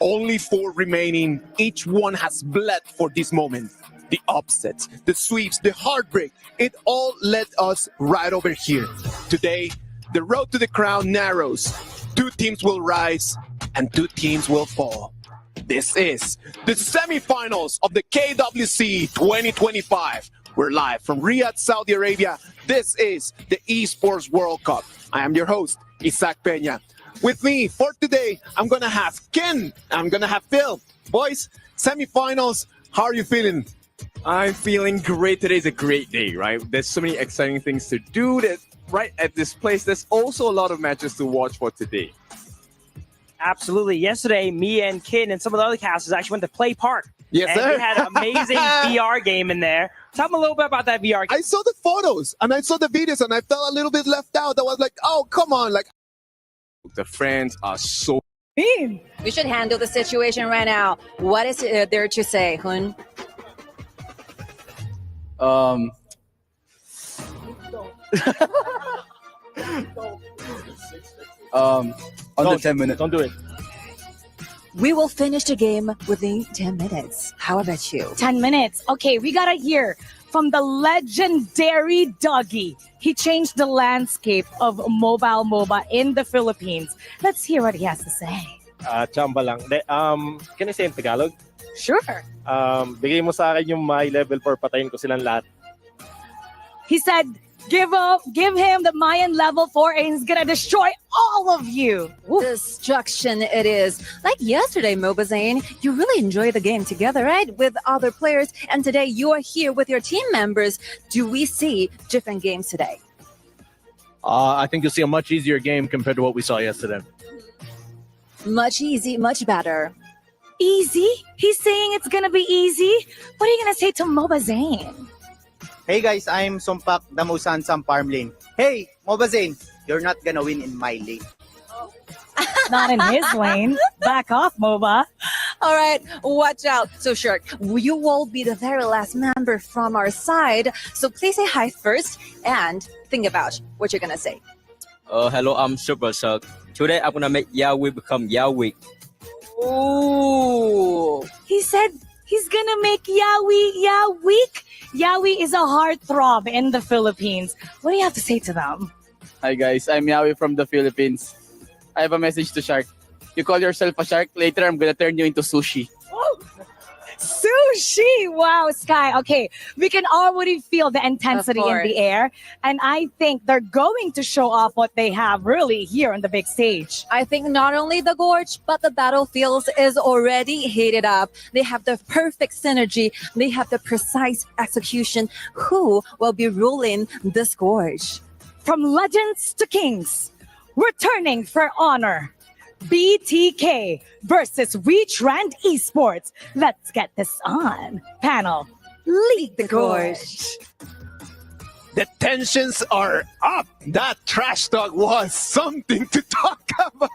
Only 4 remaining. Each one has bled for this moment. The upsets, the sweeps, the heartbreak, it all led us right over here. Today, the road to the crown narrows. 2 teams will rise and 2 teams will fall. This is the semifinals of the KWC 2025. We're live from Riyadh, Saudi Arabia. This is the Esports World Cup. I am your host, Isaac Peña. With me for today, I'm going to have Ken. I'm going to have Phil. Boys, semifinals, how are you feeling? I'm feeling great. Today's a great day, right? There's so many exciting things to do that right at this place. There's also a lot of matches to watch for today. Absolutely. Yesterday, me and Kin and some of the other casters actually went to Play Park. Yes, and sir. we had an amazing VR game in there. Tell me a little bit about that VR game. I saw the photos and I saw the videos and I felt a little bit left out. I was like, oh, come on. Like, The friends are so mean. We should handle the situation right now. What is there to say, Hun? Under 10 minutes. Don't do it. We will finish the game within 10 minutes. How about you? 10 minutes. Okay, we gotta hear from the legendary Dougie. He changed the landscape of mobile MOBA in the Philippines. Let's hear what he has to say. Chamba lang. Can I say in Tagalog? Sure. Bigay mo sa akin yung my level 4, patayin ko silang lahat. He said, give him the Mayan level 4 and he's gonna destroy all of you. Destruction it is. Like yesterday, Mobazane, you really enjoyed the game together, right? With other players. And today you are here with your team members. Do we see different games today? I think you'll see a much easier game compared to what we saw yesterday. Much easy, much better. Easy? He's saying it's gonna be easy? What are you gonna say to Mobazane? Hey guys, I'm Sumpak Damusan Sam Farm Lane. Hey, Mobazane, you're not gonna win in my lane. Not in his lane. Back off, MOBA. All right, watch out. So, Shirk, you will be the very last member from our side. So please say hi first and think about what you're gonna say. Hello, I'm Super Shark. Today I'm gonna make Yahweh become Yahweh. Ooh. He said he's gonna make Yawi weak. Yawi is a heartthrob in the Philippines. What do you have to say to them? Hi guys, I'm Yawi from the Philippines. I have a message to Shark. You call yourself a shark, later I'm gonna turn you into sushi. Sushi! Wow, Sky. Okay, we can already feel the intensity in the air. And I think they're going to show off what they have really here on the big stage. I think not only the gorge, but the battlefields is already heated up. They have the perfect synergy. They have the precise execution. Who will be ruling this gorge? From legends to kings, returning for honor. BTK versus WeTrend Esports. Let's get this on. Panel, lead the gorge. the tensions are up. That trash talk was something to talk about.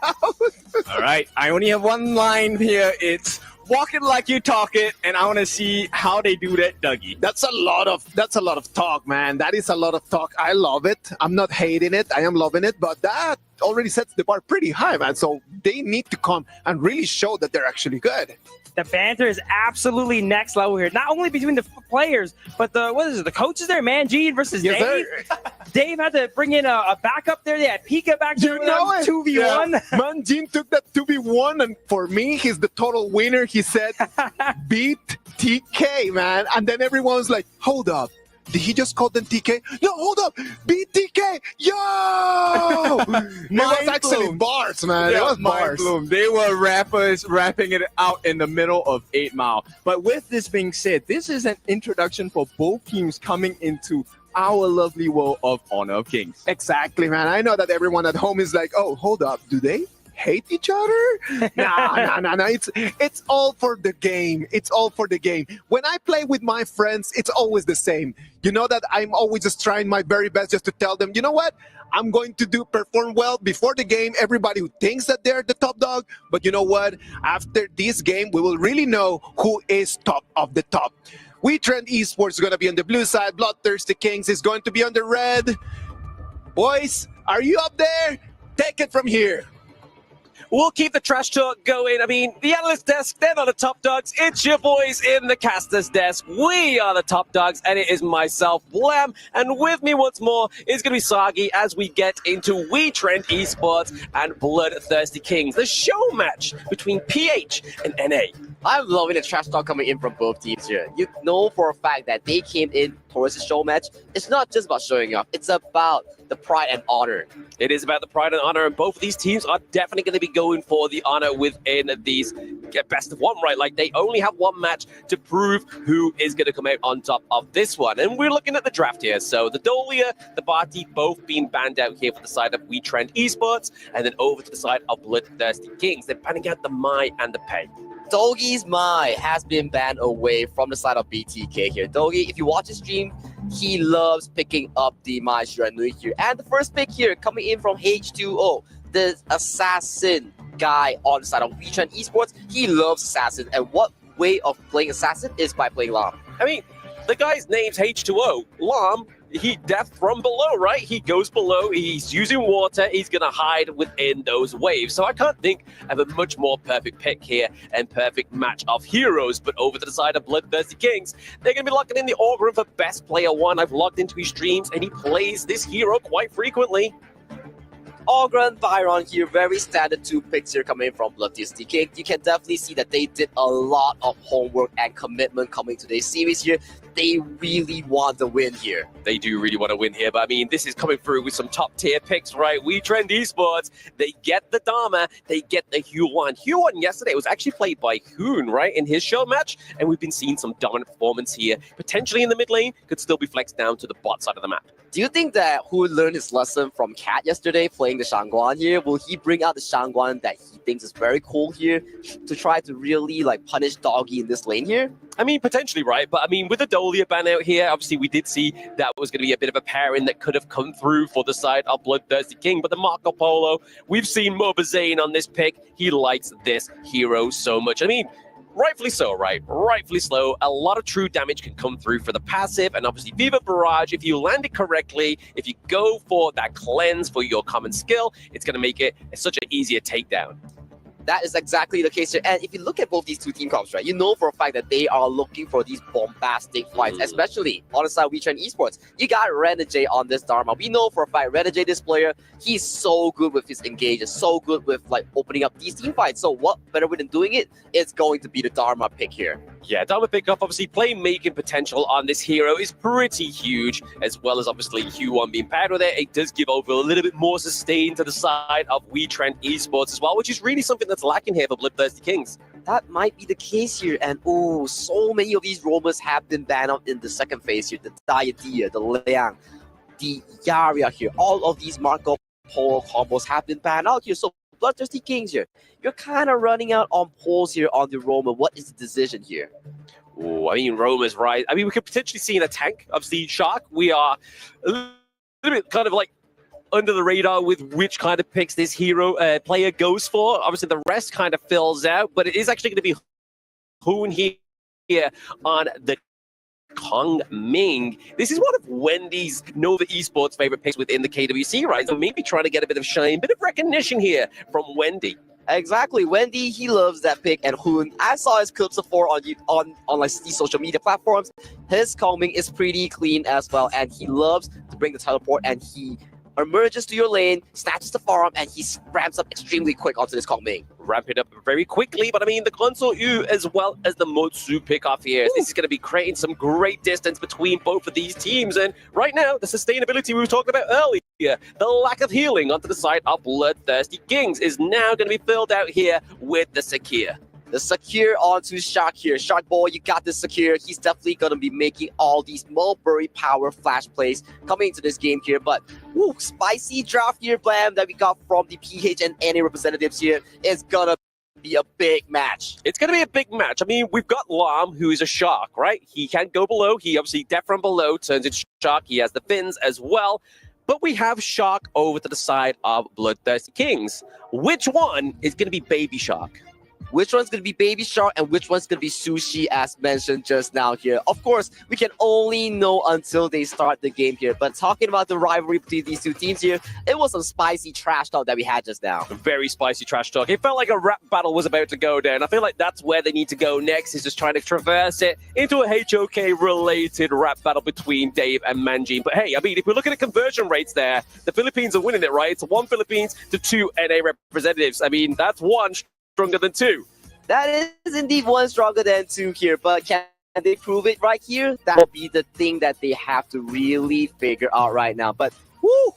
all right. I only have one line here. It's walk it like you talk it, and I want to see how they do that, Dougie. That's a lot of talk, man. That is a lot of talk. I love it. I'm not hating it. I am loving it, but that already sets the bar pretty high, man. So they need to come and really show that they're actually good. The banter is absolutely next level here. Not only between the players, but the coaches there, man. Gene versus Yes, Dave. sir. Dave had to bring in a backup there. They had Pika back there. You know it. 2v1. Yeah. Man, Jim took that 2v1, and for me, he's the total winner. He said, beat TK, man. And then everyone's like, hold up. Did he just call them TK? No, hold up. Beat TK. Yo! It was actually bars, man. Yeah, it was mind bars. blown. They were rappers rapping it out in the middle of 8 Mile. But with this being said, this is an introduction for both teams coming into our lovely world of Honor of Kings. Exactly, man. I know that everyone at home is like, oh, hold up. Do they hate each other? No. It's all for the game. It's all for the game. When I play with my friends, it's always the same. You know that I'm always just trying my very best just to tell them, you know what? I'm going to perform well before the game. Everybody who thinks that they're the top dog. But you know what? After this game, we will really know who is top of the top. WeTrend Esports is going to be on the blue side. Bloodthirsty Kings is going to be on the red. Boys, are you up there? Take it from here. We'll keep the trash talk going. I mean, the analyst desk, they're not the top dogs. It's your boys in the caster's desk. We are the top dogs, and it is myself, Blam, and with me once more is going to be Sagi as we get into We Trend Esports and Bloodthirsty Kings, the show match between PH and NA. I'm loving the trash talk coming in from both teams here. You know for a fact that they came in towards the show match. It's not just about showing off. It's about the pride and honor. It is about the pride and honor, and both of these teams are definitely going to be going for the honor within these best of one, right? Like, they only have one match to prove who is going to come out on top of this one. And we're looking at the draft here. So the Dolia, the Barty, both being banned out here for the side of We Trend Esports, and then over to the side of Bloodthirsty Kings. They're banning out the Mai and the Pei. Dogi's Mai has been banned away from the side of BTK here. Dogi, if you watch his stream, he loves picking up the Mai Shiranui here. And the first pick here coming in from H2O, the assassin guy on the side of We Trend Esports. He loves assassin, and what way of playing assassin is by playing Lam. I mean, the guy's name's H2O. Lam, he death from below, right? He goes below, he's using water, he's gonna hide within those waves. So I can't think of a much more perfect pick here and perfect match of heroes. But over to the side of Bloodthirsty Kings, they're gonna be locking in the Orgrim for best player one. I've logged into his streams and he plays this hero quite frequently. Ogren, Byron here, very standard two picks here coming in from Bloodthirsty King. You can definitely see that they did a lot of homework and commitment coming to this series here. They really want the win here. They do really want to win here, but I mean, this is coming through with some top tier picks, right? We Trend Esports, they get the Dharma, they get the Huan. Huan yesterday was actually played by Hoon, right, in his show match, and we've been seeing some dominant performance here. Potentially in the mid lane, could still be flexed down to the bot side of the map. Do you think that Hoon learned his lesson from Cat yesterday playing the Shangguan here? Will he bring out the Shangguan that he thinks is very cool here to try to really like punish Doggy in this lane here? I mean, potentially, right? But I mean, with the Dolia ban out here, obviously we did see that was going to be a bit of a pairing that could have come through for the side of Bloodthirsty King. But the Marco Polo, we've seen Mobazane on this pick. He likes this hero so much. I mean, rightfully so, right? Rightfully so. A lot of true damage can come through for the passive, and obviously Viva Barrage, if you land it correctly, if you go for that cleanse for your common skill, it's going to make it such an easier takedown. That is exactly the case here. And if you look at both these two team comps, right, you know for a fact that they are looking for these bombastic fights, especially on the side of We Trend Esports. You got Renegade on this Dharma. We know for a fact Renegade, this player, he's so good with his engages, so good with like opening up these team fights. So what better way than doing it? It's going to be the Dharma pick here. Yeah, Dharma pickup, obviously playmaking potential on this hero is pretty huge, as well as obviously Huan being paired with it. It does give over a little bit more sustain to the side of We Trend Esports as well, which is really something that's lacking here for Bloodthirsty Kings. That might be the case here, and oh, so many of these roamers have been banned out in the second phase here. The Diadia, the Liang, the Yaria here. All of these Marco Polo combos have been banned out here. So Bloodthirsty Kings here, you're kind of running out on poles here on the roamer. What is the decision here? Oh, I mean, roamers, right? I mean, we could potentially see in a tank, obviously Shark. We are a little bit kind of like under the radar with which kind of picks this hero player goes for. Obviously, the rest kind of fills out, but it is actually going to be Hoon here on the Kong Ming. This is one of Wendy's Nova Esports favorite picks within the KWC, right? So maybe trying to get a bit of shine, bit of recognition here from Wendy. Exactly, Wendy, he loves that pick, and Hoon, I saw his clips before on like these social media platforms. His calming is pretty clean as well, and he loves to bring the teleport, and he emerges to your lane, snatches the farm, and he ramps up extremely quick onto this Kong Ming. Ramp it up very quickly, but I mean, the console U as well as the Motsu pick off here. This is going to be creating some great distance between both of these teams. And right now, the sustainability we were talking about earlier, the lack of healing onto the side of Bloodthirsty Kings is now going to be filled out here with the Sakir. The Sakir onto Shark here. Shark boy, you got this Sakir. He's definitely going to be making all these Mulberry power flash plays coming into this game here. But, ooh, spicy draft here, Blam, that we got from the PH and NA representatives here. It's going to be a big match. It's going to be a big match. I mean, we've got Lam, who is a Shark, right? He can't go below. He obviously, death from below, turns into Shark. He has the fins as well. But we have Shark over to the side of Bloodthirsty Kings. Which one is going to be Baby Shark? which one's going to be Baby Shark and which one's going to be Sushi, as mentioned just now here. Of course, we can only know until they start the game here. But talking about the rivalry between these two teams here, it was some spicy trash talk that we had just now. Very spicy trash talk. It felt like a rap battle was about to go down. I feel like that's where they need to go next, is just trying to traverse it into a HOK-related rap battle between Dave and Manjin. But hey, I mean, if we look at the conversion rates there, the Philippines are winning it, right? It's 1 Philippines to 2 NA representatives. I mean, that's 1 stronger than 2. That is indeed 1 stronger than 2 here, but can they prove it right here? That will be the thing that they have to really figure out right now. But woo!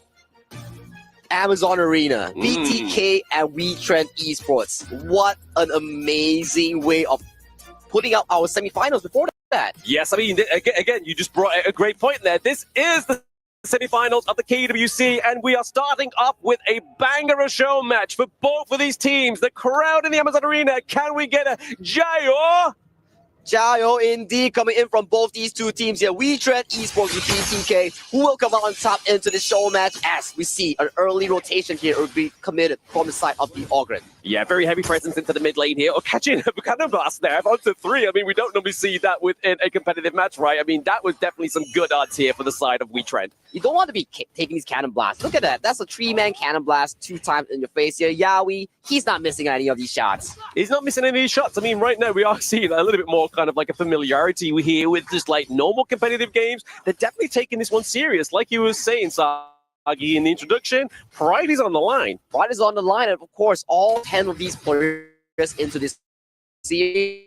Amazon Arena, BTK and WeTrend Esports. What an amazing way of putting out our semifinals before that. Yes, I mean, again, you just brought a great point there. This is the semifinals of the KWC, and we are starting up with a banger of show match for both of these teams. The crowd in the Amazon Arena, can we get a Jayo? Jayo indeed coming in from both these two teams here. WeTrend Esports with BTK, who will come out on top into the show match as we see an early rotation here will be committed from the side of the Ogren. Yeah, very heavy presence into the mid lane here. Or catching a cannon blast there onto 3. I mean, we don't normally see that within a competitive match, right? I mean, that was definitely some good odds here for the side of WeTrend. You don't want to be taking these cannon blasts. Look at that. That's a 3-man cannon blast 2 times in your face here. Yawi, he's not missing any of these shots. He's not missing any of these shots. I mean, right now we are seeing a little bit more kind of like a familiarity here with just like normal competitive games. They're definitely taking this one serious. Like you were saying, Sagi, in the introduction, pride is on the line. Pride is on the line, and of course, all 10 of these players into this series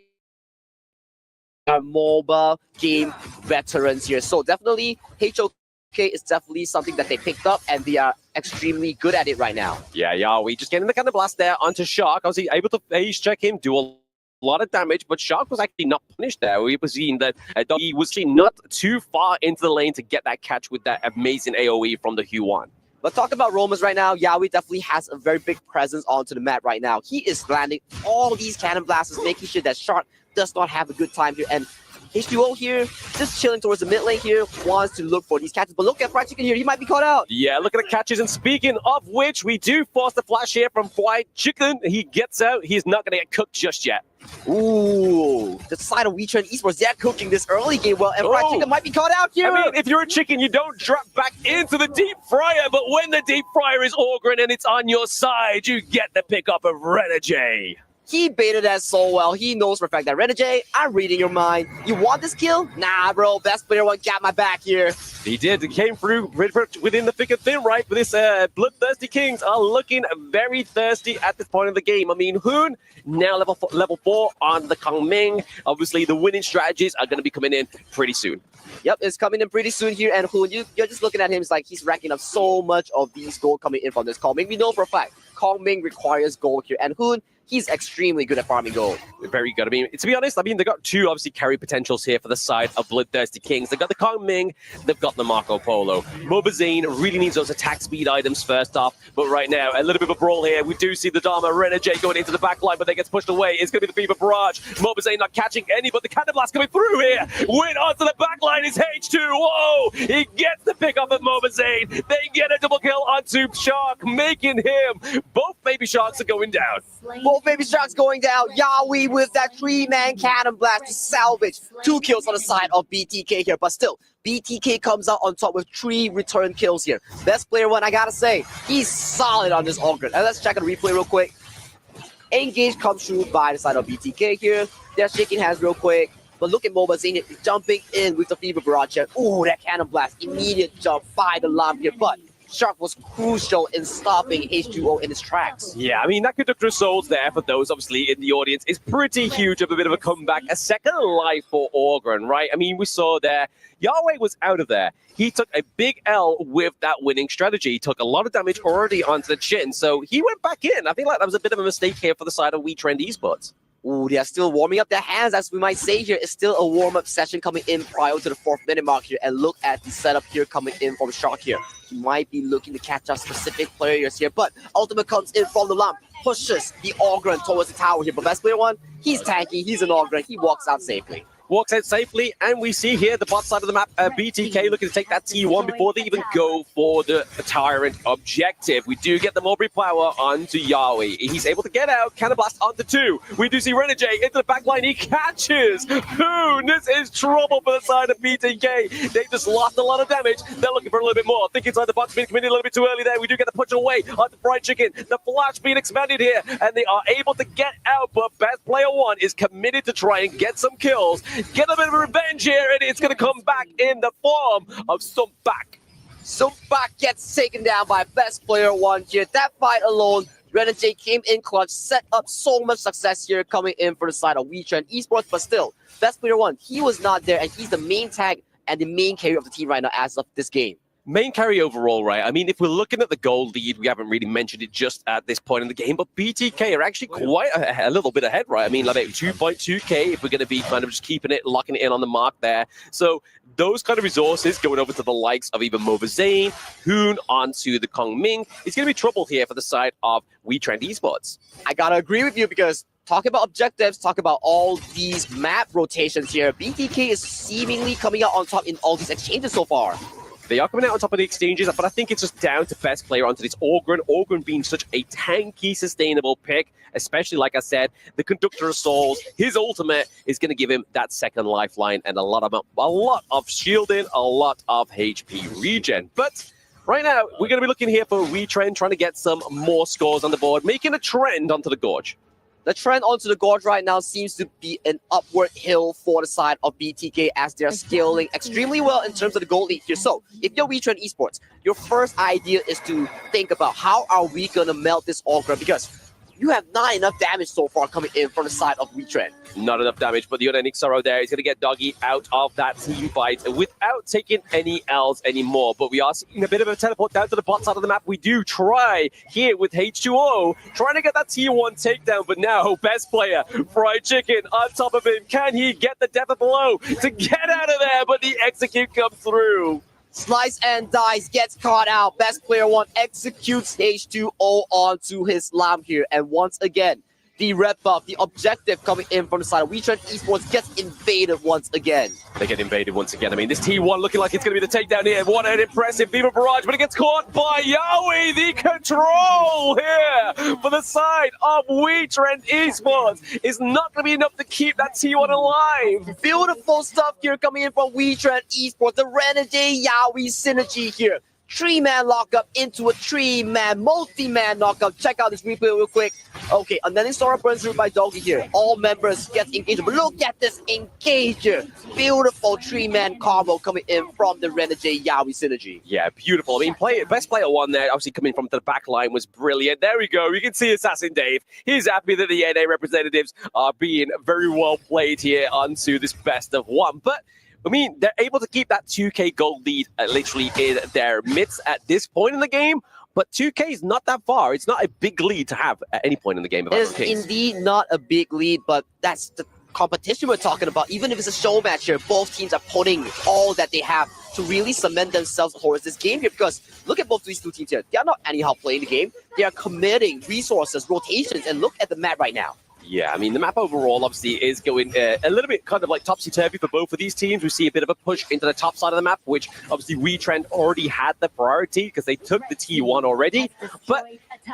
are MOBA game veterans here. So definitely, HOK is definitely something that they picked up, and they are extremely good at it right now. Yeah, we just getting the kind of blast there onto Shark. I was able to phase check him, do a lot of damage, but Shark was actually not punished there. We were seeing that he was actually not too far into the lane to get that catch with that amazing AoE from the Huan. But talking about Romas right now, Yawi definitely has a very big presence onto the map right now. He is landing all these cannon blasts, making sure that Shark does not have a good time here. And H2O here, just chilling towards the mid lane here, wants to look for these catches. But look at Fried Chicken here, he might be caught out. Yeah, look at the catches. And speaking of which, we do force the flash here from Fried Chicken. He gets out. He's not going to get cooked just yet. Ooh, the side of WeTrend Esports, they're cooking this early game well, and Fried Chicken might be caught out here. I mean, if you're a chicken, you don't drop back into the deep fryer, but when the deep fryer is Ogren and it's on your side, you get the pickup of Renajay. He baited that so well. He knows for a fact that Renajay, I'm reading your mind. You want this kill? Nah, bro. Best player one got my back here. He did. He came through within the thick and thin, right? But this bloodthirsty Kings are looking very thirsty at this point of the game. I mean, Hoon now level 4 on the Kong Ming. Obviously, the winning strategies are going to be coming in pretty soon. Yep, it's coming in pretty soon here. And Hoon, you're just looking at him. It's like he's racking up so much of these gold coming in from this Kong Ming. We know for a fact Kong Ming requires gold here. And Hoon, he's extremely good at farming gold. Very good. I mean, to be honest, they got 2 obviously carry potentials here for the side of Bloodthirsty Kings. They've got the Kong Ming, they've got the Marco Polo. Mobazine really needs those attack speed items first off, but right now, a little bit of a brawl here. We do see the Dharma Renajay going into the back line, but they gets pushed away. It's going to be the Fever Barrage. Mobazine not catching any, but the Cannon Blast coming through here. Win onto the back line is H2. Whoa! He gets the pick up of Mobazine. They get a double kill onto Shark, making him. Both Baby Sharks are going down. Both Baby Sharks going down. Yawi with that 3-man cannon blast to salvage 2 kills on the side of BTK here. But still, BTK comes out on top with 3 return kills here. Best player one, I gotta say, he's solid on this Ogren. And let's check a replay real quick. Engage comes through by the side of BTK here. They're shaking hands real quick. But look at Mobazine jumping in with the Fever Barrage here. Ooh, that cannon blast. Immediate jump by the lamp here. But Shark was crucial in stopping H2O in his tracks. Yeah, I mean, that conductor souls there for those obviously in the audience is pretty huge of a bit of a comeback. A second life for Ogren, right? I mean, we saw there, Yahweh was out of there. He took a big L with that winning strategy. He took a lot of damage already onto the chin, so he went back in. I feel like that was a bit of a mistake here for the side of WeTrend Esports. Ooh, they are still warming up their hands, as we might say here. It's still a warm-up session coming in prior to the 4th minute mark here. And look at the setup here coming in from Shark here. He might be looking to catch up specific players here, but Ultimate comes in from the lamp, pushes the Ogren towards the tower here. But best player one, he's tanky, he's an Ogren, he walks out safely. walks out safely, and we see here the bot side of the map, BTK looking to take that T1 before they even go for the Tyrant objective. We do get the Mulberry Power onto Yahweh. He's able to get out, Cannon Blast onto 2. We do see Renegade into the back line. He catches Hoon. This is trouble for the side of BTK. They just lost a lot of damage. They're looking for a little bit more. I think inside the box being committed a little bit too early there. We do get the push away on the fried chicken. The flash being expanded here, and they are able to get out, but Best Player 1 is committed to try and get some kills, get a bit of revenge here, and it's going to come back in the form of Sumpak. Sumpak gets taken down by Best Player 1 here. That fight alone, Renegade came in clutch, set up so much success here coming in for the side of WeTrend Esports, but still, Best Player 1, he was not there, and he's the main tag and the main carry of the team right now as of this game. Main carry overall, right? I mean, if we're looking at the gold lead, we haven't really mentioned it just at this point in the game, but BTK are actually quite a little bit ahead, right? I mean, like 2.2k if we're going to be kind of just keeping it, locking it in on the mark there. So those kind of resources going over to the likes of even Mobazane, Hoon onto the Kong Ming, it's going to be trouble here for the side of WeTrend Esports. I gotta agree with you because talk about objectives, talk about all these map rotations here. BTK is seemingly coming out on top in all these exchanges so far. They are coming out on top of the exchanges, but I think it's just down to Best Player onto this Ogryn. Ogryn being such a tanky, sustainable pick, especially, like I said, the Conductor of Souls, his ultimate is going to give him that second lifeline and a lot of shielding, a lot of HP regen. But right now, we're going to be looking here for WeTrend, trying to get some more scores on the board, making a trend onto the Gorge. The trend onto the Gorge right now seems to be an upward hill for the side of BTK as they're scaling extremely well in terms of the gold lead here. So, if you're WeTrend Esports, your first idea is to think about how are we going to melt this Ogryn, because you have not enough damage so far coming in from the side of WeTrend. Not enough damage, but the other Nixaro there is going to get Doggy out of that team fight without taking any L's anymore. But we are seeing a bit of a teleport down to the bot side of the map. We do try here with H2O, trying to get that T1 takedown, but now Best Player, Fried Chicken on top of him. Can he get the death blow to get out of there? But the execute comes through. Slice and Dice gets caught out. Best Player 1 executes H2O onto his lamb here. And once again, the red buff, the objective coming in from the side of WeTrend Esports gets invaded once again. They get invaded once again. I mean, this T1 looking like it's going to be the takedown here. What an impressive Viva Barrage, but it gets caught by Yahweh. The control here for the side of WeTrend Esports is not going to be enough to keep that T1 alive. Beautiful stuff here coming in from WeTrend Esports. The Renegade Yahweh synergy here. 3-man lockup into a 3-man, multi-man lockup. Check out this replay real quick. Okay, Unending Sora burns through by Doggy here. All members get engaged. But look at this engager. Beautiful 3-man combo coming in from the Renegade Yahweh synergy. Yeah, beautiful. I mean, Best Player 1 there, obviously coming from the back line was brilliant. There we go. You can see Assassin Dave. He's happy that the NA representatives are being very well played here onto this best of 1. But I mean, they're able to keep that 2k gold lead literally in their midst at this point in the game, but 2k is not that far. It's not a big lead to have at any point in the game. It is indeed not a big lead, but that's the competition we're talking about. Even if it's a show match here, both teams are putting all that they have to really cement themselves towards this game here, because look at both these two teams here. They are not anyhow playing the game. They are committing resources, rotations, and look at the map right now. Yeah, I mean, the map overall obviously is going a little bit kind of like topsy-turvy for both of these teams. We see a bit of a push into the top side of the map, which obviously WeTrend already had the priority because they took the T1 already. But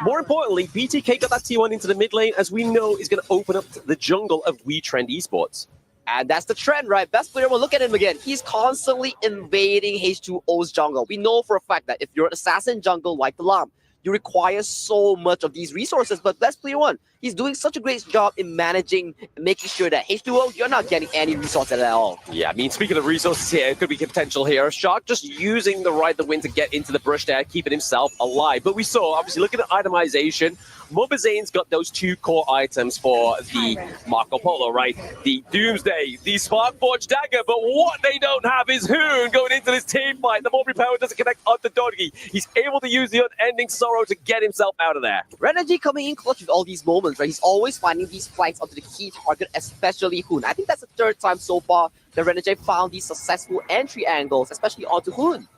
more importantly, BTK got that T1 into the mid lane, as we know is going to open up the jungle of WeTrend Esports. And that's the trend, right? Best Player 1, look at him again. He's constantly invading H2O's jungle. We know for a fact that if you're an assassin jungle like the Lam, you require so much of these resources, but Best Player 1, he's doing such a great job in managing, making sure that H2O, you're not getting any resources at all. Yeah, I mean, speaking of resources here, it could be potential here. Shark just using the Ride the Wind to get into the brush there, keeping himself alive. But we saw, obviously, looking at itemization, Mobazane's got those 2 core items for the Marco Polo, right? The Doomsday, the Sparkforged Dagger, but what they don't have is Hoon going into this team fight. The Mulberry Power doesn't connect onto Doggy. He's able to use the Unending Sorrow to get himself out of there. Renegade coming in clutch with all these moments, right? He's always finding these flanks onto the key target, especially Hoon. I think that's the 3rd time so far that Renegade found these successful entry angles, especially onto Hoon.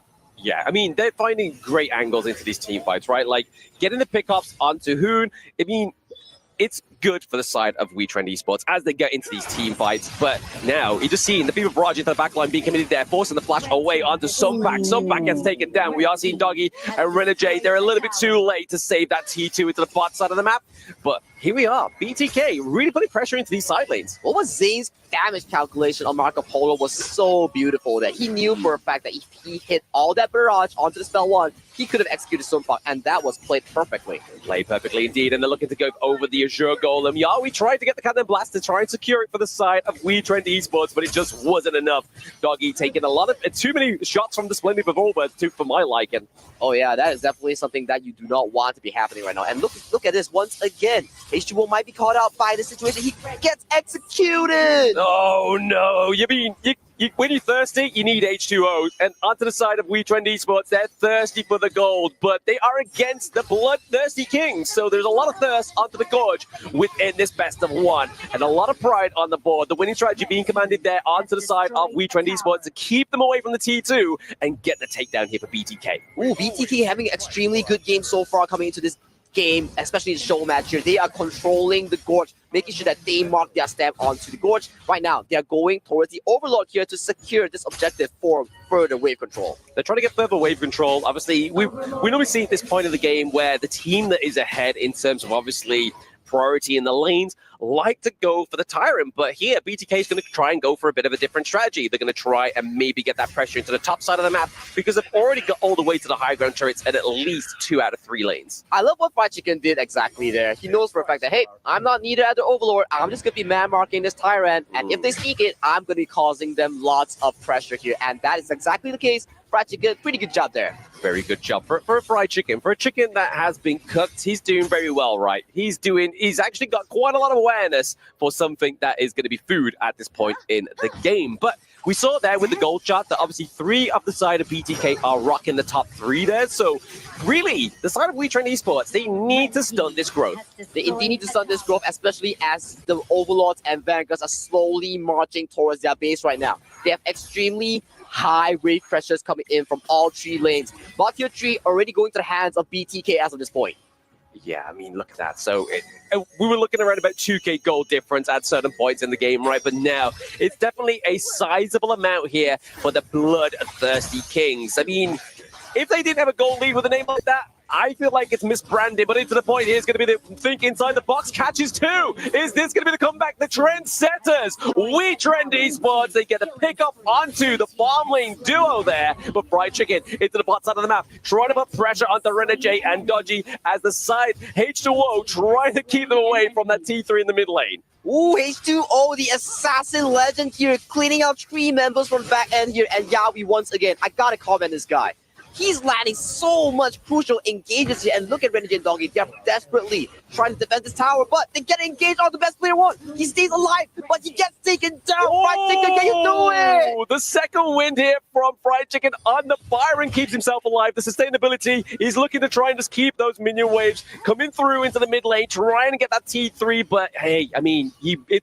Yeah, I mean, they're finding great angles into these team fights, right? Like, getting the pickups onto Hoon, I mean, it's good for the side of WeTrend Esports as they get into these team fights. But now, you just seen the Fever Barrage into the backline being committed there, forcing the flash away onto Sunpak. Sunpak gets taken down. We are seeing Doggy and Renegade. They're a little bit too late to save that T2 into the far side of the map. But here we are. BTK really putting pressure into these side lanes. What was Zane's damage calculation on Marco Polo was so beautiful that he knew for a fact that if he hit all that barrage onto the spell 1, he could have executed Sunpak, and that was played perfectly. Played perfectly indeed, and they're looking to go over the Azure Golem. Yeah, we tried to get the Cannon Blast to try and secure it for the side of WeTrend Esports, but it just wasn't enough. Doggy taking a lot of too many shots from the Splendid Revolver for my liking. Oh yeah, that is definitely something that you do not want to be happening right now. And look at this once again. H2O might be caught out by the situation. He gets executed. Oh no! You mean when you're thirsty, you need H2O. And onto the side of WeTrend Esports, they're thirsty for the gold, but they are against the bloodthirsty Kings. So there's a lot of thirst onto the Gorge within this best of 1, and a lot of pride on the board. The winning strategy being commanded there onto the side of WeTrend Esports to keep them away from the T2 and get the takedown here for BTK. Ooh, BTK having an extremely good game so far coming into this game, especially the show match here. They are controlling the Gorge, making sure that they mark their stamp onto the Gorge. Right now, they are going towards the Overlord here to secure this objective for further wave control. They're trying to get further wave control. Obviously, we normally see at this point of the game where the team that is ahead in terms of obviously priority in the lanes like to go for the Tyrant, but here BTK is going to try and go for a bit of a different strategy. They're going to try and maybe get that pressure into the top side of the map because they've already got all the way to the high ground turrets at least 2 out of 3 lanes. I love what Fried Chicken did exactly there. He knows for a fact that, hey, I'm not needed at the Overlord. I'm just going to be man-marking this Tyrant, and if they sneak it, I'm going to be causing them lots of pressure here, and that is exactly the case. Fried Chicken, pretty good job there. Very good job for a Fried Chicken. For a chicken that has been cooked, he's doing very well, right? He's actually got quite a lot of awareness for something that is going to be food at this point in the game. But we saw there with the gold shot that obviously 3 of the side of BTK are rocking the top 3 there. So really, the side of WeTrend Esports, they need to stunt this growth. They indeed need to stunt this growth, especially as the Overlords and Vanguards are slowly marching towards their base right now. They have extremely high wave pressures coming in from all 3 lanes. Bot tier 3 already going to the hands of BTK as of this point. Yeah, I mean, look at that. So we were looking around about 2k gold difference at certain points in the game, right? But now it's definitely a sizable amount here for the bloodthirsty Kings. I mean, if they didn't have a gold lead with a name like that, I feel like it's misbranded, but into the point here is going to be the think inside the box catches 2. Is this going to be the comeback? The trendsetters, WeTrend Esports, they get the pick up onto the farm lane duo there, but Fried Chicken into the bot side of the map, trying to put pressure onto Renegade and Dodgy as the side H2O trying to keep them away from that T3 in the mid lane. Ooh, H2O, the assassin legend here, cleaning out 3 members from back end here, and Yawi once again, I gotta comment this guy. He's landing so much crucial engages here, and look at Renegade and Doggy. They're desperately trying to defend this tower, but they get engaged on the best player 1. He stays alive, but he gets taken down. Fried Chicken, can you do it? The second wind here from Fried Chicken on the Byron keeps himself alive. The sustainability, he's looking to try and just keep those minion waves coming through into the mid lane, trying to get that T3, but hey, I mean,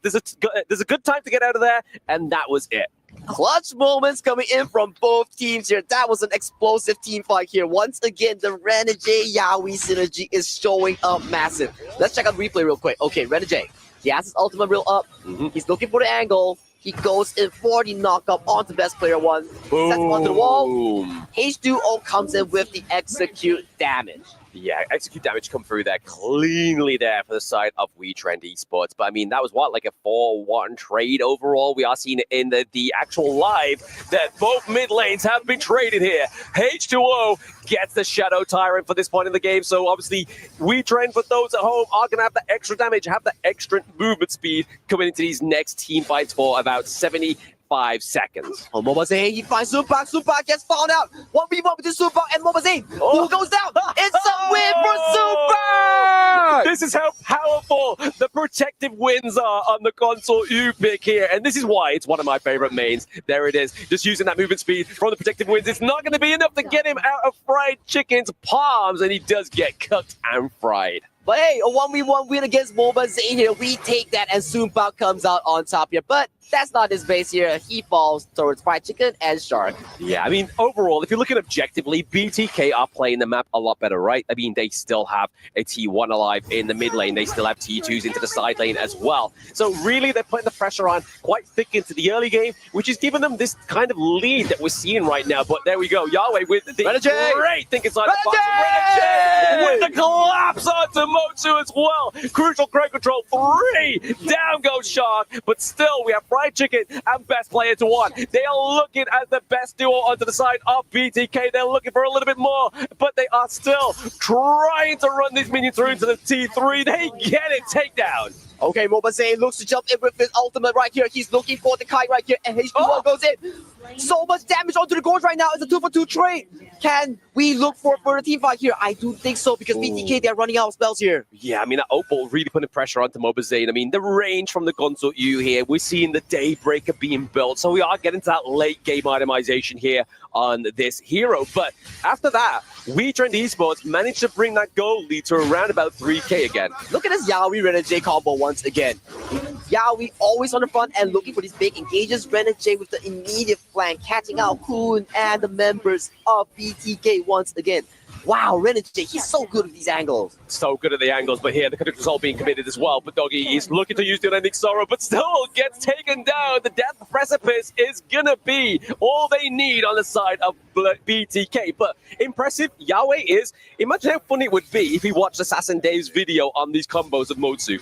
there's a good time to get out of there, and that was it. Clutch moments coming in from both teams here. That was an explosive team fight here. Once again, the Renegade Yawi synergy is showing up massive. Let's check out the replay real quick. Okay, Renegade, he has his ultimate real up. He's looking for the angle. He goes in for the knockup onto best player 1. Sets him onto the wall. H2O comes in with the execute damage. Yeah, execute damage come through there cleanly there for the side of WeTrend Esports. But I mean, that was what, like a 4-1 trade overall? We are seeing it in the actual live that both mid lanes have been traded here. H2O gets the Shadow Tyrant for this point in the game. So obviously, WeTrend, for those at home, are going to have the extra damage, have the extra movement speed coming into these next team fights for about 75 seconds. Oh, Mobazane, he finds Sunpak. Sunpak gets found out. 1v1 between Sunpak and Mobazane. Who goes down? It's a win for Sunpak! This is how powerful the protective wins are on the console you pick here. And this is why it's one of my favorite mains. There it is. Just using that movement speed from the protective wins. It's not going to be enough to get him out of Fried Chicken's palms. And he does get cooked and fried. But hey, a 1v1 win against Mobazane here. We take that, and Sunpak comes out on top here. But that's not his base here. He falls towards Fried Chicken and Shark. Yeah, I mean, overall, if you're looking objectively, BTK are playing the map a lot better, right? I mean, they still have a T1 alive in the mid lane. They still have T2s into the side lane as well. So really, they're putting the pressure on quite thick into the early game, which is giving them this kind of lead that we're seeing right now. But there we go. Yahweh with the great think inside the box. Renegade with the collapse onto Motsu as well. Crucial crowd control 3. Down goes Shark. But still, we have Fried Chicken and best player to 1. They are looking at the best duo onto the side of BTK. They're looking for a little bit more, but they are still trying to run these minions through into the T3. They get it. Takedown. Okay, Mobazane looks to jump in with his ultimate right here. He's looking for the kite right here, and H2O goes in. So much damage onto the Gorge right now. It's a 2-for-2 trade. Can we look for a team fight here? I do think so, because BTK, they're running out of spells here. Yeah, I mean, that Opal really putting pressure onto Mobazane. I mean, the range from the Gonzo U here, we're seeing the Daybreaker being built. So we are getting to that late game itemization here on this hero. But after that, We Trend Esports managed to bring that goal lead to around about 3K again. Look at this Yaoi Renegade combo once again. Yaoi always on the front and looking for these big engages. Renegade with the immediate flank, catching out Kun and the members of BTK once again. Wow, Renegade, he's so good at these angles. So good at the angles, but here the conductor's all being committed as well. But Doggy is looking to use the unending sorrow, but still gets taken down. The death precipice is gonna be all they need on the side of BTK. But impressive, Yahweh is. Imagine how funny it would be if he watched Assassin Dave's video on these combos of Motsu.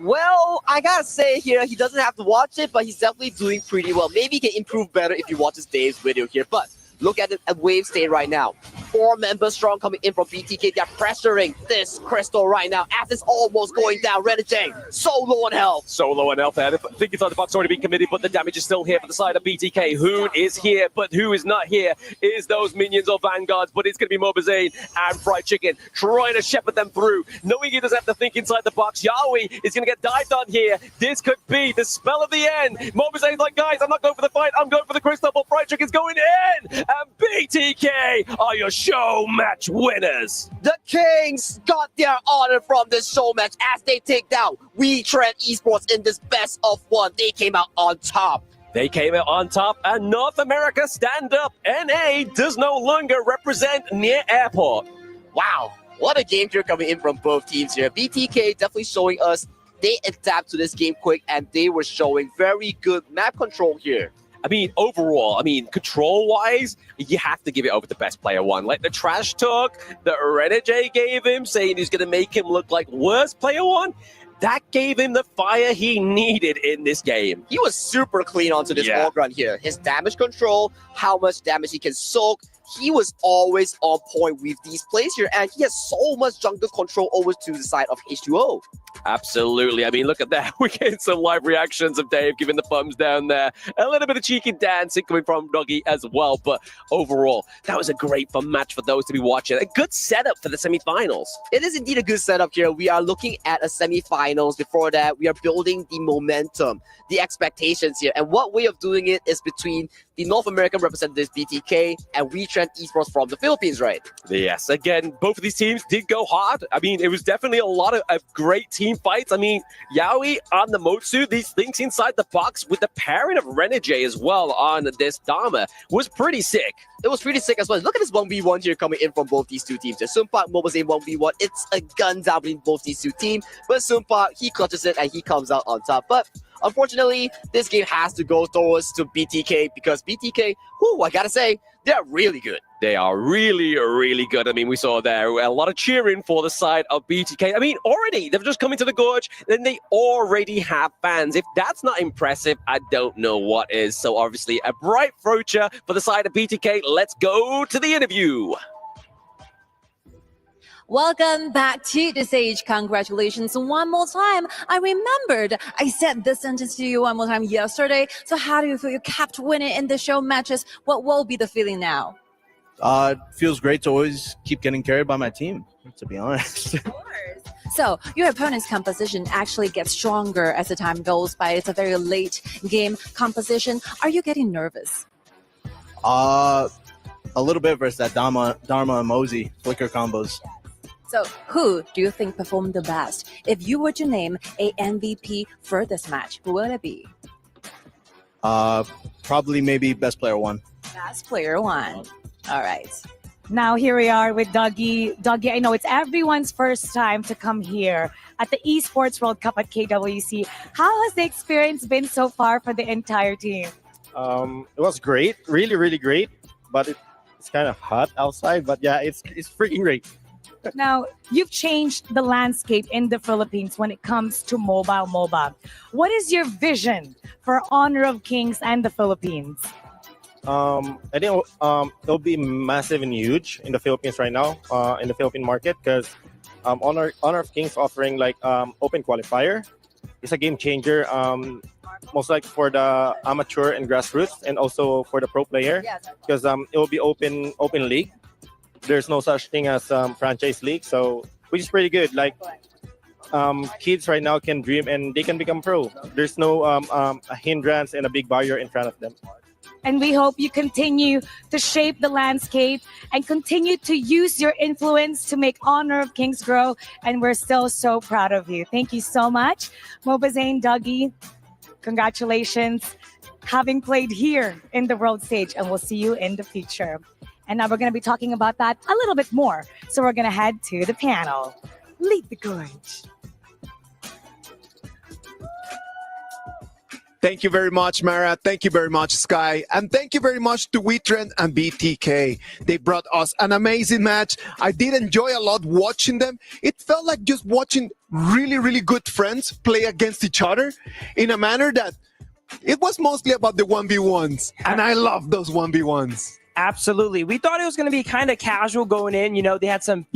Well, I gotta say here, he doesn't have to watch it, but he's definitely doing pretty well. Maybe he can improve better if he watches Dave's video here. But look at it at wave state right now. 4 members strong coming in from BTK. They're pressuring this crystal right now as it's almost going down. Renegade, so low on health. So low on health. I think inside the box already been committed, but the damage is still here for the side of BTK. Hoon is here, but who is not here is those minions or vanguards. But it's going to be Mobazane and Fried Chicken trying to shepherd them through, knowing he doesn't have to think inside the box. Yahweh is going to get dived on here. This could be the spell of the end. Mobazane's like, guys, I'm not going for the fight. I'm going for the crystal, but Fried Chicken's going in. And BTK are your show match winners. The Kings got their honor from this show match as they take down We Trend Esports in this best of 1. They came out on top. They came out on top, and North America stand up. NA does no longer represent near airport. Wow, what a game here coming in from both teams here. BTK definitely showing us they adapt to this game quick, and they were showing very good map control here. I mean, overall, control-wise, you have to give it over to best player 1. Like the trash talk that Renegade gave him, saying he's going to make him look like worst player 1, that gave him the fire he needed in this game. He was super clean onto this wall run here. His damage control, how much damage he can soak, he was always on point with these plays here, and he has so much jungle control over to the side of H2O. Absolutely. I mean, look at that. We're getting some live reactions of Dave giving the thumbs down there. A little bit of cheeky dancing coming from Doggy as well. But overall, that was a great fun match for those to be watching. A good setup for the semifinals. It is indeed a good setup here. We are looking at a semifinals. Before that, we are building the momentum, the expectations here. And what way of doing it is between the North American representatives, BTK, and We Trend Esports from the Philippines, right? Yes. Again, both of these teams did go hard. I mean, it was definitely a lot of great team fights. I mean, Yaoi on the Motsu, these things inside the box with the pairing of Renegade as well on this Dharma was pretty sick. It was pretty sick as well. Look at this 1v1 here coming in from both these two teams. Sunpak Mobazane 1v1. It's a gun down between both these two teams. But Sunpak, he clutches it and he comes out on top. But unfortunately, this game has to go towards to BTK because BTK, I gotta say, they're really good. They are really, really good. I mean, we saw there a lot of cheering for the side of BTK. I mean, already, they've just come into the Gorge, then they already have fans. If that's not impressive, I don't know what is. So obviously, a bright future for the side of BTK. Let's go to the interview. Welcome back to the stage. Congratulations one more time. I remembered I said this sentence to you one more time yesterday. So how do you feel? You kept winning in the show matches. What will be the feeling now? It feels great to always keep getting carried by my team, to be honest. Of course. So your opponent's composition actually gets stronger as the time goes by. It's a very late game composition. Are you getting nervous? A little bit versus that Dharma and Mosey flicker combos. So who do you think performed the best? If you were to name a MVP for this match, who would it be? Probably maybe best player 1. Best player 1. All right. Now here we are with Dougie. Dougie, I know it's everyone's first time to come here at the Esports World Cup at KWC. How has the experience been so far for the entire team? It was great, really, really great. But it's kind of hot outside. But yeah, it's freaking great. Now, you've changed the landscape in the Philippines when it comes to mobile MOBA. What is your vision for Honor of Kings and the Philippines? I think it'll be massive and huge in the Philippines right now, in the Philippine market, because Honor of Kings offering like open qualifier. It's a game changer, most likely for the amateur and grassroots, and also for the pro player, because it will be open league. There's no such thing as franchise league, so which is pretty good. Like kids right now can dream and they can become pro. There's no a hindrance and a big barrier in front of them. And we hope you continue to shape the landscape and continue to use your influence to make Honor of Kings grow. And we're still so proud of you. Thank you so much. Mobazane, Dougie, congratulations having played here in the world stage, and we'll see you in the future. And now we're going to be talking about that a little bit more. So we're going to head to the panel. Lead the gorge. Thank you very much, Mara. Thank you very much, Sky. And thank you very much to WeTrend and BTK. They brought us an amazing match. I did enjoy a lot watching them. It felt like just watching really, really good friends play against each other in a manner that it was mostly about the 1v1s. And I love those 1v1s. Absolutely. We thought it was going to be kind of casual going in. You know, they had some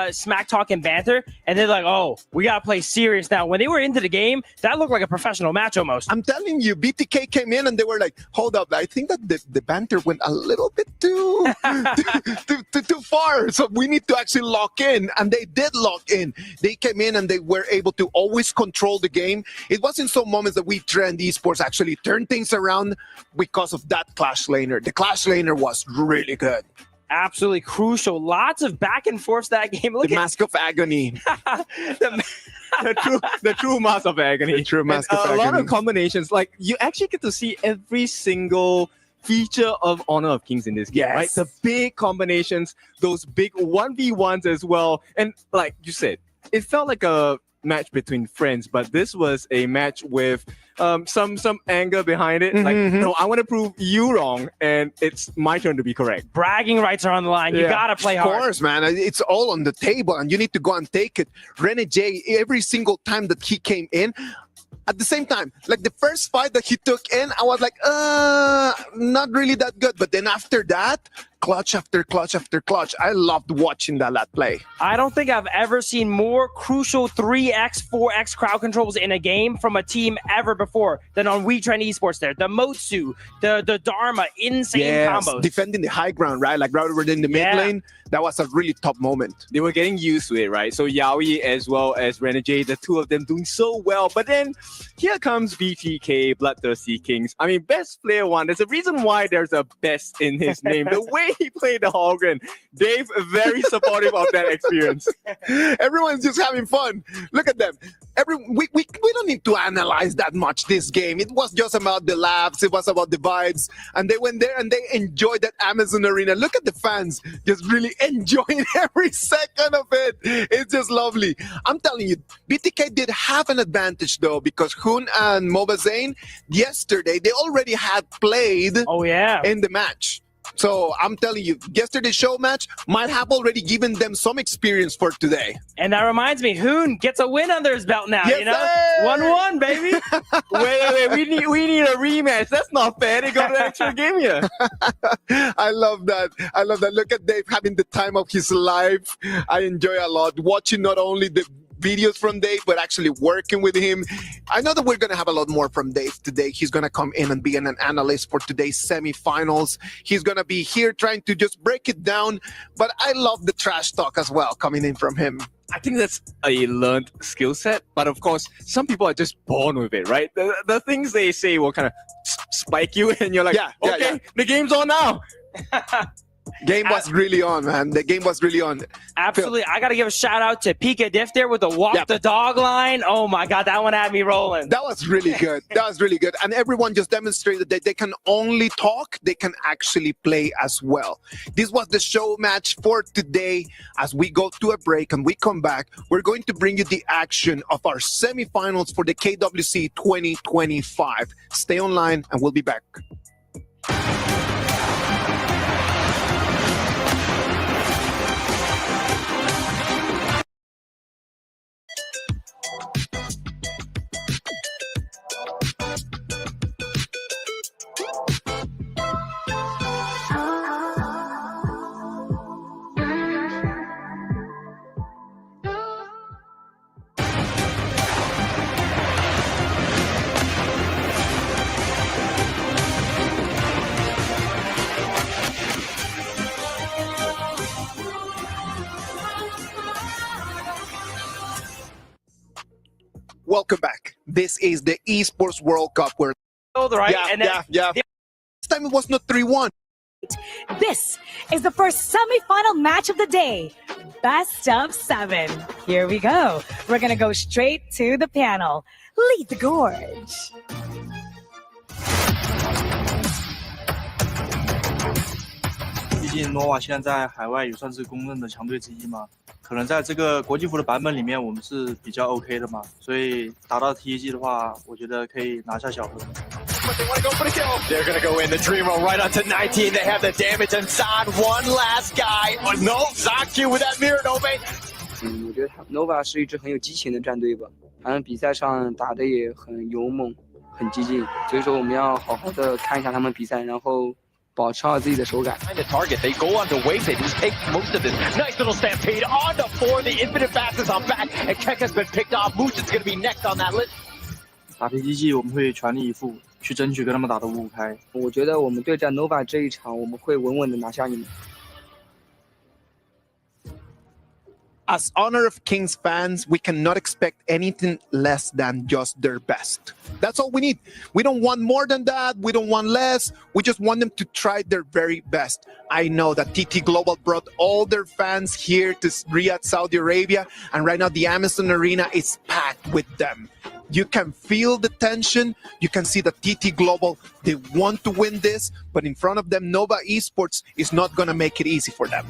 smack talk and banter, and they're like, oh, we got to play serious now. When they were into the game, that looked like a professional match almost. I'm telling you, BTK came in and they were like, hold up. I think that the banter went a little bit too far. So we need to actually lock in. And they did lock in. They came in and they were able to always control the game. It was in some moments that WeTrend Esports actually turned things around because of that Clash Laner. The Clash Laner was really good. Absolutely crucial. Lots of back and forth that game. Look the Mask of Agony. the true Mask of Agony. The true Mask of Agony. A lot of combinations. Like, you actually get to see every single feature of Honor of Kings in this game, right? The big combinations, those big 1v1s as well. And like you said, it felt like a match between friends, but this was a match with some anger behind it. Like, no, I want to prove you wrong, and it's my turn to be correct. Bragging rights are on the line. You gotta play hard. Of course, man. It's all on the table, and you need to go and take it. Rene J, every single time that he came in, at the same time, like the first fight that he took in, I was like, not really that good. But then after that, clutch after clutch after clutch. I loved watching that play. I don't think I've ever seen more crucial 3x, 4x crowd controls in a game from a team ever before than on WeTrend Esports there. The Motsu, the Dharma, insane combos. Defending the high ground, right? Like right over in the mid lane. That was a really top moment. They were getting used to it, right? So Yaoi as well as Renegade, the two of them doing so well. But then here comes BTK, Bloodthirsty Kings. I mean, best player 1. There's a reason why there's a best in his name. The way he played the Hallgren. Dave, very supportive of that experience. Everyone's just having fun. Look at them. We don't need to analyze that much this game. It was just about the laughs. It was about the vibes. And they went there and they enjoyed that Amazon arena. Look at the fans just really enjoying every second of it. It's just lovely. I'm telling you, BTK did have an advantage though, because Hoon and Mobazane yesterday, they already had played in the match. So I'm telling you, yesterday's show match might have already given them some experience for today. And that reminds me, Hoon gets a win under his belt now. Yes, you know, 1-1, baby. wait, we need a rematch. That's not fair. They got an extra game here. I love that. I love that. Look at Dave having the time of his life. I enjoy a lot watching not only the videos from Dave, but actually working with him. I know that we're going to have a lot more from Dave today. He's going to come in and be an analyst for today's semifinals. He's going to be here trying to just break it down. But I love the trash talk as well coming in from him. I think that's a learned skill set. But of course, some people are just born with it, right? The things they say will kind of spike you and you're like, the game's on now. Game was really on, man. The game was really on. Absolutely. I got to give a shout out to Pika Diff there with the walk the dog line. Oh my God, that one had me rolling. That was really good. That was really good. And everyone just demonstrated that they can only talk, they can actually play as well. This was the show match for today. As we go to a break and we come back, we're going to bring you the action of our semifinals for the KWC 2025. Stay online and we'll be back. Welcome back. This is the Esports World Cup where right? Yeah. This time it was not 3-1. This is the first semifinal match of the day. Best of 7. Here we go. We're going to go straight to the panel. Lead the gorge. 毕竟 Nova 现在在海外也算是公认的强队之一嘛，可能在这个国际服的版本里面，我们是比较 OK 的嘛，所以打到 TEG 的话，我觉得可以拿下小分。 But they want to go for the kill. They're going to go in the dream roll right onto 19. They have the damage inside. One last guy. Oh, no, Zaku with that mirror, no bait. 我觉得 Nova 是一支很有激情的战队吧，反正比赛上打的也很勇猛、很激进，所以说我们要好好的看一下他们比赛，然后保持好自己的手感。 The target, they go on to wave, they just take most of this. Nice little stampede on the 4. The infinite fast is on back, and Keck has been picked off. Mooshin's going to be next on that list. 打 TEG 我们会全力以赴去争取跟他们打得5-5开。我觉得我们对战 Nova 这一场，我们会稳稳的拿下你们。 As Honor of Kings fans, we cannot expect anything less than just their best. That's all we need. We don't want more than that. We don't want less. We just want them to try their very best. I know that TT Global brought all their fans here to Riyadh, Saudi Arabia, and right now the Amazon Arena is packed with them. You can feel the tension. You can see that TT Global, they want to win this, but in front of them, Nova Esports is not going to make it easy for them.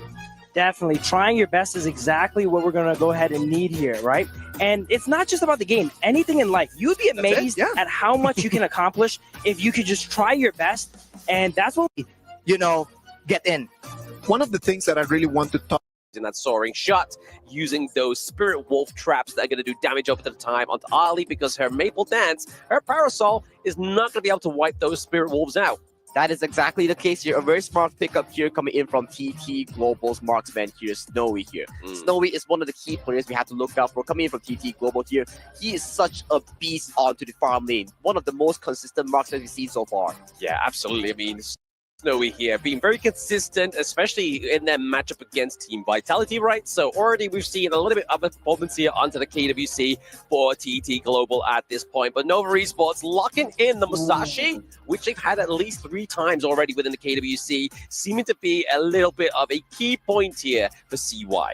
Definitely. Trying your best is exactly what we're going to go ahead and need here, right? And it's not just about the game. Anything in life. You'd be amazed at how much you can accomplish if you could just try your best. And that's what, get in. One of the things that I really want to talk in that soaring shot, using those Spirit Wolf traps that are going to do damage over the time onto Ali, because her Maple Dance, her Parasol, is not going to be able to wipe those Spirit Wolves out. That is exactly the case here. A very smart pickup here coming in from TT Global's marksman here, Snowy here. Snowy is one of the key players we have to look out for coming in from TT Global here. He is such a beast onto the farm lane. One of the most consistent marksmen we've seen so far. Yeah, absolutely. I mean, Snowy here being very consistent, especially in their matchup against Team Vitality, right? So already we've seen a little bit of a performance here onto the KWC for TT Global at this point. But Nova Esports locking in the Musashi, which they've had at least 3 times already within the KWC, seeming to be a little bit of a key point here for CY.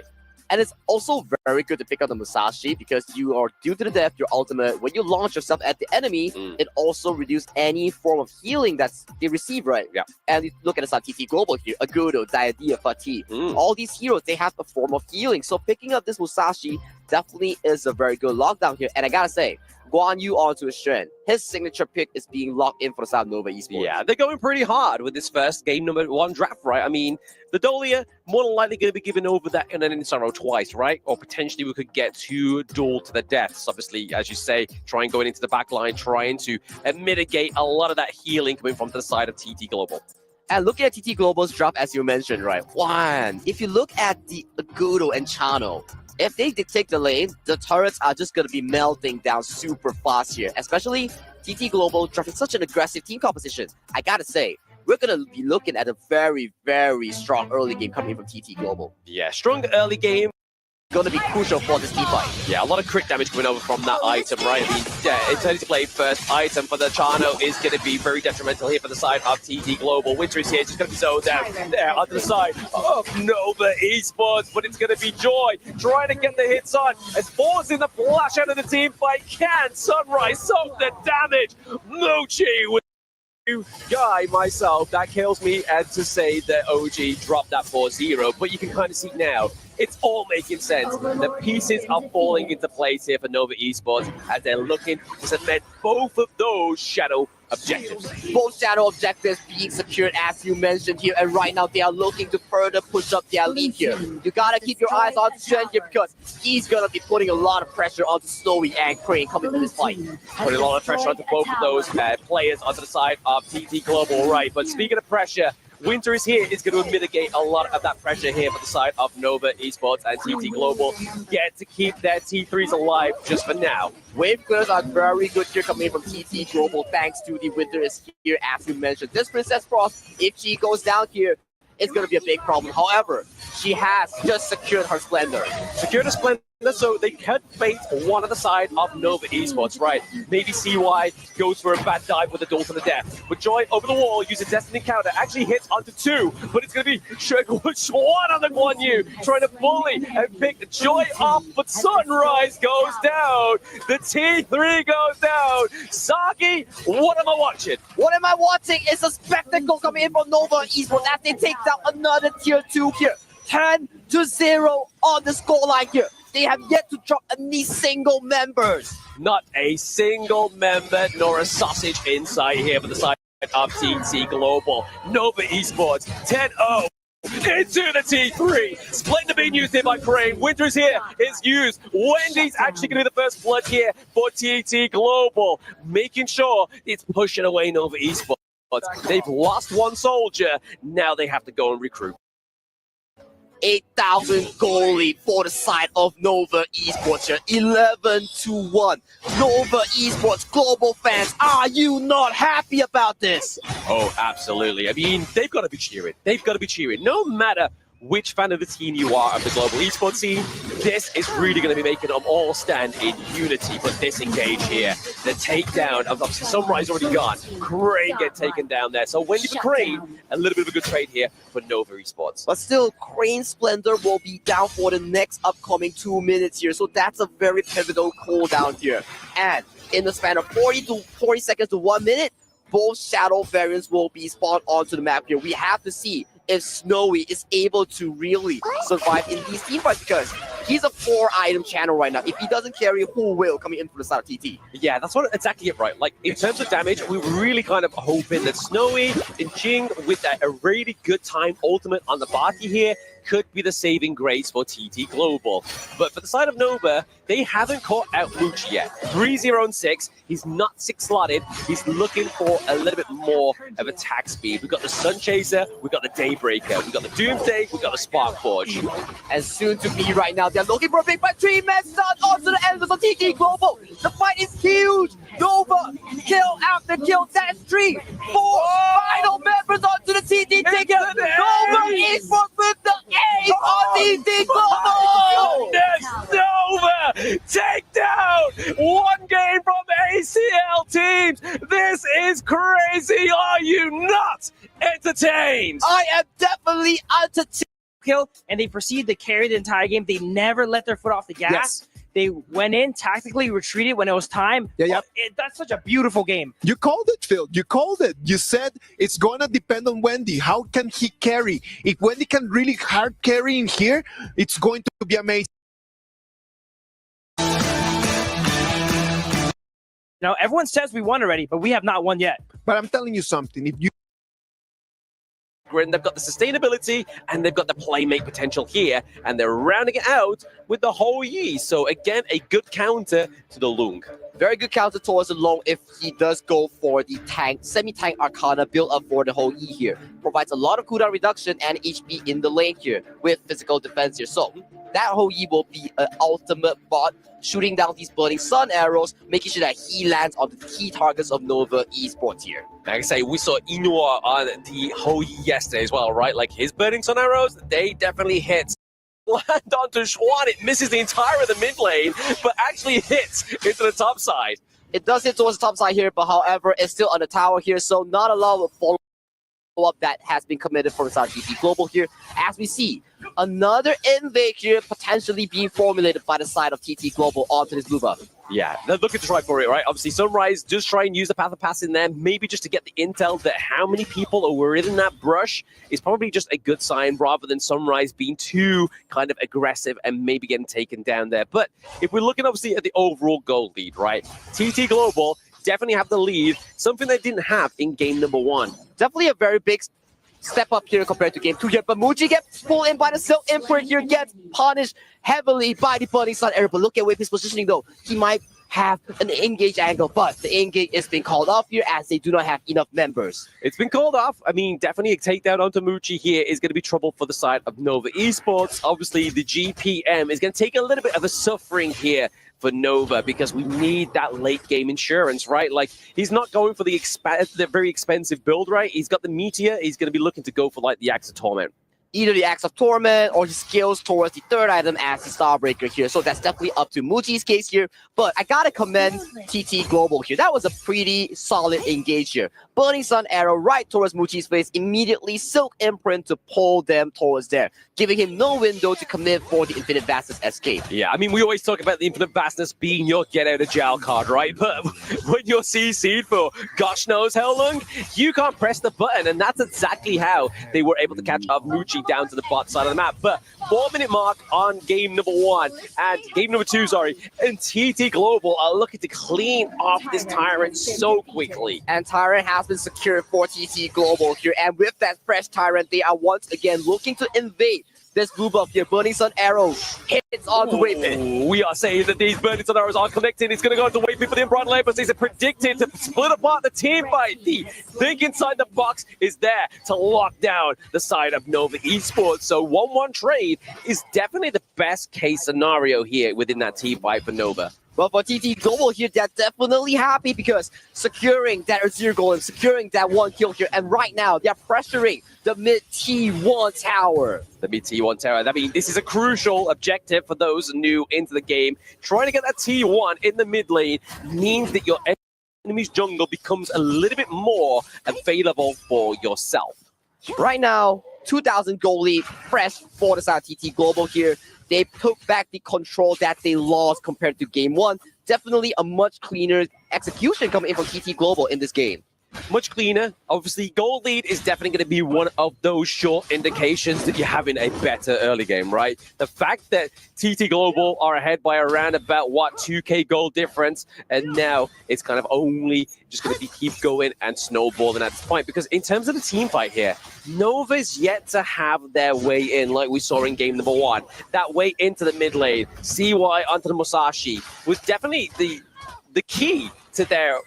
And it's also very good to pick up the Musashi because you are due to the death, your ultimate. When you launch yourself at the enemy, it also reduces any form of healing that they receive, right? Yeah. And you look at the TT Global here, Agudo, Diadea, Fatih. All these heroes, they have a form of healing. So picking up this Musashi definitely is a very good lockdown here. And I gotta say, Guan Yu onto a Shen. His signature pick is being locked in for the South Nova Esports. Yeah, they're going pretty hard with this first game number 1 draft, right? I mean, the Dolia more than likely going to be given over that in an Insaro twice, right? Or potentially we could get 2 duel to the deaths. Obviously, as you say, trying going into the back line, trying to mitigate a lot of that healing coming from the side of TT Global. And looking at TT Global's draft, as you mentioned, right? One, if you look at the Agudo and Chano, if they take the lane, the turrets are just going to be melting down super fast here. Especially TT Global drafting such an aggressive team composition. I gotta say, we're going to be looking at a very, very strong early game coming from TT Global. Yeah, strong early game. going to be crucial for this team fight. Yeah, a lot of crit damage coming over from that item, right? I mean, yeah, Eternity Blade first item for the Chano is going to be very detrimental here for the side of TT Global. Winter is here, just going to be zoned down there on the side of Nova Esports, but it's going to be Joy trying to get the hits on as forcing the flash out of the team fight. Can Sunrise soak the damage? Mochi with guy myself, that kills me, and to say that OG dropped that 4-0, but you can kind of see now it's all making sense. The pieces are falling into place here for Nova Esports as they're looking to cement both of those shadow objectives. Both shadow objectives being secured as you mentioned here, and right now they are looking to further push up their lead here. You gotta keep your eyes on Shen here because he's gonna be putting a lot of pressure onto Snowy and Crane coming to this fight. Putting a lot of pressure onto both of those players onto the side of TT Global, right? But speaking of pressure, Winter is here is going to mitigate a lot of that pressure here for the side of Nova Esports, and TT Global get to keep their T3s alive just for now. Wave clears are very good here coming from TT Global thanks to the Winter is here as you mentioned. This Princess Frost, if she goes down here, it's going to be a big problem. However, she has just secured her Splendor. Secured a Splendor, so they can bait one on the side of Nova Esports, right? Maybe CY goes for a bad dive with a duel to the death. But Joy over the wall uses Destiny counter, actually hits onto 2, but it's going to be Schwan on the Guan Yu, trying to bully and pick Joy off, but Sunrise goes down. The T3 goes down. Saki, what am I watching? What am I watching is a spectacle coming in from Nova Esports as they take down another tier 2 here. 10-0 on the scoreline here. They have yet to drop any single members. Not a single member nor a sausage inside here for the side of TT Global. Nova Esports 10-0 into the T3. Splendor being used here by Crane. Winter's here is used. Wendy's actually going to be the first blood here for TT Global, making sure it's pushing away Nova Esports. They've lost one soldier. Now they have to go and recruit. 8,000 goalie for the side of Nova Esports here. 11-1. Nova Esports global fans, are you not happy about this? Oh, absolutely. I mean, they've got to be cheering. They've got to be cheering. No matter which fan of the team you are of the global esports scene, this is really going to be making them all stand in unity. But this engage here, the takedown of obviously Sunrise already gone. Crane get taken down there. So Wendy for Crane, a little bit of a good trade here for Nova Esports. But still, Crane Splendor will be down for the next upcoming 2 minutes here. So that's a very pivotal cooldown here. And in the span of 40 seconds to 1 minute, both shadow variants will be spawned onto the map here. We have to see if Snowy is able to really survive in these team fights because he's a 4-item channel right now. If he doesn't carry, who will coming in from the side of TT? Yeah, that's what exactly it, right? Like, in terms of damage, we were really kind of hoping that Snowy and Jing, with that a really good time ultimate on the Baki here, could be the saving grace for TT Global. But for the side of Nova, they haven't caught out Mooch yet. 3-0-6. He's not 6-slotted. He's looking for a little bit more of attack speed. We've got the Sun Chaser, we've got the Daybreaker, we've got the Doomsday, we've got the Sparkforge. And soon to be right now, they're looking for a big fight. 3-man start onto the enemies of TT Global. The fight is huge. Nova, kill after kill. That's 3, 4 final members onto the TT ticket. Nova Esports with the ace on TT Global. Yes, Nova, take down 1 game from ACL teams. This is crazy. Are you not entertained? I am definitely entertained. And they proceeded to carry the entire game. They never let their foot off the gas. Yes. They went in, tactically retreated when it was time. Yeah. That's such a beautiful game. You called it, Phil. You called it. You said it's going to depend on Wendy. How can he carry? If Wendy can really hard carry in here, it's going to be amazing. Now, everyone says we won already, but we have not won yet. But I'm telling you something. If you They've got the sustainability and they've got the playmate potential here, and they're rounding it out with the Ho Yi. So again, a good counter to the Lung. Very good counter towards the Long if he does go for the tank, semi-tank Arcana build up for the Ho Yi here. Provides a lot of cooldown reduction and HP in the lane here with physical defense here. So that Ho Yi will be an ultimate bot, shooting down these burning sun arrows, making sure that he lands on the key targets of Nova Esports here. Like I say, we saw Inua on the Ho Yi yesterday as well, right? Like his burning sun arrows, they definitely hit land onto Schwan. It misses the entire of the mid lane, but actually hits into the top side. It does hit towards the top side here, but however, it's still on the tower here, so not a lot of follow-up that has been committed from South GT Global here. As we see, another invade here potentially being formulated by the side of TT Global onto this blue buff. Yeah, they're looking to try for it, right? Obviously, Sunrise just try and use the Path of Pass in there, maybe just to get the intel that how many people were in that brush is probably just a good sign rather than Sunrise being too kind of aggressive and maybe getting taken down there. But if we're looking obviously at the overall goal lead, right? TT Global definitely have the lead, something they didn't have in game number 1. Definitely a very big step up here compared to game 2 here, but Muji gets pulled in by the Silk Imprint here, gets punished heavily by the Burning Sun Arrow. But look at Whip his positioning though. He might have an engage angle, but the engage is being called off here as they do not have enough members. It's been called off. I mean, definitely a takedown onto Muji here is going to be trouble for the side of Nova Esports. Obviously, the GPM is going to take a little bit of a suffering here for Nova because we need that late game insurance, right? Like, he's not going for the very expensive build, right? He's got the Meteor. He's going to be looking to go for like the Axe of Torment. Either the Axe of Torment or his skills towards the third item as the Starbreaker here. So that's definitely up to Muji's case here. But I gotta commend TT Global here. That was a pretty solid engage here. Burning Sun Arrow right towards Muji's face. Immediately Silk Imprint to pull them towards there, giving him no window to commit for the Infinite Vastness escape. Yeah, I mean, we always talk about the Infinite Vastness being your get out of jail card, right? But when you're CC'd for gosh knows how long, you can't press the button. And that's exactly how they were able to catch up Muji down to the bot side of the map. But 4-minute mark on game number 1 and game number 2, and TT Global are looking to clean off this Tyrant so quickly. And Tyrant has been secured for TT Global here. And with that fresh Tyrant, they are once again looking to invade this blue buff here. Burning Sun Arrow hits onto Waypit. We are saying that these Burning Sun Arrows are connecting. It's going to go into Waypit for the Embroidered Lane, but these are predicted to split apart the team fight. The thing inside the box is there to lock down the side of Nova Esports. So 1-1 trade is definitely the best case scenario here within that team fight for Nova. Well, for TT Global here, they're definitely happy because securing that Azir Golem, securing that 1 kill here, and right now they're pressuring the mid T1 tower. The mid T1 tower. I mean, this is a crucial objective for those new into the game. Trying to get that T1 in the mid lane means that your enemy's jungle becomes a little bit more available for yourself. Right now, 2,000 gold lead, fresh for the side of TT Global here. They took back the control that they lost compared to game 1. Definitely a much cleaner execution coming in from TT Global in this game. Much cleaner. Obviously, gold lead is definitely going to be one of those short indications that you're having a better early game, right? The fact that TT Global are ahead by around about, 2k gold difference, and now it's kind of only just going to be keep going and snowballing at this point, because in terms of the team fight here, Nova's yet to have their way in like we saw in game number 1. That way into the mid lane, CY onto the Musashi, was definitely the key to their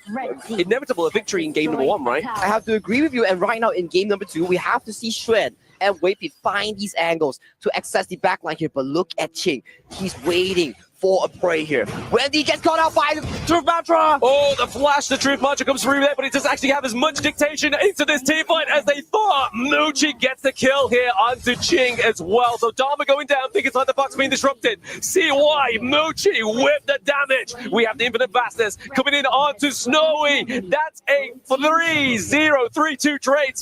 inevitable victory in game number 1, right? I have to agree with you. And right now in game number 2, we have to see Shred and Waypit find these angles to access the backline here. But look at Ching. He's waiting for a prey here. Wendy gets caught out by the Truth Mantra! Oh, the flash, the Truth Mantra comes through there, but it doesn't actually have as much dictation into this team fight as they thought. Muji gets the kill here onto Ching as well. So Dharma going down, think inside the box being disrupted. CY, Muji with the damage. We have the Infinite Vastness coming in onto Snowy. That's a 3-0-3-2 trade,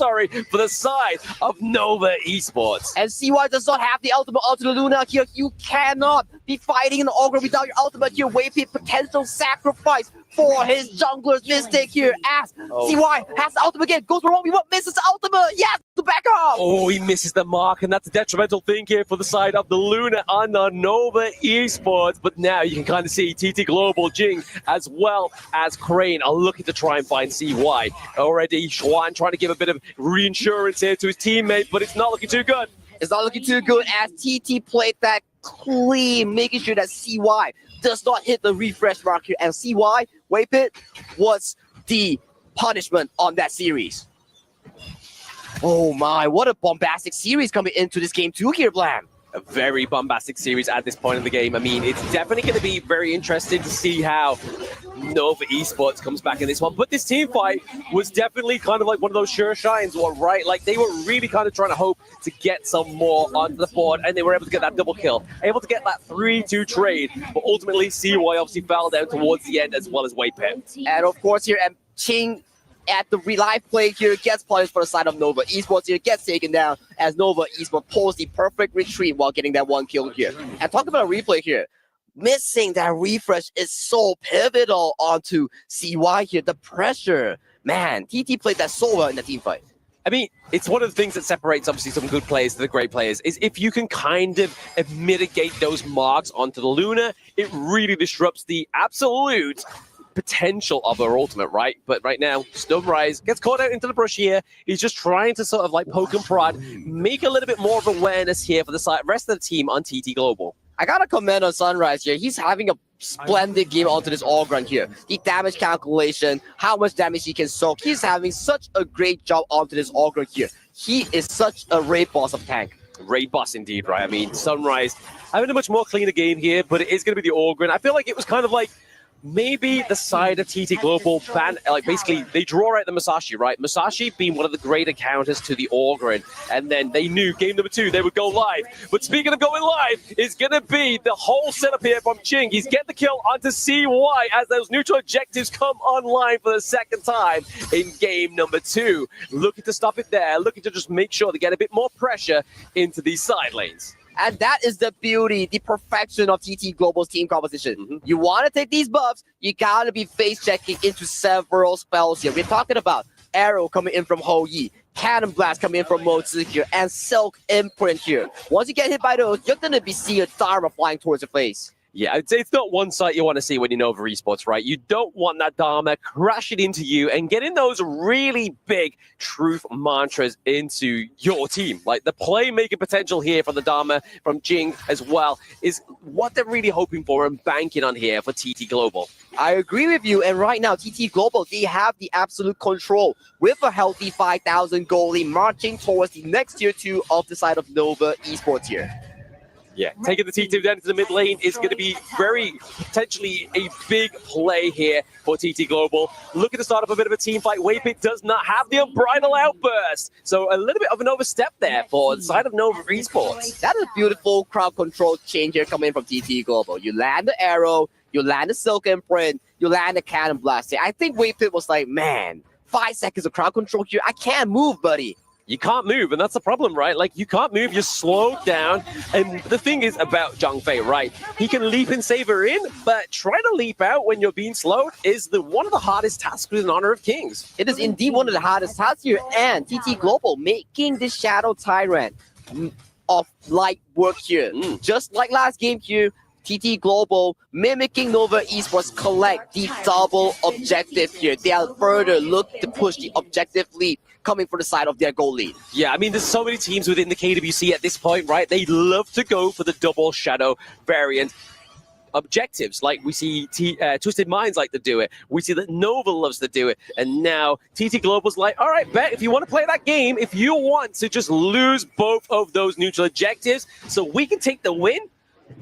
for the side of Nova Esports. And CY does not have the ultimate onto the Luna here. You cannot be fighting in the Ogre without your ultimate here. Waypit potential sacrifice for his jungler's mistake here as CY has the ultimate again. Goes for 1v1, misses the ultimate. Yes, to back up. Oh, he misses the mark, and that's a detrimental thing here for the side of the Luna on the Nova Esports. But now you can kind of see TT Global, Jing, as well as Crane are looking to try and find CY. Already, Xuan trying to give a bit of reinsurance here to his teammate, but it's not looking too good. It's not looking too good as TT played that clean, making sure that CY does not hit the refresh mark here. And CY, Waypit, was the punishment on that series. Oh my, what a bombastic series coming into this game 2 here, Blam. A very bombastic series at this point in the game. I mean, it's definitely going to be very interesting to see how Nova Esports comes back in this one. But this team fight was definitely kind of like one of those sure shines, right? Like they were really kind of trying to hope to get some more onto the board, and they were able to get that double kill, able to get that 3-2 trade. But ultimately, CY obviously fell down towards the end as well as Waypip. And of course here, and Ching at the live play here gets punished for the side of Nova Esports here, gets taken down as Nova Esports pulls the perfect retreat while getting that one kill here. And talk about a replay here. Missing that refresh is so pivotal onto CY here. The pressure. Man, TT played that so well in the team fight. I mean, it's one of the things that separates obviously some good players to the great players is if you can kind of mitigate those marks onto the Luna, it really disrupts the absolute potential of her ultimate, right? But right now, Snowrise gets caught out into the brush here. He's just trying to sort of like poke and prod, make a little bit more of awareness here for the rest of the team on TT Global. I gotta comment on Sunrise here. He's having a splendid game onto this all-ground here. The damage calculation, how much damage he can soak. He's having such a great job onto this all-ground here. He is such a raid boss of tank. Raid boss indeed, right? I mean, Sunrise having a much more cleaner game here, but it is going to be the Orgrin. I feel like it was kind of like maybe the side of TT Global ban, like basically they draw out the Masashi, right? Masashi being one of the greater counters to the Orgrin, and then they knew game number 2 they would go live. But speaking of going live, is going to be the whole setup here from Ching. He's getting the kill onto CY as those neutral objectives come online for the second time in game number 2. Looking to stop it there, looking to just make sure they get a bit more pressure into these side lanes. And that is the beauty, the perfection of TT Global's team composition. You want to take these buffs, you got to be face checking into several spells here. We're talking about Arrow coming in from Ho Yi, Cannon Blast coming in from Mo Zi here, and Silk Imprint here. Once you get hit by those, you're going to be seeing a Dharma flying towards your face. Yeah, I'd say it's not one sight you want to see when you know Nova Esports, right? You don't want that Dharma crashing into you and getting those really big truth mantras into your team. Like the playmaking potential here from the Dharma, from Jing as well, is what they're really hoping for and banking on here for TT Global. I agree with you, and right now, TT Global, they have the absolute control with a healthy 5,000 goalie marching towards the next tier 2 of the side of Nova Esports here. Yeah, taking the T2 down to the mid lane is going to be very potentially a big play here for TT Global. Looking to start up a bit of a team fight. Waypit does not have the Unbridled Outburst. So a little bit of an overstep there for the side of Nova Esports. That is a beautiful crowd control change here coming from TT Global. You land the Arrow, you land the Silk Imprint, you land the Cannon Blast here. I think Waypit was like, man, 5 seconds of crowd control here. I can't move, buddy. You can't move, and that's the problem, right? Like, you can't move, you're slowed down. And the thing is about Zhang Fei, right? He can leap and save her in, but trying to leap out when you're being slowed is one of the hardest tasks in Honor of Kings. It is indeed one of the hardest tasks here, and TT Global making the Shadow Tyrant of light work here. Just like last game here, TT Global mimicking Nova Esports collect the double objective here. They are further look to push the objective lead coming from the side of their goal lead. Yeah, I mean, there's so many teams within the KWC at this point, right? They love to go for the double shadow variant objectives. Like we see Twisted Minds like to do it. We see that Nova loves to do it. And now TT Global's like, all right, bet if you want to play that game, if you want to just lose both of those neutral objectives so we can take the win,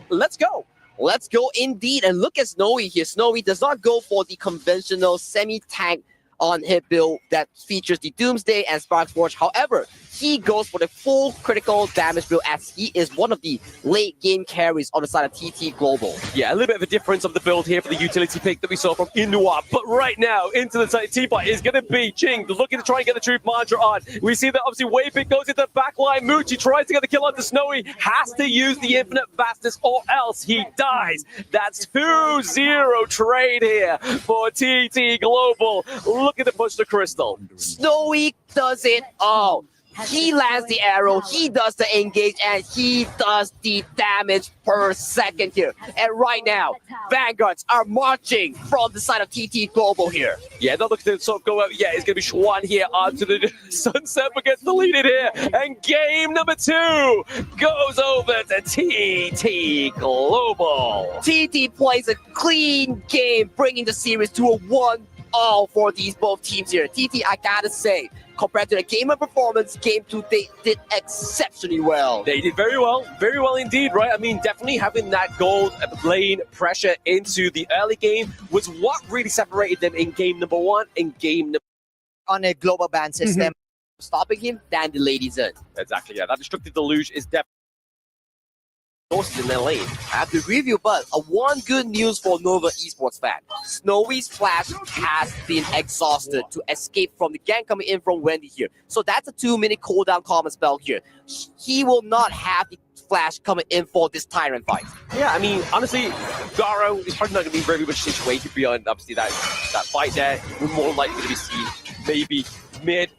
let's go. Let's go indeed. And look at Snowy here. Snowy does not go for the conventional semi-tank on hit build that features the Doomsday and Spark Forge. However, he goes for the full critical damage build as he is one of the late game carries on the side of TT Global. Yeah, a little bit of a difference of the build here for the utility pick that we saw from Inua. But right now, into the team fight is going to be Ching looking to try and get the Truth Mantra on. We see that obviously Waypick goes into the backline. Muchi tries to get the kill onto Snowy, has to use the Infinite Fastness or else he dies. That's 2-0 trade here for TT Global. Looking to push the Crystal. Snowy does it all. He lands the arrow, he does the engage, and he does the damage per second here. And right now, Vanguards are marching from the side of TT Global here. Yeah, not looking to sort of go out. Yeah, it's going to be Schwan here onto the Sunset, but gets deleted here. And game number 2 goes over to TT Global. TT plays a clean game, bringing the series to a 1 all for these both teams here. TT, I gotta say, compared to the game of performance, game 2, they did exceptionally well. They did very well indeed, right? I mean, definitely having that gold lane pressure into the early game was what really separated them in game number 1 and game number on a global ban system. Stopping him, then the ladies in. Exactly, yeah. That destructive deluge is definitely in their lane. I have to review, but one good news for Nova Esports fan. Snowy's flash has been exhausted to escape from the gang coming in from Wendy here. So that's a 2-minute cooldown common spell here. He will not have the flash coming in for this Tyrant fight. Yeah, I mean, honestly, Garo is probably not going to be very much situated beyond, obviously, that fight there. We're more likely going to be seen maybe mid,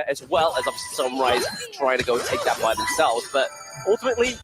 as well as obviously Sunrise trying to go take that by themselves. But ultimately,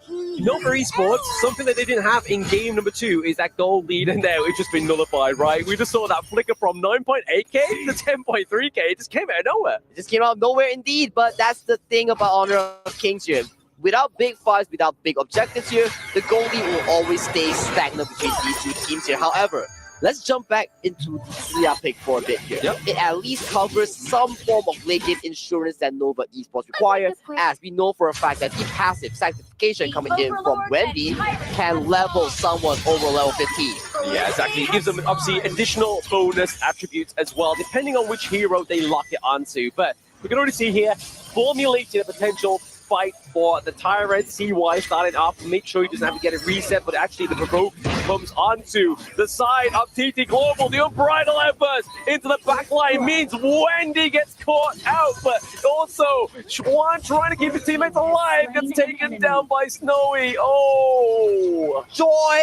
Nova Esports, something that they didn't have in game number 2 is that gold lead, and now it's just been nullified, right? We just saw that flicker from 9.8k to 10.3k. It just came out of nowhere. It just came out of nowhere indeed, but that's the thing about Honor of Kings here. Without big fights, without big objectives here, the gold lead will always stay stagnant between these two teams here. However, let's jump back into the Zia pick for a bit here. It at least covers some form of late game insurance that Nova Esports require, as we know for a fact that the passive sanctification coming in from Wendy can level someone over level 15. Yeah, exactly. It gives them obviously additional bonus attributes as well, depending on which hero they lock it onto. But we can already see here, formulating a potential fight for the Tyrant CY starting off. Make sure he doesn't have to get a reset, but actually the provoke comes onto the side of TT Global. The unbridled outburst into the back line means Wendy gets caught out, but also Schwan trying to keep his teammates alive gets taken down by Snowy. Oh, Joy!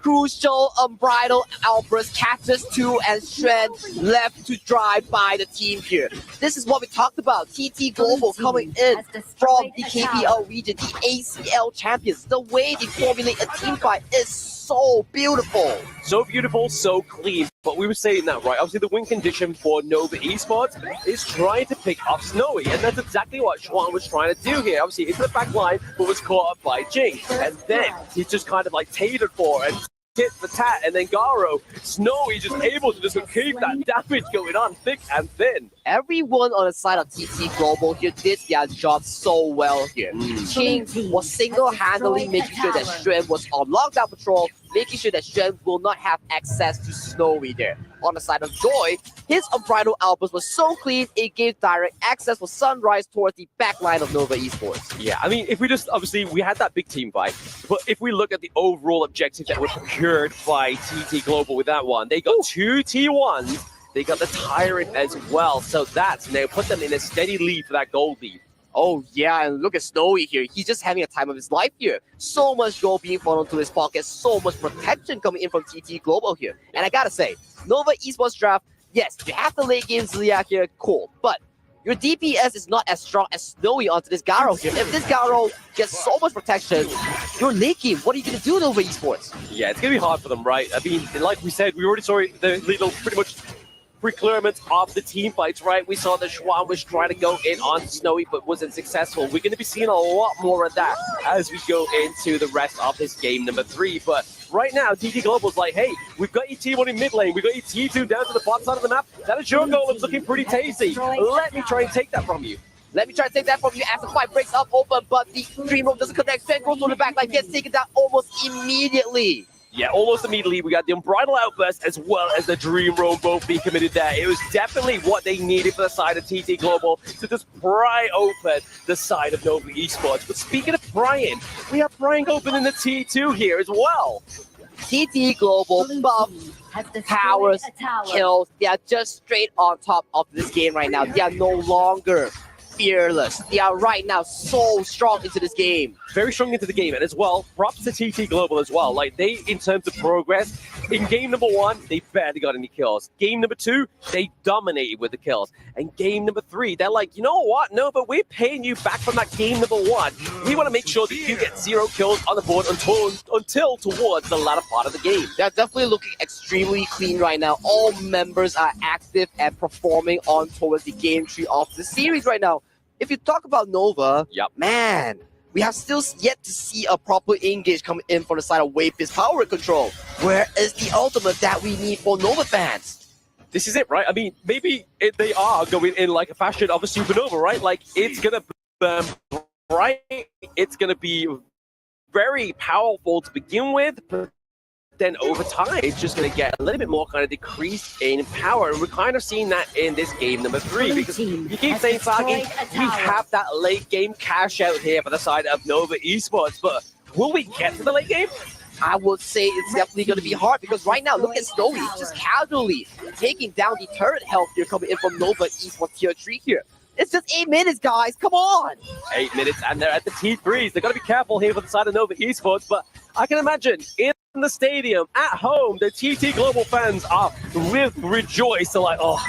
Crucial unbridled outburst catches 2 and strength left to drive by the team here. This is what we talked about. TT Global coming in from the KPL region, the ACL champions. The way they formulate a team fight is so beautiful. So beautiful, so clean. But we were saying that, right? Obviously, the win condition for Nova Esports is trying to pick off Snowy, and that's exactly what Schwan was trying to do here. Obviously, into the back line, but was caught up by Jing. And then he's just kind of like catered for and hit the tat, and then Garo, Snowy just able to just keep that damage going on thick and thin. Everyone on the side of TT Global here did their job so well here. King was single-handedly making sure that Strength was on lockdown patrol, making sure that Strength will not have access to Snowy there. On the side of Joy, his unbridled outburst was so clean, it gave direct access for Sunrise towards the back line of Nova Esports. Yeah, I mean, if we just, obviously, we had that big team fight, but if we look at the overall objectives that were procured by TT Global with that one, they got 2 T1s, they got the Tyrant as well, so that's now put them in a steady lead for that gold lead. Oh yeah, and look at Snowy here. He's just having a time of his life here. So much gold being funneled to his pocket, so much protection coming in from TT Global here. And I gotta say, Nova Esports draft, yes, you have the late game Ziliak here, cool, but your DPS is not as strong as Snowy onto this Garo here. If this Garo gets so much protection, your late game, what are you gonna do Nova Esports? Yeah, it's gonna be hard for them, right? I mean, like we said, we already saw the little pretty much procurement of the team fights, right? We saw that Schwan was trying to go in on Snowy, but wasn't successful. We're going to be seeing a lot more of that as we go into the rest of this game number 3. But right now, TT Global's like, hey, we've got your T1 in mid lane, we've got your T2 down to the bottom side of the map. That Azure Golem's looking pretty tasty. Let me try and take that from you. Let me try to take that from you as the fight breaks up open, but the Dream Room doesn't connect. Sven goes on the back line, gets taken down almost immediately. Yeah, almost immediately. We got the Unbridled Outburst as well as the Dream Roam both being committed there. It was definitely what they needed for the side of TT Global to just pry open the side of Nova Esports. But speaking of prying, we are prying open in the T2 here as well. TT Global, buff, powers, kills. They are just straight on top of this game right now. They are no longer fearless. They are right now so strong into this game. Very strong into the game, and as well, props to TT Global as well. Like, they, in terms of progress, in game number 1, they barely got any kills. Game number 2, they dominated with the kills. And game number 3, they're like, you know what? No, but we're paying you back from that game number 1. We want to make sure that you get 0 kills on the board until towards the latter part of the game. They're definitely looking extremely clean right now. All members are active and performing on towards the game tree of the series right now. If you talk about Nova, man, we have still yet to see a proper engage come in from the side of Wave Fist power control. Where is the ultimate that we need for Nova fans? this is it, right? I mean, maybe they are going in like a fashion of a supernova, right? Like, it's going to burn bright. It's going to be very powerful to begin with, but then over time, it's just going to get a little bit more kind of decreased in power. And we're kind of seeing that in this game number 3, because you keep saying, Sagi, we have that late game cash out here for the side of Nova Esports, but will we get to the late game? I would say it's definitely going to be hard, because right now, look at Snowy just casually taking down the turret health here coming in from Nova Esports tier 3 here. It's just 8 minutes, guys. Come on. 8 minutes, and they're at the T3s. They've got to be careful here for the side of Nova Esports, but I can imagine in the stadium, at home, the TT Global fans are rejoiced. They're like, oh,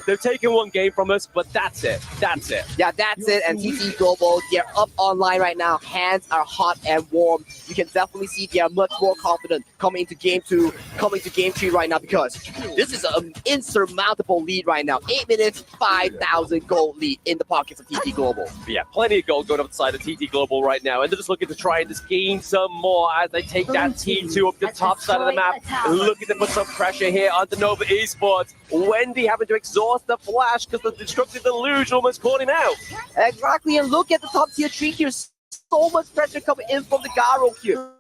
they've taken one game from us, but that's it. That's it. Yeah, that's it. And TT Global, they're up online right now. Hands are hot and warm. You can definitely see they are much more confident coming into game 2, coming to game 3 right now, because this is an insurmountable lead right now. 8 minutes, 5,000 gold lead in the pockets of TT Global. Yeah, plenty of gold going up the side of TT Global right now, and they're just looking to try and just gain some more as they take that T2 up the top side of the map, looking to put some pressure here onto Nova Esports. Wendy having to exhaust the flash because the destructive deluge almost caught him out. Exactly, and look at the top tier 3 here. So much pressure coming in from the Garo here.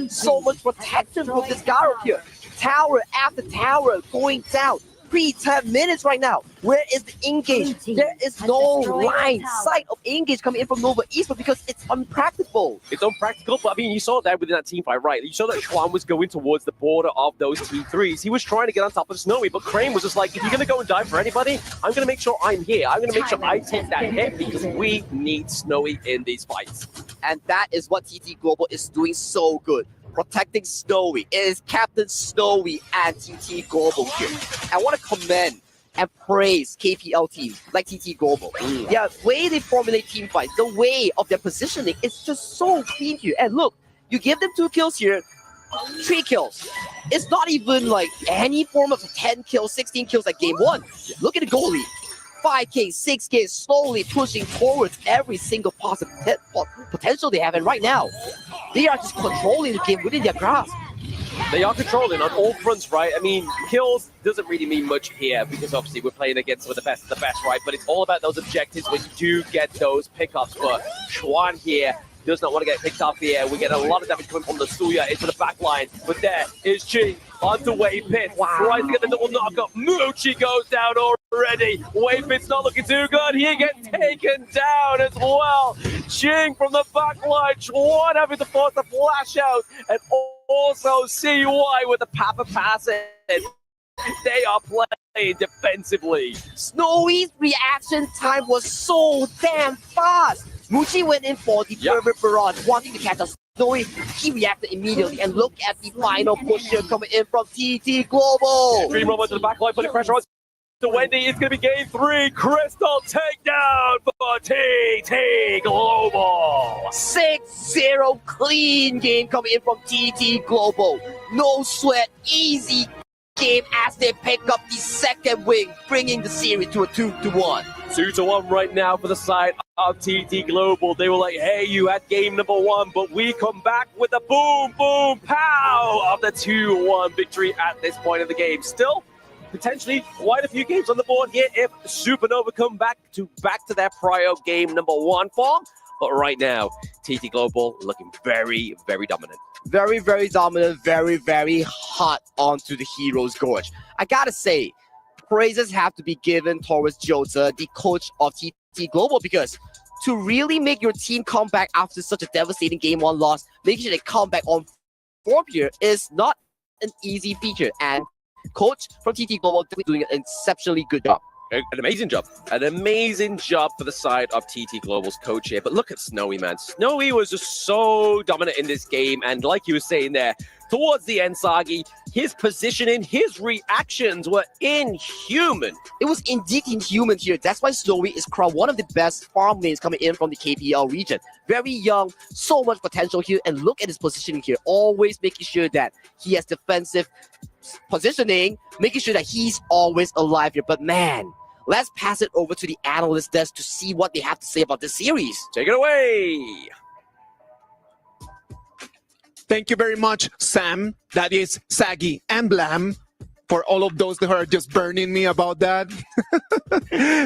So much protection from this Garo here. Tower after tower going down. 10 minutes right now. Where is the engage? There is no line sight of engage coming in from Nova Esports because it's unpractical. It's unpractical, but I mean, you saw that within that team fight, right? You saw that Schwan was going towards the border of those T3s. He was trying to get on top of Snowy, but Crane was just like, if you're going to go and die for anybody, I'm going to make sure I'm here. I'm going to make sure I take that hit because we need Snowy in these fights. And that is what TT Global is doing so good. Protecting Snowy. It is Captain Snowy and TT Global here. I want to commend and praise KPL teams like TT Global. Yeah, the way they formulate team fights, the way of their positioning, it's just so clean here. And look, you give them 2 kills here, 3 kills. It's not even like any form of 10 kills, 16 kills like game 1. Look at the goalie. 5K, 6K, slowly pushing towards every single possible potential they have. And right now, they are just controlling the game within their grasp. They are controlling on all fronts, right? I mean, kills doesn't really mean much here because obviously we're playing against some of the best of the best, right? But it's all about those objectives when you do get those pickups. But Schwan here does not want to get picked up here. We get a lot of damage coming from the Suya into the back line. But there is Ching onto Wave Pit. Tries to get the double knockup. Moochie goes down already. Wave Pit's not looking too good. He gets taken down as well. Ching from the back line. Schwan having to force the flash out. And also CY with the Papa passing. They are playing defensively. Snowy's reaction time was so damn fast. Muchi went in for the Fervent Barrage, wanting to catch us. Snowy, he reacted immediately, and look at the final push here coming in from TT Global. Extreme Rumble to the back line, putting pressure on to Wendy. It's going to be game 3. Crystal takedown for TT Global. 6-0 clean game coming in from TT Global. No sweat, easy game as they pick up the second wing, bringing the series to a 2-1. 2-1 right now for the side of TT Global. They were like, hey, you had game number 1, but we come back with a boom, boom, pow of the 2-1 victory at this point of the game. Still, potentially quite a few games on the board here if Supernova come back to their prior game number 1 form. But right now, TT Global looking very, very dominant. Very, very dominant, very, very hot onto the Heroes Gorge. I gotta say, praises have to be given towards Jota, the coach of TT Global, because to really make your team come back after such a devastating game 1 loss, making sure they come back on form here is not an easy feature. And coach from TT Global doing an exceptionally good job. An amazing job. An amazing job for the side of TT Global's coach here. But look at Snowy, man. Snowy was just so dominant in this game. And like you were saying there, towards the end, Sagi, his positioning, his reactions were inhuman. It was indeed inhuman here. That's why Snowy is crowned one of the best farm lanes coming in from the KPL region. Very young, so much potential here. And look at his positioning here. Always making sure that he has defensive positioning, making sure that he's always alive here. But man, let's pass it over to the analyst desk to see what they have to say about this series. Take it away. Thank you very much, Sam. That is Sagi and Blam. for all of those that are just burning me about that.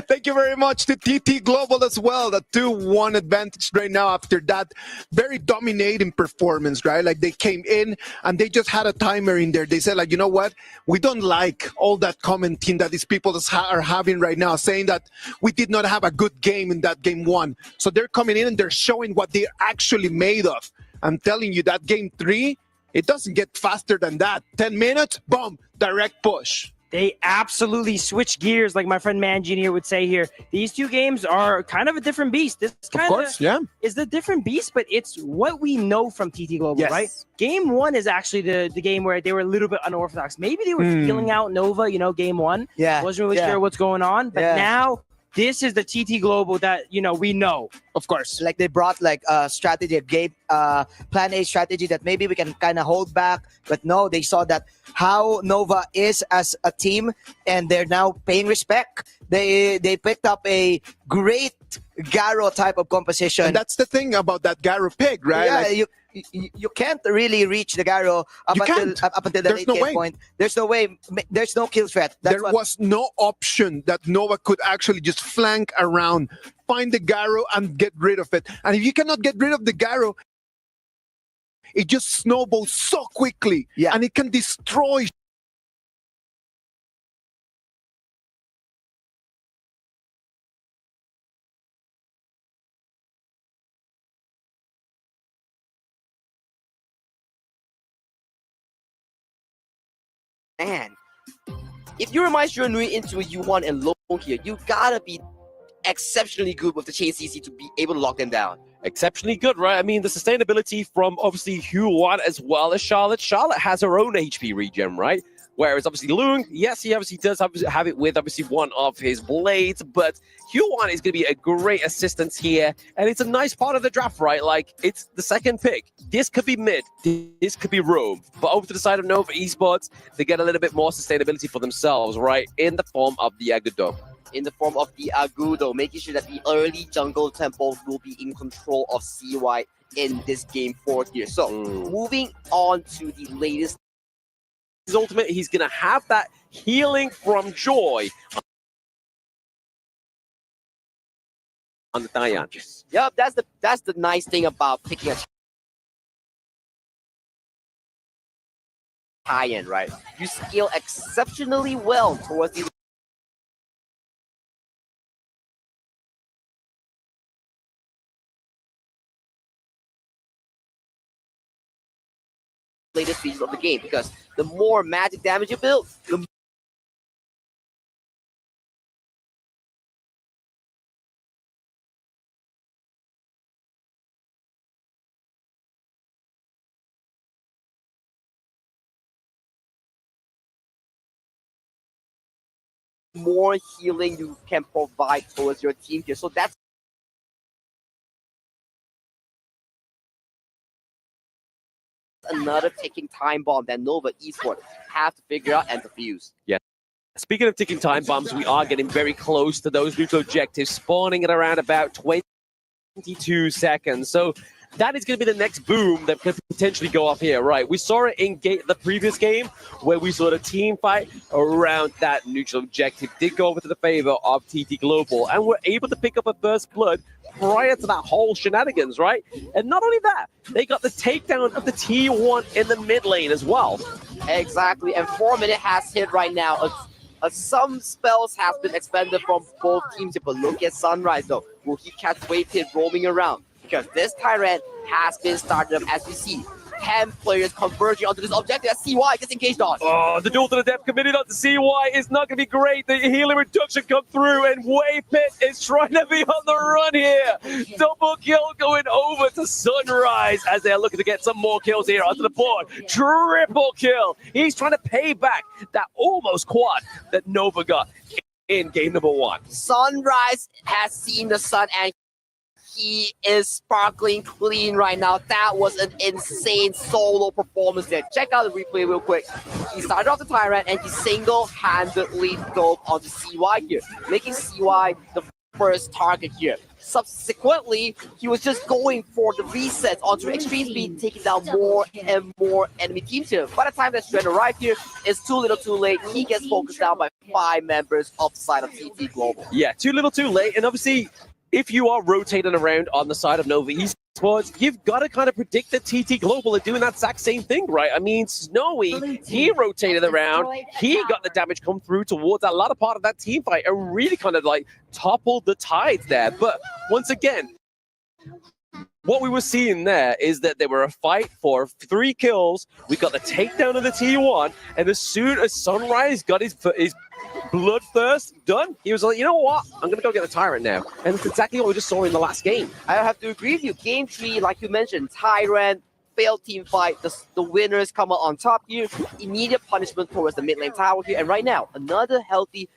Thank you very much to TT Global as well. The 2-1 advantage right now after that very dominating performance, right? Like they came in and they just had a timer in there. They said, like, you know what? We don't like all that commenting that these people are having right now, saying that we did not have a good game in that game 1. So they're coming in and they're showing what they're actually made of. I'm telling you that game 3, it doesn't get faster than that. 10 minutes, boom, direct push. They absolutely switch gears, like my friend Manjin here would say here. These two games are kind of a different beast. This kind of is the different beast, but it's what we know from TT Global, right? Game 1 is actually the game where they were a little bit unorthodox. Maybe they were feeling out Nova, game 1. Wasn't really sure what's going on, but now this is the TT Global that, we know. Of course. Like they brought like a strategy, a game, plan A strategy that maybe we can kind of hold back. But no, they saw that how Nova is as a team and they're now paying respect. They picked up a great Garo type of composition. And that's the thing about that Garo pick, right? Yeah, like, you can't really reach the Garo up until the late game point. There's no way. There's no kill threat. There was no option that Nova could actually just flank around, find the Garo and get rid of it. And if you cannot get rid of the Garo, it just snowballs so quickly. And it can destroy Man, if you're Maestro Nui into a U1 and low here, you gotta be exceptionally good with the Chain CC to be able to lock them down. Exceptionally good, right? I mean, the sustainability from obviously Hue1 as well as Charlotte. Charlotte has her own HP regen, right? Whereas obviously Loong, yes, he obviously does have it with obviously one of his blades, but Hue1 is going to be a great assistance here, and it's a nice part of the draft, right? Like, it's the second pick. This could be mid, this could be Rome, but over to the side of Nova Esports, they get a little bit more sustainability for themselves, right? In the form of the Agudo. In the form of the Agudo, making sure that the early jungle tempo will be in control of CY in this game 4 here. So, moving on to the latest. His ultimate, he's going to have that healing from joy on the Dian. Yep, that's the nice thing about picking a high-end, right? You scale exceptionally well towards the latest features of the game, because the more magic damage you build, the more healing you can provide towards your team here. So that's another ticking time bomb that Nova Esports have to figure out and defuse. Yeah. Speaking of ticking time bombs, we are getting very close to those neutral objectives, spawning at around about 22 seconds. So that is going to be the next boom that could potentially go off here, right? We saw it in the previous game where we saw the team fight around that neutral objective did go over to the favor of TT Global, and were able to pick up a first blood prior to that whole shenanigans, right? And not only that, they got the takedown of the T1 in the mid lane as well. Exactly, and 4 minutes has hit right now. Some spells have been expended from both teams, but look at Sunrise though. Will he catch Wave Pit roaming around? Because this Tyrant has been started up as we see. 10 players converging onto this objective as CY gets engaged on. Oh, the duel to the depth committed onto CY is not going to be great. The healing reduction come through, and Wave Pit is trying to be on the run here. Double kill going over to Sunrise as they're looking to get some more kills here onto the board. Triple kill. He's trying to pay back that almost quad that Nova got in game number 1. Sunrise has seen the sun, and he is sparkling clean right now. That was an insane solo performance there. Check out the replay real quick. He started off the Tyrant and he single-handedly dove onto CY here, making CY the first target here. Subsequently, he was just going for the resets onto extreme speed, taking down more and more enemy teams here. By the time that Strand arrived here, it's too little too late. He gets focused down by 5 members of the side of TT Global. Yeah, too little too late. And obviously, if you are rotating around on the side of Nova Esports, you've got to kind of predict that TT Global are doing that exact same thing, right? I mean, Snowy, he rotated around, he got the damage come through towards that latter part of that team fight and really kind of like toppled the tides there. But once again, what we were seeing there is that they were a fight for 3 kills. We got the takedown of the T1, and as soon as Sunrise got his bloodthirst done, he was like, you know what? I'm going to go get the Tyrant now. And it's exactly what we just saw in the last game. I have to agree with you. Game 3, like you mentioned, Tyrant, failed team fight. The winners come out on top here. Immediate punishment towards the mid lane tower here. And right now, another healthy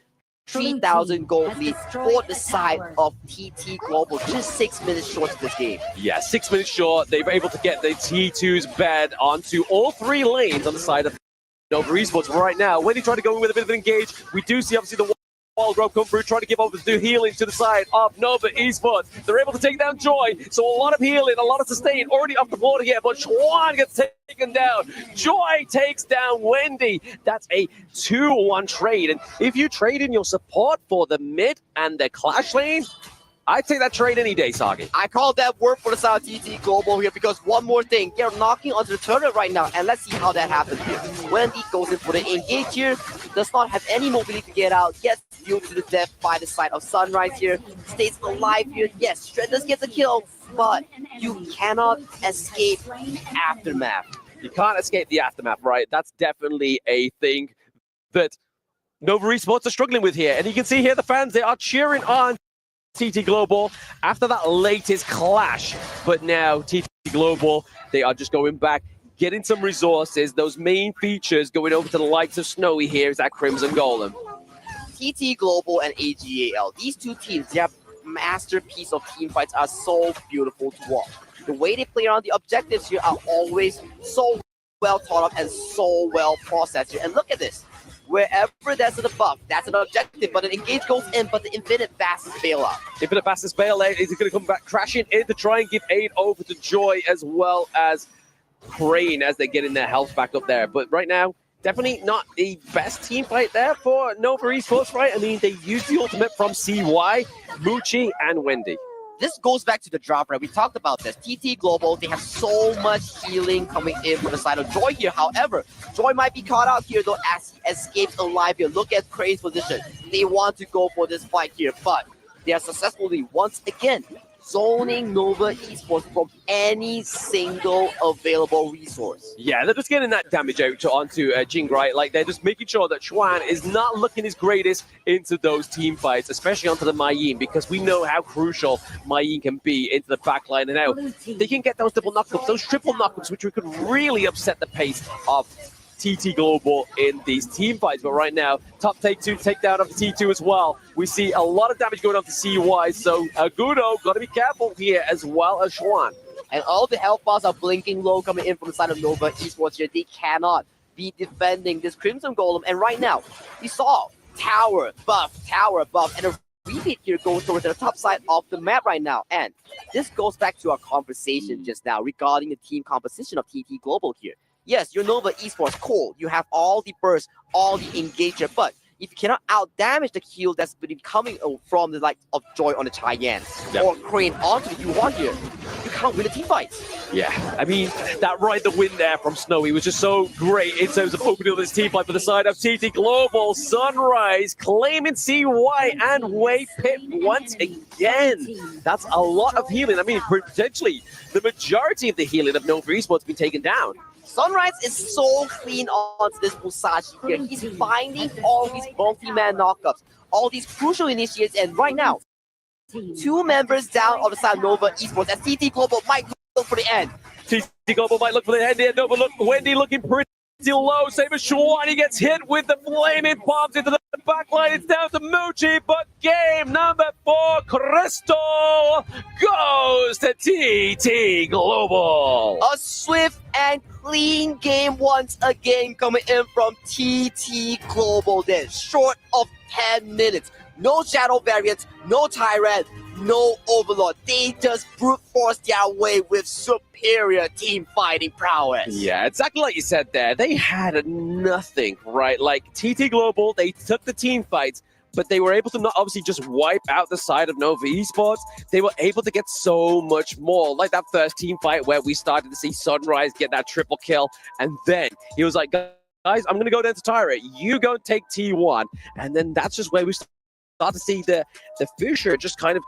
3,000 gold lead for the side of TT Global. Just 6 minutes short of this game. Yeah, 6 minutes short. They were able to get the T2's bed onto all 3 lanes on the side of Nova Esports right now. Wendy trying to go in with a bit of an engage. We do see obviously the wall growth come through, trying to give over the healing to the side of Nova Esports. They're able to take down Joy, so a lot of healing, a lot of sustain already off the board here, but Schwan gets taken down. Joy takes down Wendy. That's a 2-1 trade, and if you trade in your support for the mid and the clash lane, I'd take that trade any day, Sagi. I call that work for the side of TT Global here because one more thing, they're knocking onto the turret right now, and let's see how that happens here. Wendy goes in for the engage here, does not have any mobility to get out, gets fueled to the death by the side of Sunrise here, stays alive here. Yes, Strand does get the kill, but you cannot escape Aftermath. You can't escape the Aftermath, right? That's definitely a thing that Nova Esports are struggling with here. And you can see here the fans, they are cheering on TT Global after that latest clash. But now TT Global, they are just going back, getting some resources, those main features going over to the likes of Snowy here is that Crimson Golem. TT Global and AGAL, these two teams, their masterpiece of team fights are so beautiful to watch. The way they play around the objectives here are always so well thought of and so well processed here. And look at this. Wherever there's a buff, that's an objective, but an engage goes in, but the Infinite Fastest bail out. Infinite Fastest bail out is going to come back crashing in to try and give aid over to Joy as well as Crane as they get in their health back up there. But right now, definitely not the best team fight there for Nova Esports, right? I mean, they used the ultimate from CY, Muchi, and Wendy. This goes back to the drop, right? We talked about this. TT Global, they have so much healing coming in from the side of Joy here. However, Joy might be caught out here, though, as he escapes alive here. Look at Crane's position. They want to go for this fight here, but they are successfully, once again, zoning Nova Esports from any single available resource. Yeah, they're just getting that damage out onto Jing, right? Like, they're just making sure that Schwan is not looking his greatest into those team fights, especially onto the Mei Yin, because we know how crucial Mei Yin can be into the backline. And now they can get those double knockups, those triple knockups, which could really upset the pace of TT Global in these team fights. But right now, top takedown of the T2 as well. We see a lot of damage going on to CY, so Agudo got to be careful here as well as Schwan. And all the health bars are blinking low coming in from the side of Nova Esports here. They cannot be defending this Crimson Golem. And right now, we saw tower buff, and a repeat here goes towards the top side of the map right now. And this goes back to our conversation just now regarding the team composition of TT Global here. Yes, you're Nova Esports, cool. You have all the burst, all the engager, but if you cannot out-damage the heal that's been coming from the likes of Joy on the Cheyenne or Crane onto the U1 here, you can't win a team fight. Yeah, I mean, that ride the win there from Snowy was just so great in terms of opening up this team fight for the side of TT Global. Sunrise claiming CY and Wei Pip once again. That's a lot of healing. I mean, potentially the majority of the healing of Nova Esports has been taken down. Sunrise is so clean onto this Musashi here. He's finding all these multi-man knockups, all these crucial initiates, and right now, 2 members down on the side of Nova Esports as TT Global might look for the end. TT Global might look for the end here. Nova look, Wendy looking pretty low. Same as Schwan, he gets hit with the flaming bombs into the back line. It's down to Muchi, but game number 4, Crystal goes to TT Global. A swift and clean game once again coming in from TT Global then. Short of 10 minutes. No Shadow variants, no Tyrant, no Overlord. They just brute force their way with superior team fighting prowess. Yeah, exactly like you said there. They had nothing, right? Like TT Global, they took the team fights, but they were able to not obviously just wipe out the side of Nova Esports. They were able to get so much more. Like that first team fight where we started to see Sunrise get that triple kill. And then he was like, guys, I'm going to go down to Tyrant. You go take T1. And then that's just where we start to see the Fisher just kind of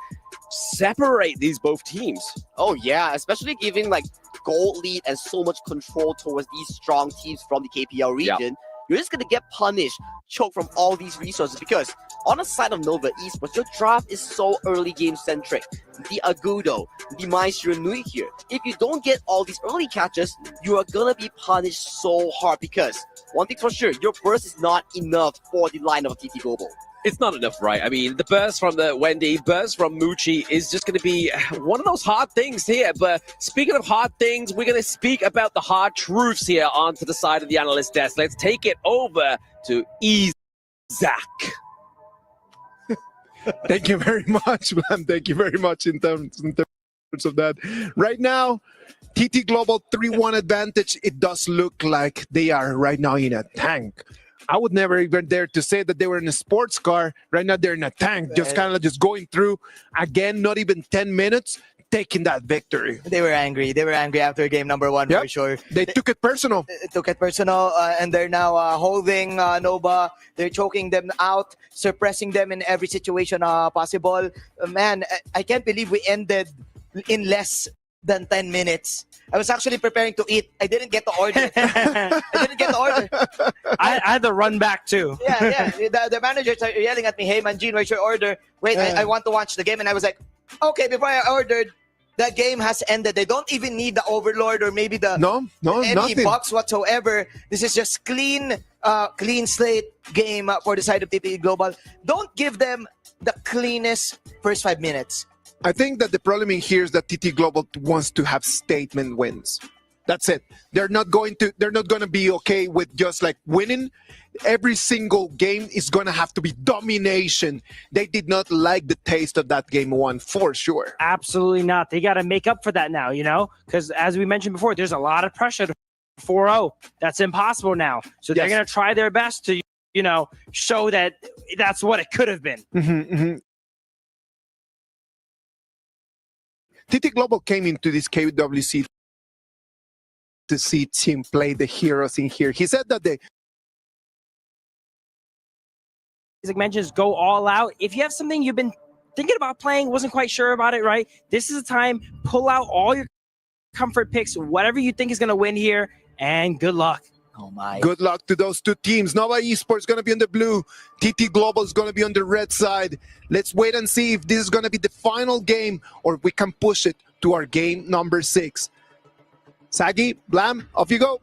separate these both teams. Oh yeah, especially giving like gold lead and so much control towards these strong teams from the KPL region. You're just going to get punished, choked from all these resources because on the side of Nova Esports, your draft is so early game centric. The Agudo, the Mai Shiranui here. If you don't get all these early catches, you are going to be punished so hard because one thing for sure, your burst is not enough for the line of TT Global. It's not enough, right? I mean, the burst from the Wendy, burst from Muchi is just going to be one of those hard things here. But speaking of hard things, we're going to speak about the hard truths here onto the side of the analyst desk. Let's take it over to Isaac. Thank you very much, man. Thank you very much in terms of that. Right now, TT Global 3-1 advantage. It does look like they are right now in a tank. I would never even dare to say that they were in a sports car. Right now, they're in a tank, just kind of just going through. Again, not even 10 minutes, taking that victory. They were angry. They were angry after game number one, for sure. They took it personal. And they're now holding Nova. They're choking them out, suppressing them in every situation possible. Man, I can't believe we ended in less than 10 minutes. I was actually preparing to eat. I didn't get the order. I had to run back too. Yeah. The managers are yelling at me, "Hey, Manjin, where's your order?" Wait, I want to watch the game. And I was like, okay, before I ordered, the game has ended. They don't even need the Overlord or maybe any nothing. bucks whatsoever. This is just clean slate game for the side of TT Global. Don't give them the cleanest first 5 minutes. I think that the problem in here is that TT Global wants to have statement wins. That's it. They're not going to be okay with just like winning. Every single game is going to have to be domination. They did not like the taste of that game one for sure. Absolutely not. They got to make up for that now, because as we mentioned before, there's a lot of pressure to 4-0. That's impossible now. So they're going to try their best to, show that that's what it could have been. TT Global came into this KWC to see Tim play the heroes in here. He said that Isaac mentions go all out. If you have something you've been thinking about playing, wasn't quite sure about it, right? This is the time. Pull out all your comfort picks, whatever you think is going to win here, and good luck. Oh my. Good luck to those two teams. Nova Esports is going to be on the blue. TT Global is going to be on the red side. Let's wait and see if this is going to be the final game or if we can push it to our game number 6. Sagi, Blam, off you go.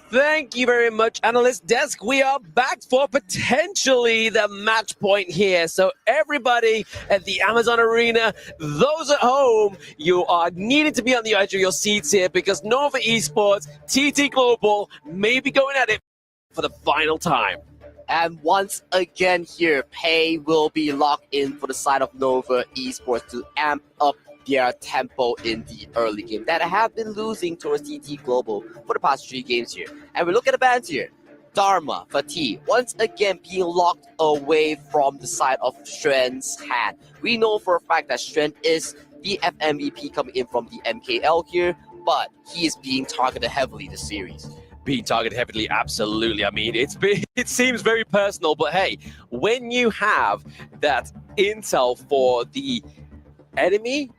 Thank you very much, Analyst Desk. We are back for potentially the match point here. So everybody at the Amazon Arena, those at home, you are needing to be on the edge of your seats here because Nova Esports, TT Global may be going at it for the final time. And once again here, Pei will be locked in for the side of Nova Esports to amp up their tempo in the early game that have been losing towards TT Global for the past 3 games here. And we look at the bands here. Dharma, Fatih, once again being locked away from the side of Strand's hand. We know for a fact that Strand is the FMVP coming in from the MKL here, but he is being targeted heavily this series. Being targeted heavily, absolutely. I mean, it seems very personal, but hey, when you have that intel for the enemy,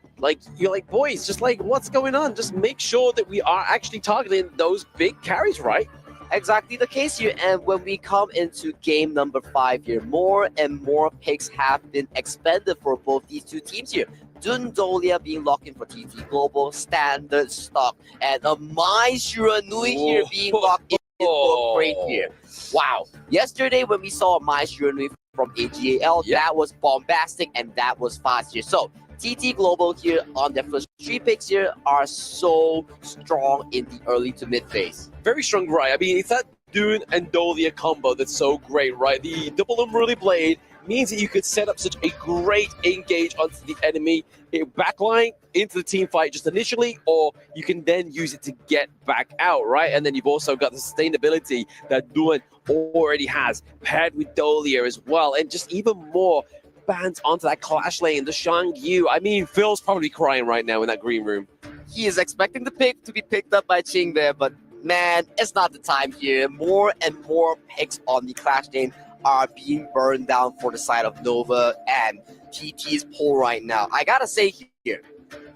you're like, boys, just like, what's going on? Just make sure that we are actually targeting those big carries, right? Exactly the case here. And when we come into game number 5 here, more and more picks have been expended for both these two teams here. Dundolia being locked in for TT Global, standard stock, and Mai Shiranui here being locked in for Great here. Wow. Yesterday when we saw Mai Shiranui from AGAL, that was bombastic and that was fast here. So TT Global here on their first 3 picks here are so strong in the early to mid phase. Very strong, right? I mean, it's that Dune and Dolia combo that's so great, right? The double unruly blade means that you could set up such a great engage onto the enemy backline into the team fight just initially, or you can then use it to get back out, right? And then you've also got the sustainability that Nguyen already has, paired with Dolia as well, and just even more bans onto that clash lane, the Shang Yu. I mean, Phil's probably crying right now in that green room. He is expecting the pick to be picked up by Ching there, but man, it's not the time here. More and more picks on the clash lane are being burned down for the side of Nova and TT's pull right now. I gotta say here,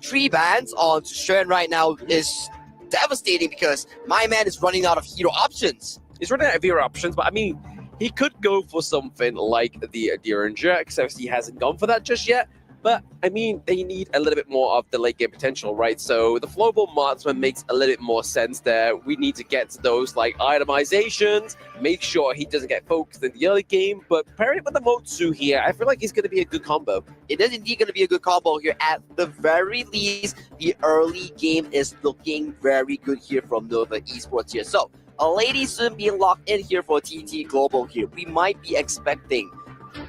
3 bans on Shen right now is devastating because my man is running out of hero options. He's running out of hero options, but I mean, he could go for something like the Derringer, except he hasn't gone for that just yet. But, I mean, they need a little bit more of the late game potential, right? So the Flowball Marksman makes a little bit more sense there. We need to get to those, like, itemizations, make sure he doesn't get focused in the early game. But pairing it with the Motsu here, I feel like he's going to be a good combo. It is indeed going to be a good combo here. At the very least, the early game is looking very good here from Nova Esports here. So, a lady soon being locked in here for TT Global here. We might be expecting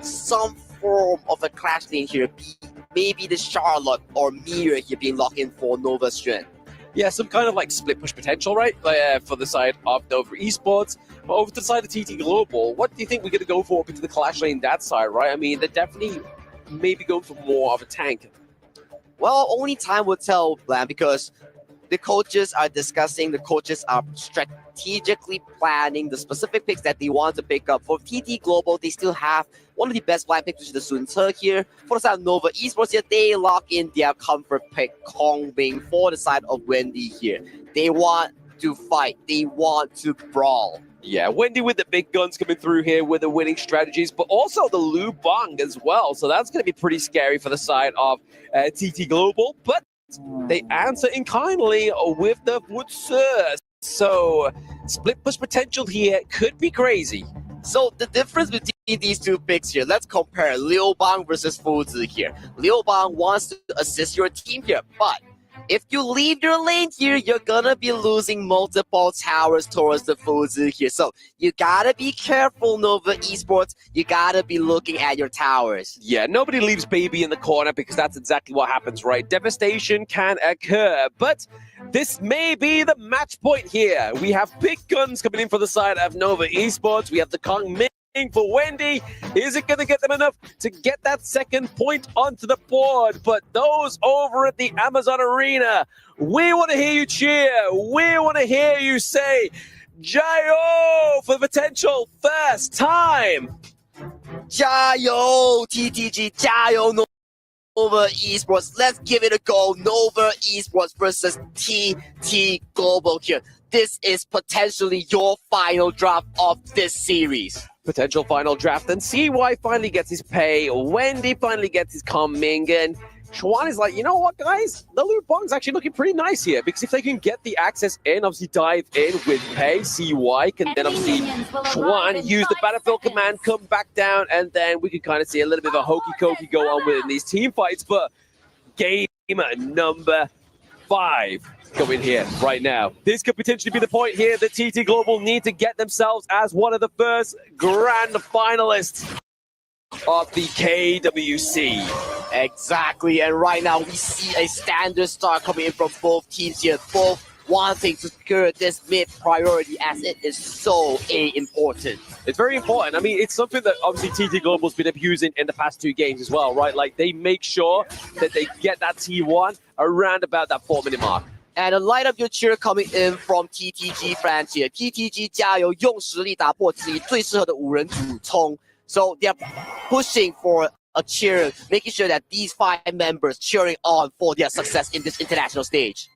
some form of a clash lane here, maybe the Charlotte or Mira here being locked in for Nova Strength. Yeah, some kind of like split push potential, right? For the side of Nova Esports. But over to the side of TT Global, what do you think we're going to go for into the clash lane that side, right? I mean, they're definitely maybe going for more of a tank. Well, only time will tell, Blam, because the coaches are discussing, the coaches are strategically planning the specific picks that they want to pick up. For TT Global, they still have one of the best blind picks, which is the Sun Ce here. For the side of Nova Esports here, they lock in their comfort pick, Kong Bing, for the side of Wendy here. They want to fight. They want to brawl. Yeah, Wendy with the big guns coming through here with the winning strategies, but also the Lu Bang as well. So that's going to be pretty scary for the side of TT Global. But they answer in kindly with the Wutsu. So split push potential here could be crazy. So the difference between these two picks here, let's compare Liu Bang versus Fuzi here. Liu Bang wants to assist your team here, but if you leave your lane here, you're gonna be losing multiple towers towards the Fuzi here. So you gotta be careful, Nova Esports. You gotta be looking at your towers. Yeah, nobody leaves baby in the corner because that's exactly what happens, right? Devastation can occur, but this may be the match point here. We have big guns coming in for the side of Nova Esports. We have the Kong Ming for Wendy. Is it going to get them enough to get that second point onto the board? But those over at the Amazon Arena, we want to hear you cheer. We want to hear you say, Jayo for the potential first time. Jayo, TTG, Jayo, Nova Esports. Let's give it a go. Nova Esports versus TT Global here. This is potentially your final draft of this series. Potential final draft, and CY finally gets his pay. Wendy finally gets his coming, and Chuan is like, you know what, guys? The Lu Bang's actually looking pretty nice here, because if they can get the access in, obviously dive in with pay, CY can then obviously Chuan use the battlefield command, come back down, and then we can kind of see a little bit of a hokey-cokey go on within these team fights. But game number 5 going here right now. This could potentially be the point here that TT Global need to get themselves as one of the first grand finalists of the KWC. Exactly, and right now we see a standard start coming in from both teams here, both wanting to secure this mid priority as it is so important. It's very important. I mean, it's something that obviously TT Global's been abusing in the past 2 games as well, right? Like, they make sure that they get that T1 around about that 4-minute mark. And a light up your cheer coming in from TTG fans here. TTG 加油，用实力打破自己最适合的5人组冲。So they're pushing for a cheer, making sure that these 5 members cheering on for their success in this international stage.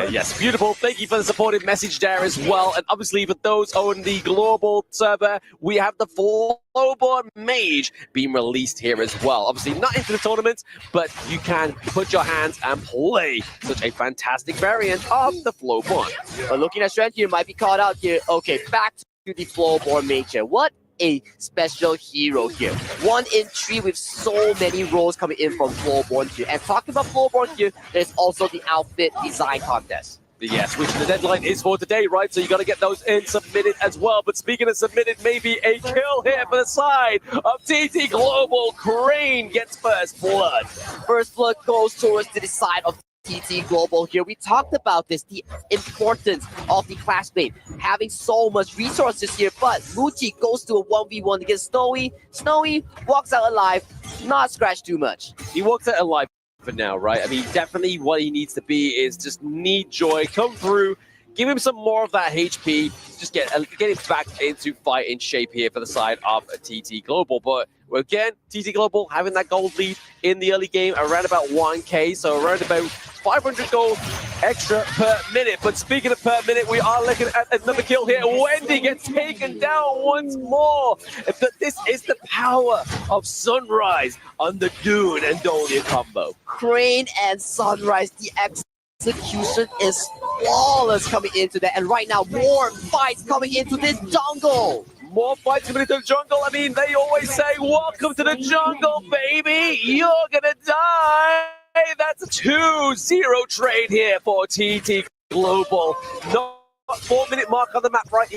Yes, beautiful. Thank you for the supportive message there as well. And obviously, for those on the global server, we have the Flowball Mage being released here as well. Obviously, not into the tournament, but you can put your hands and play such a fantastic variant of the Flowball. But looking at strength here, might be caught out here. Okay, back to the Flowball Mage here. What a special hero here. 1 in 3 with so many roles coming in from Flowborn here. And talking about Flowborn here, there's also the outfit design contest. Yes, which the deadline is for today, right? So you got to get those in submitted as well. But speaking of submitted, maybe a kill here for the side of TT Global. Crane gets first blood. First blood goes towards the side of TT Global here. We talked about this, the importance of the Clashblade having so much resources here, but Muti goes to a 1v1 against Snowy. Snowy walks out alive, not scratched too much. He walks out alive for now, right? I mean, definitely what he needs to be is just need Joy, come through, give him some more of that HP, just get him back into fighting shape here for the side of TT Global. But again, TT Global having that gold lead in the early game around about 1k, so around about 500 gold extra per minute. But speaking of per minute, we are looking at another kill here. Wendy gets taken down once more. But this is the power of Sunrise on the Dune and Dolia combo. Crane and Sunrise, the execution is flawless coming into that. And right now, more fights coming into this jungle. More fights coming into the jungle. I mean, they always say, welcome to the jungle, baby. You're gonna die. That's a 2-0 trade here for TT Global. Not 4-minute mark on the map right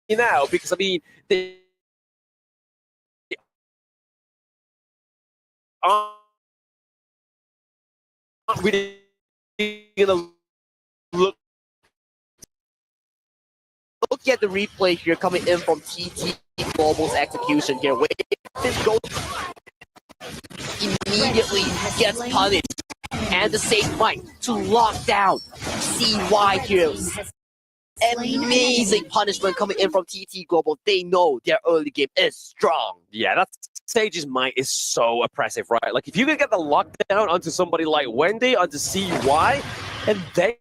now, because I mean, they aren't really gonna look at the replay here coming in from TT Global's execution here. Wait, this goes immediately gets punished, and the save might to lock down CY here. Amazing punishment coming in from TT Global. They know their early game is strong. Yeah, that Sage's might is so oppressive, right? Like, if you can get the lockdown onto somebody like Wendy, onto CY, and they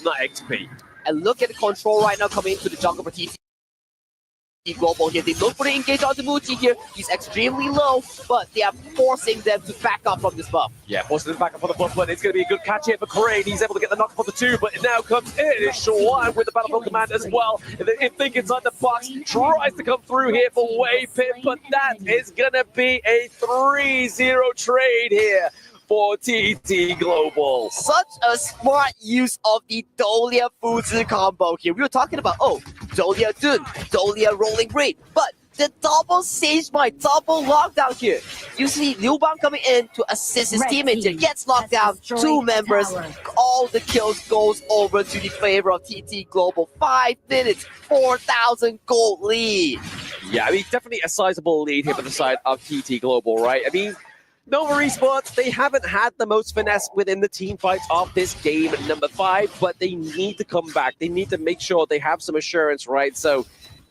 not XP. And look at the control right now coming into the jungle for TT Global here. They look for the engage onto Muti here. He's extremely low, but they are forcing them to back up from this buff. Yeah, forcing them back up on the buff, but it's going to be a good catch here for Crane. He's able to get the knock on the 2, but it now comes in. It's Shawan with the Battlefield Command as well. They think it's on the box. Tries to come through here for Wave Pit, but that is going to be a 3-0 trade here for TT Global. Such a smart use of the Dolia Fuzu combo here. We were talking about, Dolia Dun, Dolia Rolling Raid, but the double Sage Might, double lockdown here. You see Liu Bang coming in to assist his teammate here, gets locked down, 2 members, all the kills goes over to the favor of TT Global. 5 minutes, 4,000 gold lead. Yeah, I mean, definitely a sizable lead here for the side of TT Global, right? I mean, Nova Esports, they haven't had the most finesse within the team fights of this game number 5, but they need to come back. They need to make sure they have some assurance, right? So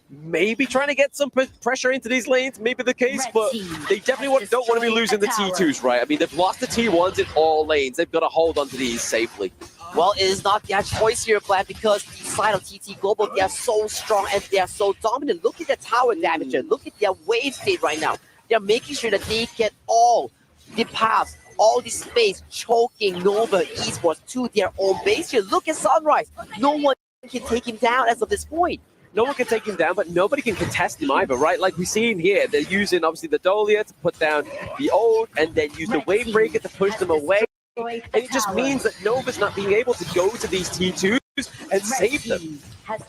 maybe trying to get some pressure into these lanes, maybe the case, but they definitely don't want to be losing the T2s, right? I mean, they've lost the T1s in all lanes. They've got to hold on to these safely. Well, it is not their choice here, Vlad, because the side of TT Global, they are so strong and they are so dominant. Look at their tower damage here. Look at their wave state right now. They're making sure that they get all the paths, all the space choking Nova Esports to their own base here. Look at Sunrise. No one can take him down as of this point. No one can take him down, but nobody can contest him either, right? Like we see in here, they're using obviously the Dolia to put down the ult and then use the Wave Breaker to push them away. And it just means that Nova's not being able to go to these T2s and save them.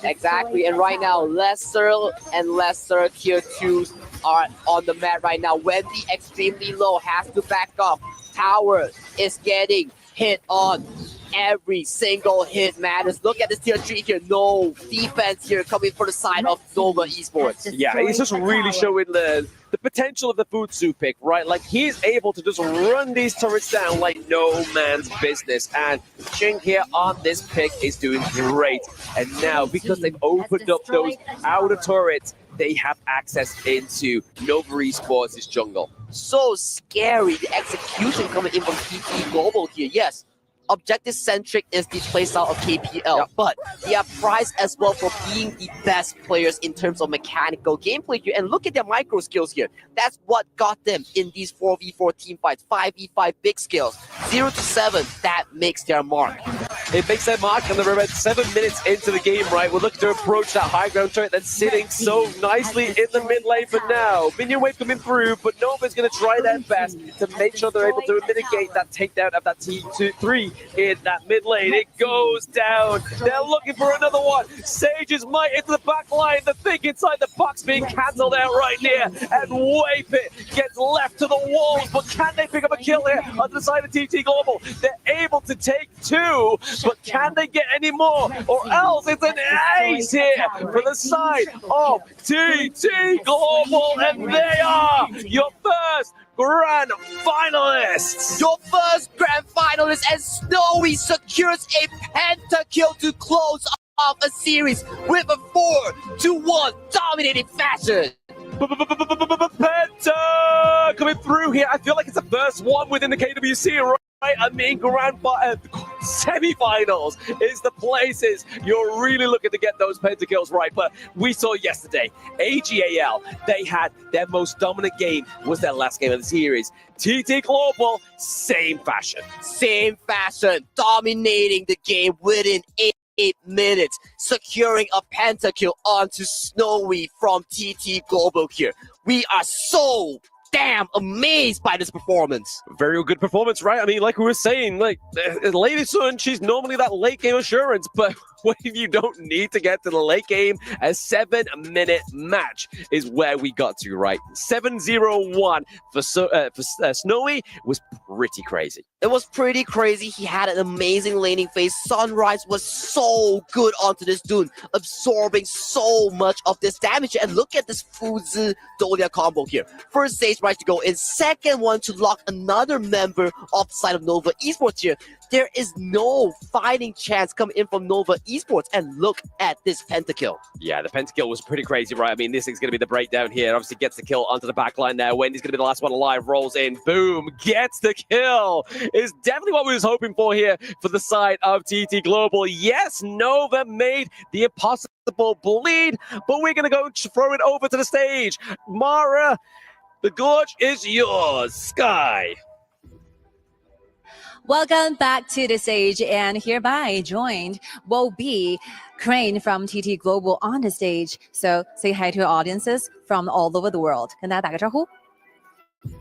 Exactly, and right now, lesser and lesser tier 2s are on the mat right now. Wendy extremely low, has to back up. Tower is getting hit on. Every single hit matters. Look at this tier 3 here. No defense here coming for the side of Nova Esports. Yeah, he's just really showing the potential of the Futsu pick, right? Like he's able to just run these turrets down like no man's business. And Ching here on this pick is doing great. And now because they've opened up those outer turrets, they have access into Nova Esports' jungle. So scary, the execution coming in from TT Global here. Yes, objective-centric is the playstyle of KPL, but they are prized as well for being the best players in terms of mechanical gameplay here. And look at their micro skills here. That's what got them in these 4v4 team fights, 5v5 big skills. 0 to 7, that makes their mark. It makes their mark, and they're about 7 minutes into the game, right? We're looking to approach that high ground turret that's sitting so nicely in the mid lane for now. Minion wave coming through, but Nova's going to try their best to make sure they're able to mitigate that takedown of that T3 in that mid lane. It goes down. They're looking for another one. Sage's might into the back line. The thing inside the box being cancelled out right here, and Waypit gets left to the walls. But can they pick up a kill here on the side of TT Global? They're able to take 2, but can they get any more? Or else it's an ace here for the side of TT Global, and they are your first grand finalists. Your first grand finalist, and Snowy secures a pentakill to close off a series with a 4-1 dominating fashion. Penta coming through here. I feel like it's the first one within the KWC, right? I mean, semi-finals is the places you're really looking to get those pentakills right. But we saw yesterday, AGAL, they had their most dominant game, was their last game of the series. TT Global, same fashion. Same fashion, dominating the game within 8 minutes, securing a pentakill onto Snowy from TT Global here. We are so damn amazed by this performance. Very good performance, right? I mean, like we were saying, like Lady Sun, she's normally that late game assurance, but when you don't need to get to the late game, a 7-minute match is where we got to, right? 7-0-1 for Snowy was pretty crazy. It was pretty crazy. He had an amazing laning phase. Sunrise was so good onto this Dune, absorbing so much of this damage. And look at this Fuzi Dolia combo here. First stage right to go in, second one to lock another member of the side of Nova Esports here. There is no fighting chance coming in from Nova Esports, and look at this pentakill. Yeah, the pentakill was pretty crazy, right? I mean, this is going to be the breakdown here. Obviously gets the kill onto the back line there. Wendy's going to be the last one alive, rolls in, boom, gets the kill. Is definitely what we was hoping for here for the side of TT Global. Yes, Nova made the impossible bleed, but we're going to go throw it over to the stage. Mara, the gorge is yours. Sky. Welcome back to the stage, and hereby joined will be Crane from TT Global on the stage. So say hi to your audiences from all over the world. 跟大家打个招呼。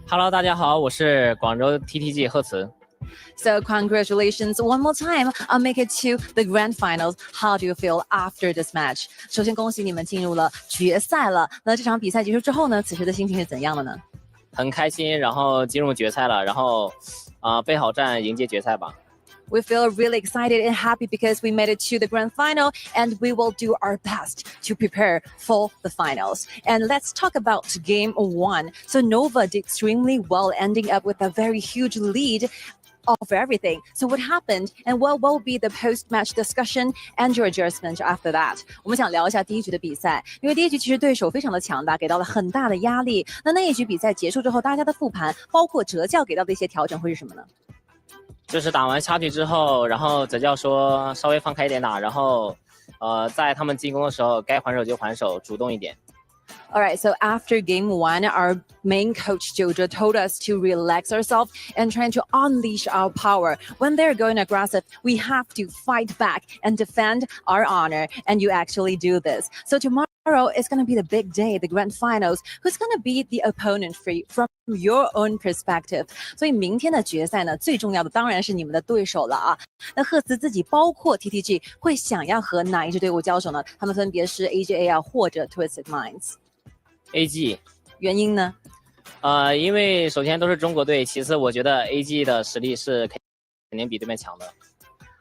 Hello， 大家好，我是广州 TTG 贺慈。So congratulations one more time on make it to the grand finals. How do you feel after this match? 首先恭喜你们进入了决赛了。那这场比赛结束之后呢，此时的心情是怎样的呢？很开心，然后进入决赛了，然后备好战迎接决赛吧。We feel really excited and happy because we made it to the grand final, and we will do our best to prepare for the finals. And let's talk about game 1. So Nova did extremely well, ending up with a very huge lead of everything. So what happened, and what will be the post-match discussion and your adjustment after that? 我们想聊一下第一局的比赛，因为第一局其实对手非常的强大，给到了很大的压力。那一局比赛结束之后，大家的复盘，包括哲教给到的一些调整会是什么呢？就是打完插局之后，然后哲教说稍微放开一点打，然后在他们进攻的时候该还手就还手，主动一点。All right, so after game one, our main coach Jojo told us to relax ourselves and trying to unleash our power. When they're going aggressive, we have to fight back and defend our honor. And you actually do this. So tomorrow is going to be the big day, the grand finals. Who's going to be the opponent for you from your own perspective? 所以明天的决赛呢，最重要的当然是你们的对手了啊。那赫兹自己包括 TTG 会想要和哪一支队伍交手呢？他们分别是 AGAL 或者 Twisted Minds。AG 原因呢？因为首先都是中国队，其次我觉得 AG 的实力是肯定比对面强的。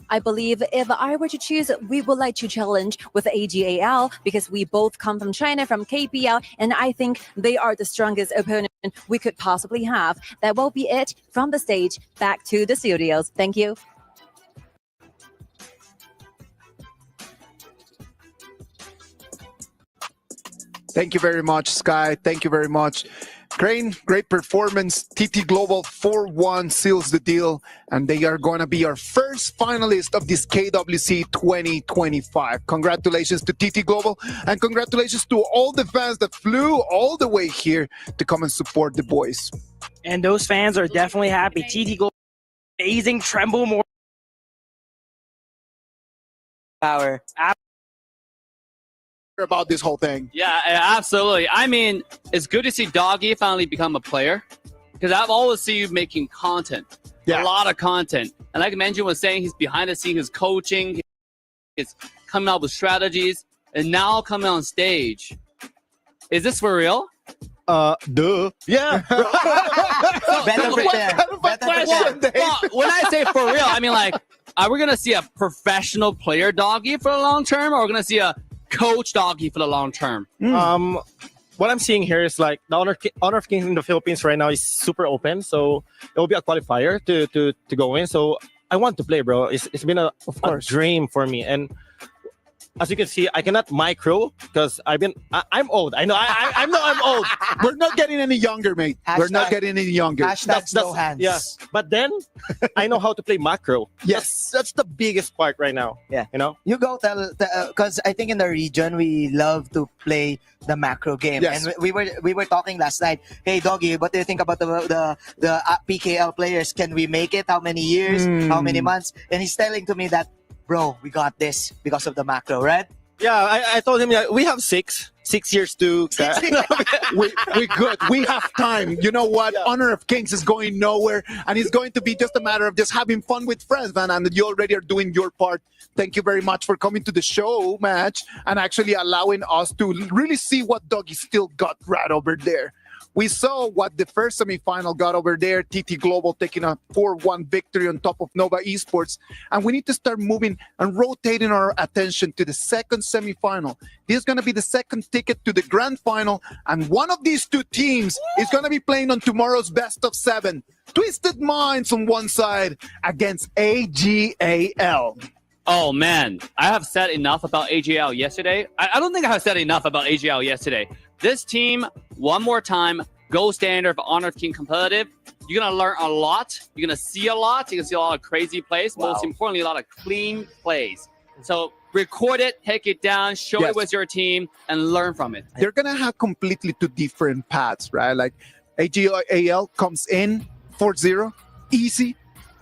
I believe if I were to choose, we would like to challenge with AGAL because we both come from China, from KPL, and I think they are the strongest opponent we could possibly have. That will be it from the stage. Back to the studios. Thank you. Thank you very much, Sky. Thank you very much. Crane, great performance. TT Global 4-1 seals the deal, and they are going to be our first finalist of this KWC 2025. Congratulations to TT Global, and congratulations to all the fans that flew all the way here to come and support the boys. And those fans are definitely happy. TT Global, amazing Tremble more power. About this whole thing. Yeah, absolutely. I mean, it's good to see Doggy finally become a player because I've always seen you making content, a lot of content. And like Manjin was saying, he's behind the scenes, he's coaching, he's coming up with strategies, and now coming on stage. Is this for real? Duh. Yeah. Better prepare. Well, when I say for real, I mean like, are we gonna see a professional player Doggy for the long term, or are we gonna see a coach Doggy for the long term? What I'm seeing here is like the Honor of Kings in the Philippines right now is super open, so it will be a qualifier to go in. So I want to play, bro. It's been a dream for me, and as you can see, I cannot micro because I'm old. I know I'm old. We're not getting any younger, mate. We're not getting any younger. That's no hands. Yes, but then I know how to play macro. Yes, that's the biggest part right now. Yeah, you know. You go tell because I think in the region we love to play the macro game, Yes. and we were talking last night. Hey, Doggy, what do you think about the PKL players? Can we make it? How many years? How many months? And he's telling to me that, bro, we got this because of the macro, right? Yeah, I told him we have 6 years to. we good. We have time. You know what? Honor of Kings is going nowhere, and it's going to be just a matter of just having fun with friends, man. And you already are doing your part. Thank you very much for coming to the show, match, and actually allowing us to really see what Doggy still got right over there. We saw what the first semifinal got over there, TT Global taking a 4-1 victory on top of Nova Esports. And we need to start moving and rotating our attention to the second semifinal. This is going to be the second ticket to the grand final. And one of these two teams is going to be playing on tomorrow's best of 7. Twisted Minds on one side against AGAL. Oh man, I have said enough about AGL yesterday. I don't think I have said enough about AGL yesterday. This team, one more time, gold standard for Honor of King competitive. You're going to learn a lot. You're going to see a lot. You're going to see a lot of crazy plays. Most importantly, a lot of clean plays. So record it, take it down, show it with your team, and learn from it. They're going to have completely two different paths, right? Like AGAL comes in 4-0, easy.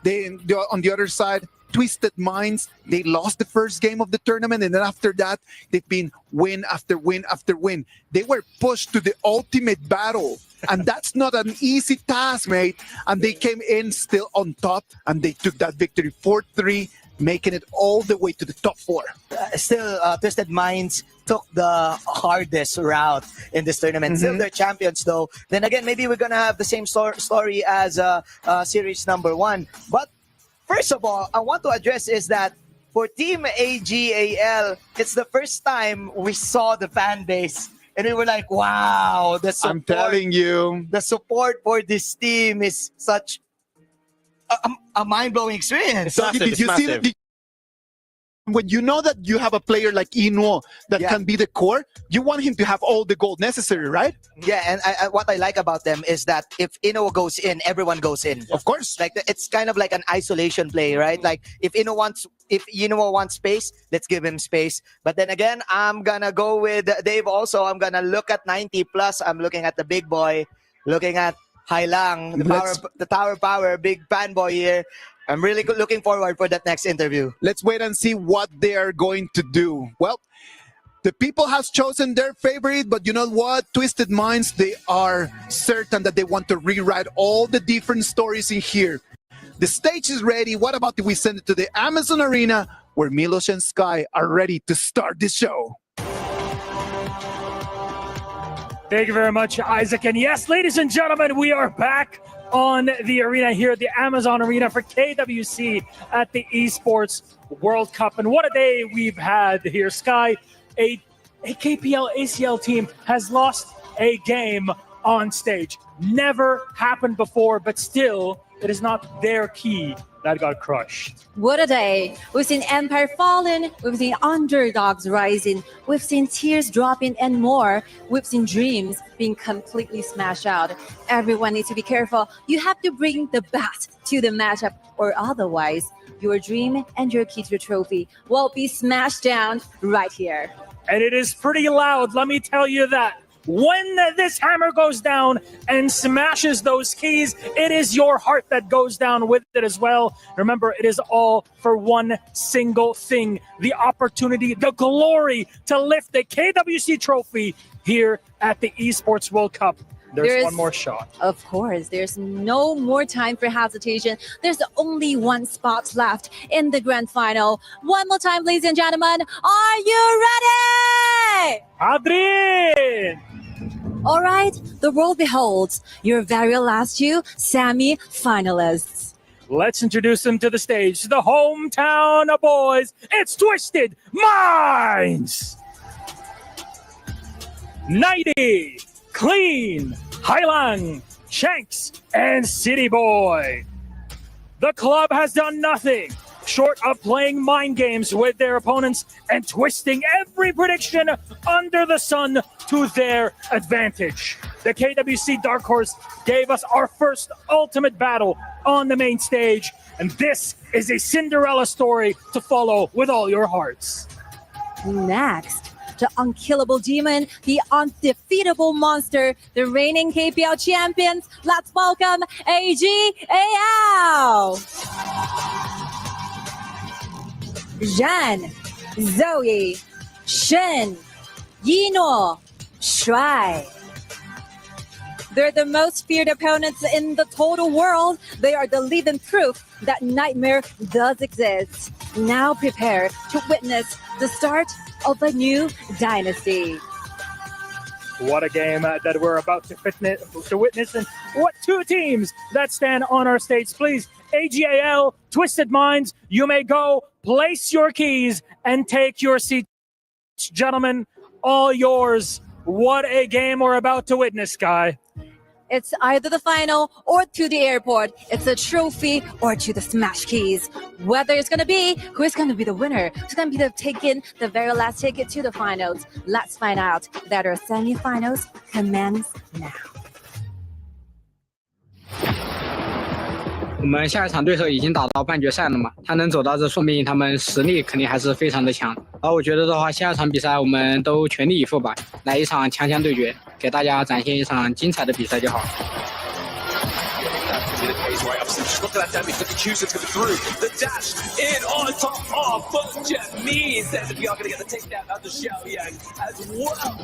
Then on the other side, Twisted Minds, they lost the first game of the tournament, and then after that, they've been win after win after win. They were pushed to the ultimate battle, and that's not an easy task, mate. And they came in still on top, and they took that victory 4-3, making it all the way to the top 4. Still, Twisted Minds took the hardest route in this tournament. Still, they're champions, though. Then again, maybe we're gonna have the same story as series number 1, but first of all, I want to address is that for Team AGAL, it's the first time we saw the fan base. And we were like, wow, the support, I'm telling you. The support for this team is such a mind-blowing experience. Did you see when you know that you have a player like Ino that can be the core, you want him to have all the gold necessary, right? Yeah, and what I like about them is that if Ino goes in, everyone goes in. Of course. Like it's kind of like an isolation play, right? Like if Ino wants if Yinwo wants space, let's give him space. But then again, I'm gonna go with Dave also. I'm gonna look at 90 plus. I'm looking at the big boy, looking at Hailang, the tower power, big fanboy here. I'm really looking forward for that next interview. Let's wait and see what they are going to do. Well, the people has chosen their favorite, but you know what? Twisted Minds, they are certain that they want to rewrite all the different stories in here. The stage is ready. What about if we send it to the Amazon Arena where Milos and Sky are ready to start the show? Thank you very much, Isaac. And yes, ladies and gentlemen, we are back on the arena here at the Amazon Arena for KWC at the Esports World Cup. And what a day we've had here. Sky, a KPL ACL team has lost a game on stage. Never happened before, but still, it is not their key that got crushed. What a day. We've seen Empire fallen, we've seen underdogs rising, we've seen tears dropping and more. We've seen dreams being completely smashed out. Everyone needs to be careful. You have to bring the best to the matchup, or otherwise your dream and your key to the trophy will be smashed down right here. And it is pretty loud, let me tell you that. When this hammer goes down and smashes those keys, it is your heart that goes down with it as well. Remember, it is all for one single thing, the opportunity, the glory to lift the KWC trophy here at the Esports World Cup. There's one more shot. Of course, there's no more time for hesitation. There's only one spot left in the grand final. One more time, ladies and gentlemen. Are you ready? Adrien! All right, the world beholds your very last two semi-finalists. Let's introduce them to the stage. The hometown boys. It's Twisted Minds! 90, Clean, Hailang, Shanks, and City Boy. The club has done nothing short of playing mind games with their opponents and twisting every prediction under the sun to their advantage. The KWC Dark Horse gave us our first ultimate battle on the main stage, and this is a Cinderella story to follow with all your hearts. Next, the unkillable demon, the undefeatable monster, the reigning KPL champions. Let's welcome AGAL! Zhan, Zoe, Shen, Yino, Shuai. They're the most feared opponents in the total world. They are the living proof that nightmare does exist. Now prepare to witness the start of a new dynasty. What a game that we're about to witness, and what two teams that stand on our stage. Please, AGAL, Twisted Minds, you may go, place your keys, and take your seats. Gentlemen, all yours. What a game we're about to witness, Sky. It's either the final or to the airport. It's a trophy or to the smash keys. Whether it's going to be, who is going to be the winner? Who's going to be taking the very last ticket to the finals? Let's find out that our semifinals commence now. 我们下一场对手已经打到半决赛了嘛，他能走到这，说明他们实力肯定还是非常的强。而我觉得的话，下一场比赛我们都全力以赴吧，来一场强强对决，给大家展现一场精彩的比赛就好。 Look at that damage that the Q-Sit's coming through. The dash in on top of Budget means that we are going to get the takedown of the Xiaoyang as well.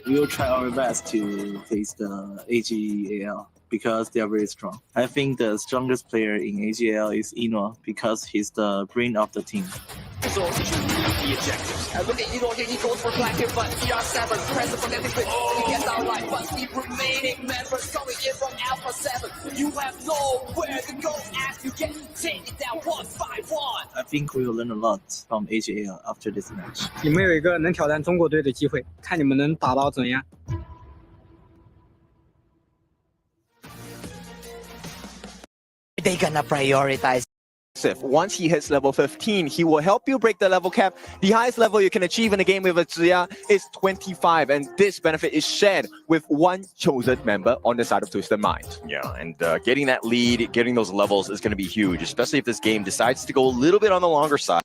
We will try our best to face the AGAL because they are very strong. I think the strongest player in AGAL is Ino because he's the brain of the team. So to lead the objectives. Look at Ino here, he goes for black here, but CR7 present from everything. He gets out right, but the remaining members coming in from Alpha 7. You have nowhere to go as you get taken down 1-5-1. I think we will learn a lot from AGAL after this match. 你们有一个能挑战中国队的机会，看你们能打到怎样。 They gonna prioritize Once he hits level 15, he will help you break the level cap. The highest level you can achieve in a game with a Ziya is 25, and this benefit is shared with one chosen member on the side of Twisted Minds. Yeah, and getting that lead, getting those levels is going to be huge, especially if this game decides to go a little bit on the longer side.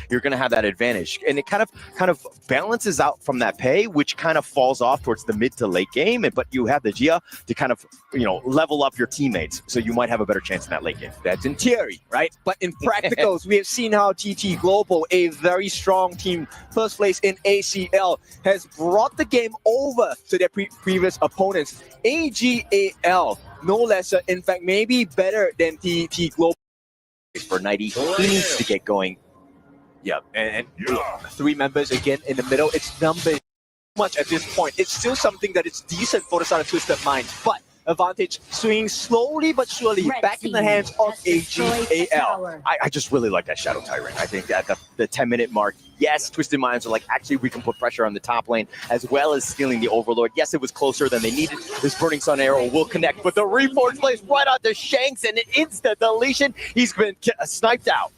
You're going to have that advantage, and it kind of balances out from that pay, which kind of falls off towards the mid to late game. But you have the Gia to kind of level up your teammates, so you might have a better chance in that late game. That's in theory, right? But in practicals, we have seen how TT Global, a very strong team, first place in ACL, has brought the game over to their previous opponents. AGAL, no lesser, in fact, maybe better than TT Global. For 90, he needs to get going. Yeah, and three members again in the middle. It's number much at this point. It's still something that is decent for the side of Twisted Mind, but advantage swinging slowly but surely back in the hands of AGAL. I just really like that Shadow Tyrant. I think at the 10-minute mark, yes, Twisted Minds are like, actually, we can put pressure on the top lane as well as stealing the Overlord. Yes, it was closer than they needed. This Burning Sun arrow will connect, but the Reforge plays right onto Shanks and an instant deletion. He's been sniped out.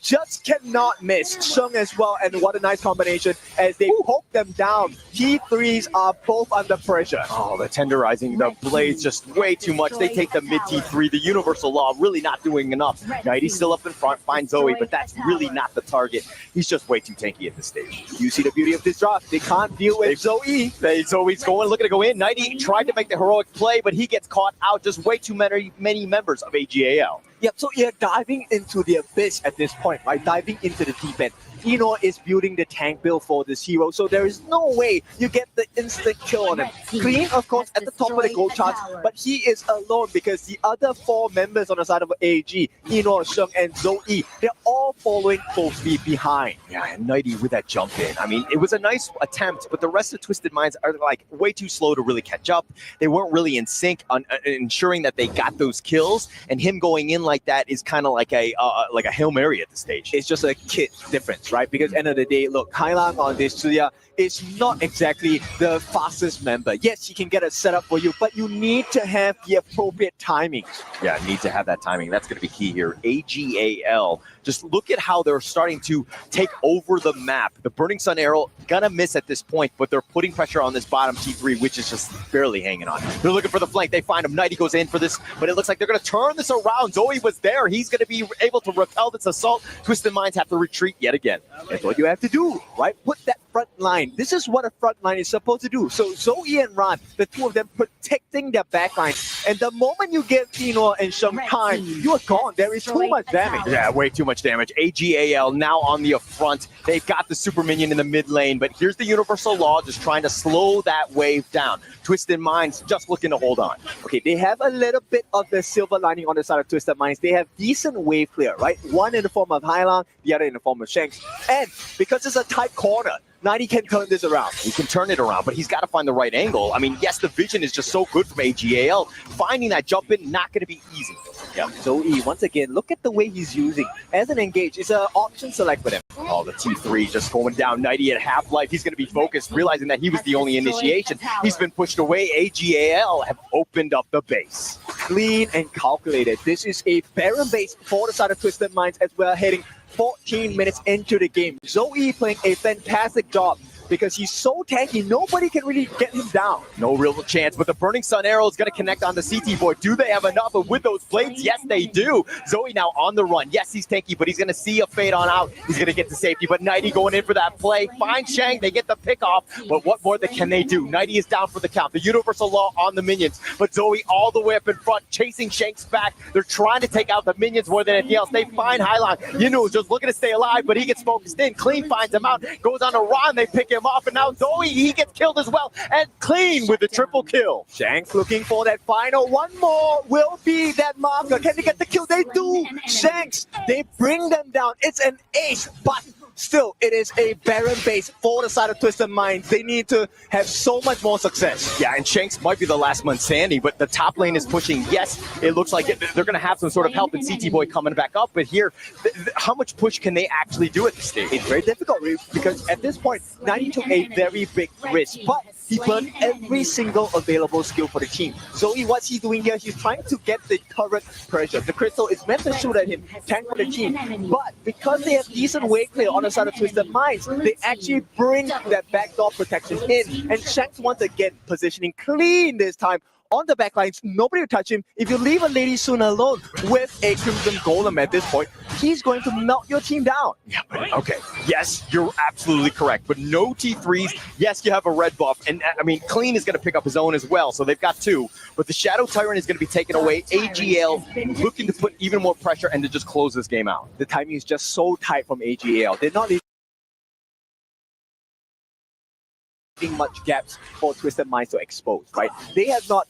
Just cannot miss. Sheng as well, and what a nice combination as they poke them down. T3s are both under pressure. Oh, the tenderizing, the blades just way too much. They take the mid T3, the Universal Law really not doing enough. Nighty's still up in front, finds Zoe, but that's really not the target. He's just way too tanky at this stage. You see the beauty of this drop. They can't deal with Zoe. Zoe's looking to go in. Nighty tried to make the heroic play, but he gets caught out. Just way too many members of AGAL. Yep, so you're diving into the abyss at this point, right? Diving into the deep end. Is building the tank build for this hero, so there is no way you get the instant kill on him. Clean, of course, at the top of the gold charts, but he is alone because the other four members on the side of AG, Sheng, and Zoe, they're all following closely behind. Yeah, and Nighty with that jump in. I mean, it was a nice attempt, but the rest of Twisted Minds are like way too slow to really catch up. They weren't really in sync on ensuring that they got those kills, and him going in like that is kind of like a Hail Mary at this stage. It's just a kid difference, right? Because end of the day, look, Hailang on this Tsuya is not exactly the fastest member. Yes, he can get a setup for you, but you need to have the appropriate timing. Yeah, need to have that timing. That's going to be key here. AGAL, just look at how they're starting to take over the map. The Burning Sun arrow gonna miss at this point, but they're putting pressure on this bottom T3, which is just barely hanging on. They're looking for the flank. They find him. Nighty goes in for this, but it looks like they're going to turn this around. Zoe was there. He's going to be able to repel this assault. Twisted Minds have to retreat yet again. That's what you have to do, right? Put that front line. This is what a front line is supposed to do. So Zoe and Ran, the two of them protecting their back line. And the moment you give Tino and Sheng time, you are gone. There is too much damage. Yeah, way too much damage. AGAL now on the front. They've got the super minion in the mid lane, but here's the Universal Law just trying to slow that wave down. Twisted Minds just looking to hold on. Okay, they have a little bit of the silver lining on the side of Twisted Minds. They have decent wave clear, right? One in the form of Hailang, the other in the form of Shanks. And because it's a tight corner, 90 can turn this around. He can turn it around, but he's got to find the right angle. I mean, yes, the vision is just so good from AGAL. Finding that jump in, not going to be easy. Yeah, Zoe, once again, look at the way he's using. As an engage, it's an option select for them. Oh, the T3 just going down. 90 at half-life. He's going to be focused, realizing that he was the only initiation. He's been pushed away. AGAL have opened up the base. Clean and calculated. This is a Baron base for the side of Twisted Minds as we're heading 14 minutes into the game. Zoe playing a fantastic job because he's so tanky, nobody can really get him down. No real chance, but the Burning Sun arrow is going to connect on the CT boy. Do they have enough? And with those blades, yes, they do. Zoe now on the run. Yes, he's tanky, but he's going to see a fade on out. He's going to get to safety, but Nighty going in for that play. Finds Shang, they get the pick off, but what more can they do? Nighty is down for the count. The Universal Law on the minions, but Zoe all the way up in front, chasing Shanks back. They're trying to take out the minions more than anything else. They find Hailang. Just looking to stay alive, but he gets focused in. Clean finds him out, goes on a run. They pick him off, and now Zoe, he gets killed as well, and Clean with the triple kill. Shanks looking for that final. One more will be that marker. Can they get the kill? They do. Shanks, they bring them down. It's an ace, but still, it is a Baron base for the side of Twisted Minds. They need to have so much more success. Yeah, and Shanks might be the last man standing, but the top lane is pushing. Yes, it looks like they're going to have some sort of help in CT Boy coming back up, but here, how much push can they actually do at this stage? It's very difficult because at this point, 90 took a very big risk, but he burned every single available skill for the team. Zoe, what's he doing here? He's trying to get the current pressure. The crystal is meant to shoot at him, tank for the team. But because they have decent wave clear on the side of Twisted Minds, they actually bring that backdoor protection in. And Shanks once again positioning clean this time. On the backlines, nobody will touch him. If you leave a Lady Soon alone with a Crimson Golem at this point, he's going to melt your team down. Yeah, but okay. Yes, you're absolutely correct. But no T3s. Yes, you have a red buff. And I mean, Clean is going to pick up his own as well. So they've got two. But the Shadow Tyrant is going to be taken away. AGL looking to put even more pressure and to just close this game out. The timing is just so tight from AGL. They're not leaving much gaps for Twisted Minds to expose, right? They have not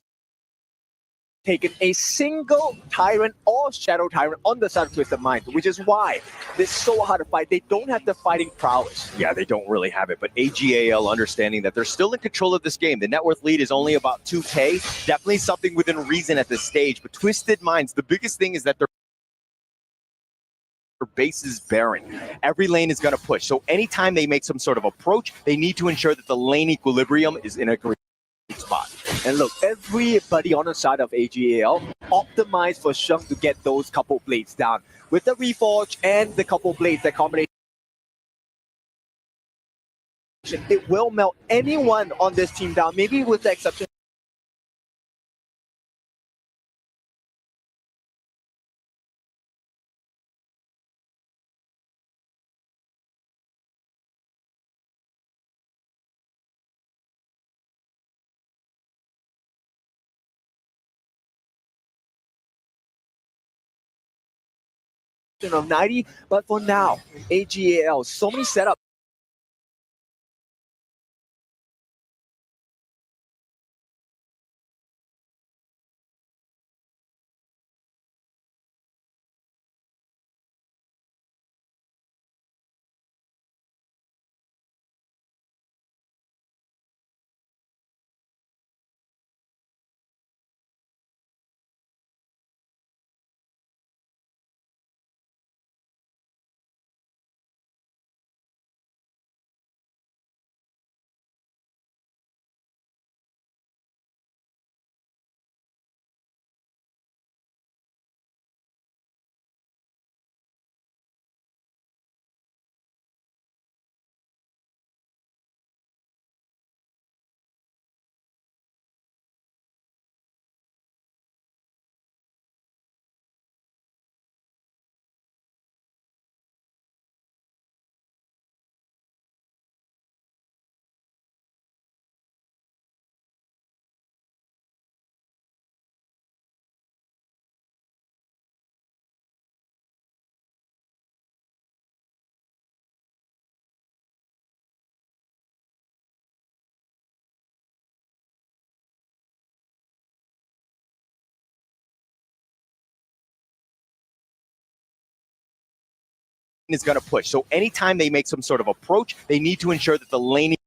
taken a single Tyrant or Shadow Tyrant on the side of Twisted Minds, which is why it's so hard to fight. They don't have the fighting prowess. Yeah, they don't really have it, but AGAL understanding that they're still in control of this game. The net worth lead is only about 2K. Definitely something within reason at this stage, but Twisted Minds, the biggest thing is that their base is barren. Every lane is going to push. So anytime they make some sort of approach, they need to ensure that the lane equilibrium is in a great spot. And look, everybody on the side of AGAL optimized for Shung to get those couple blades down. With the Reforge and the couple blades, that combination, it will melt anyone on this team down, maybe with the exception of 90, but for now, AGAL, so many setups. Is going to push. So anytime they make some sort of approach, they need to ensure that the lane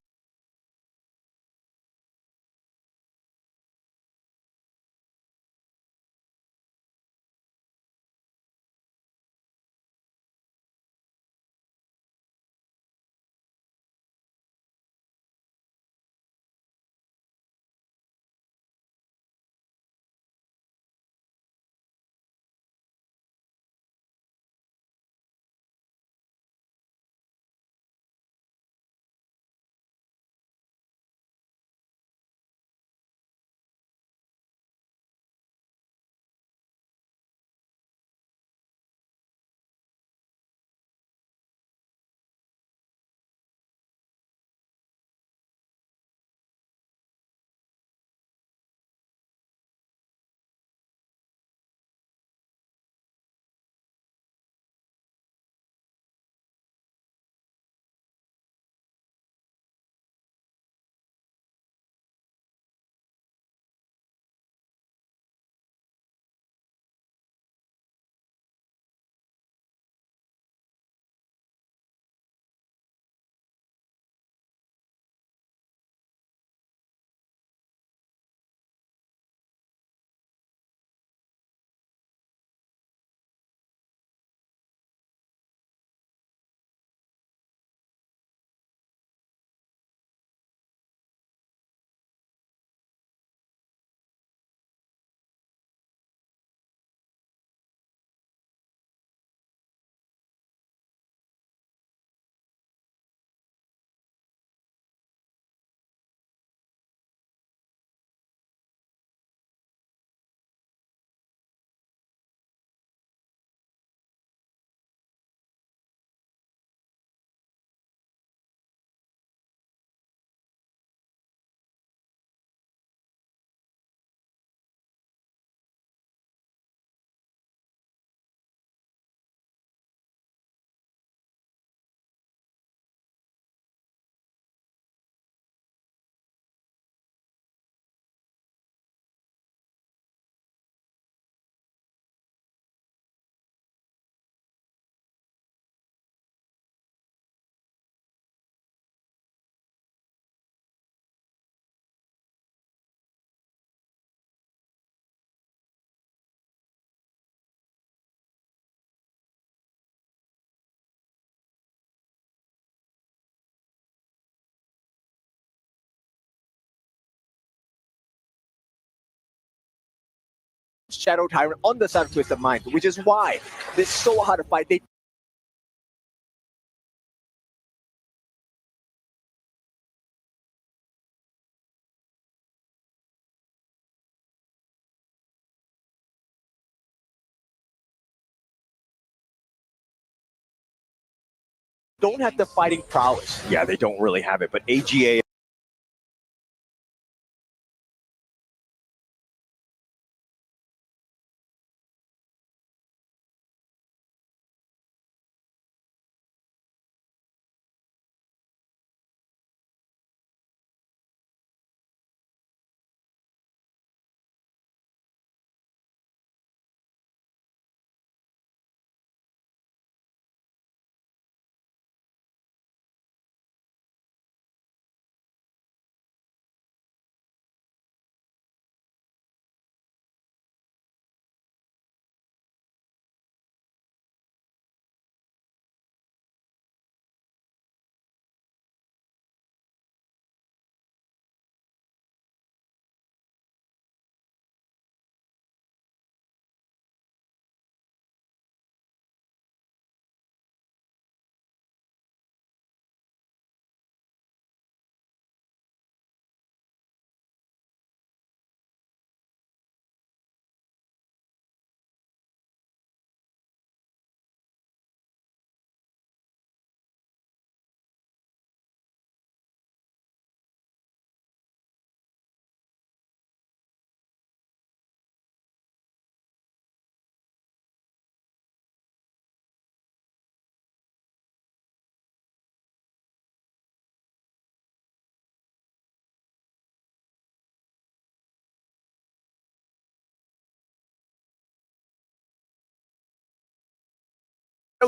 Shadow Tyrant on the side of Twisted Minds, which is why it's so hard to fight. They don't have the fighting prowess. Yeah, they don't really have it, but AGA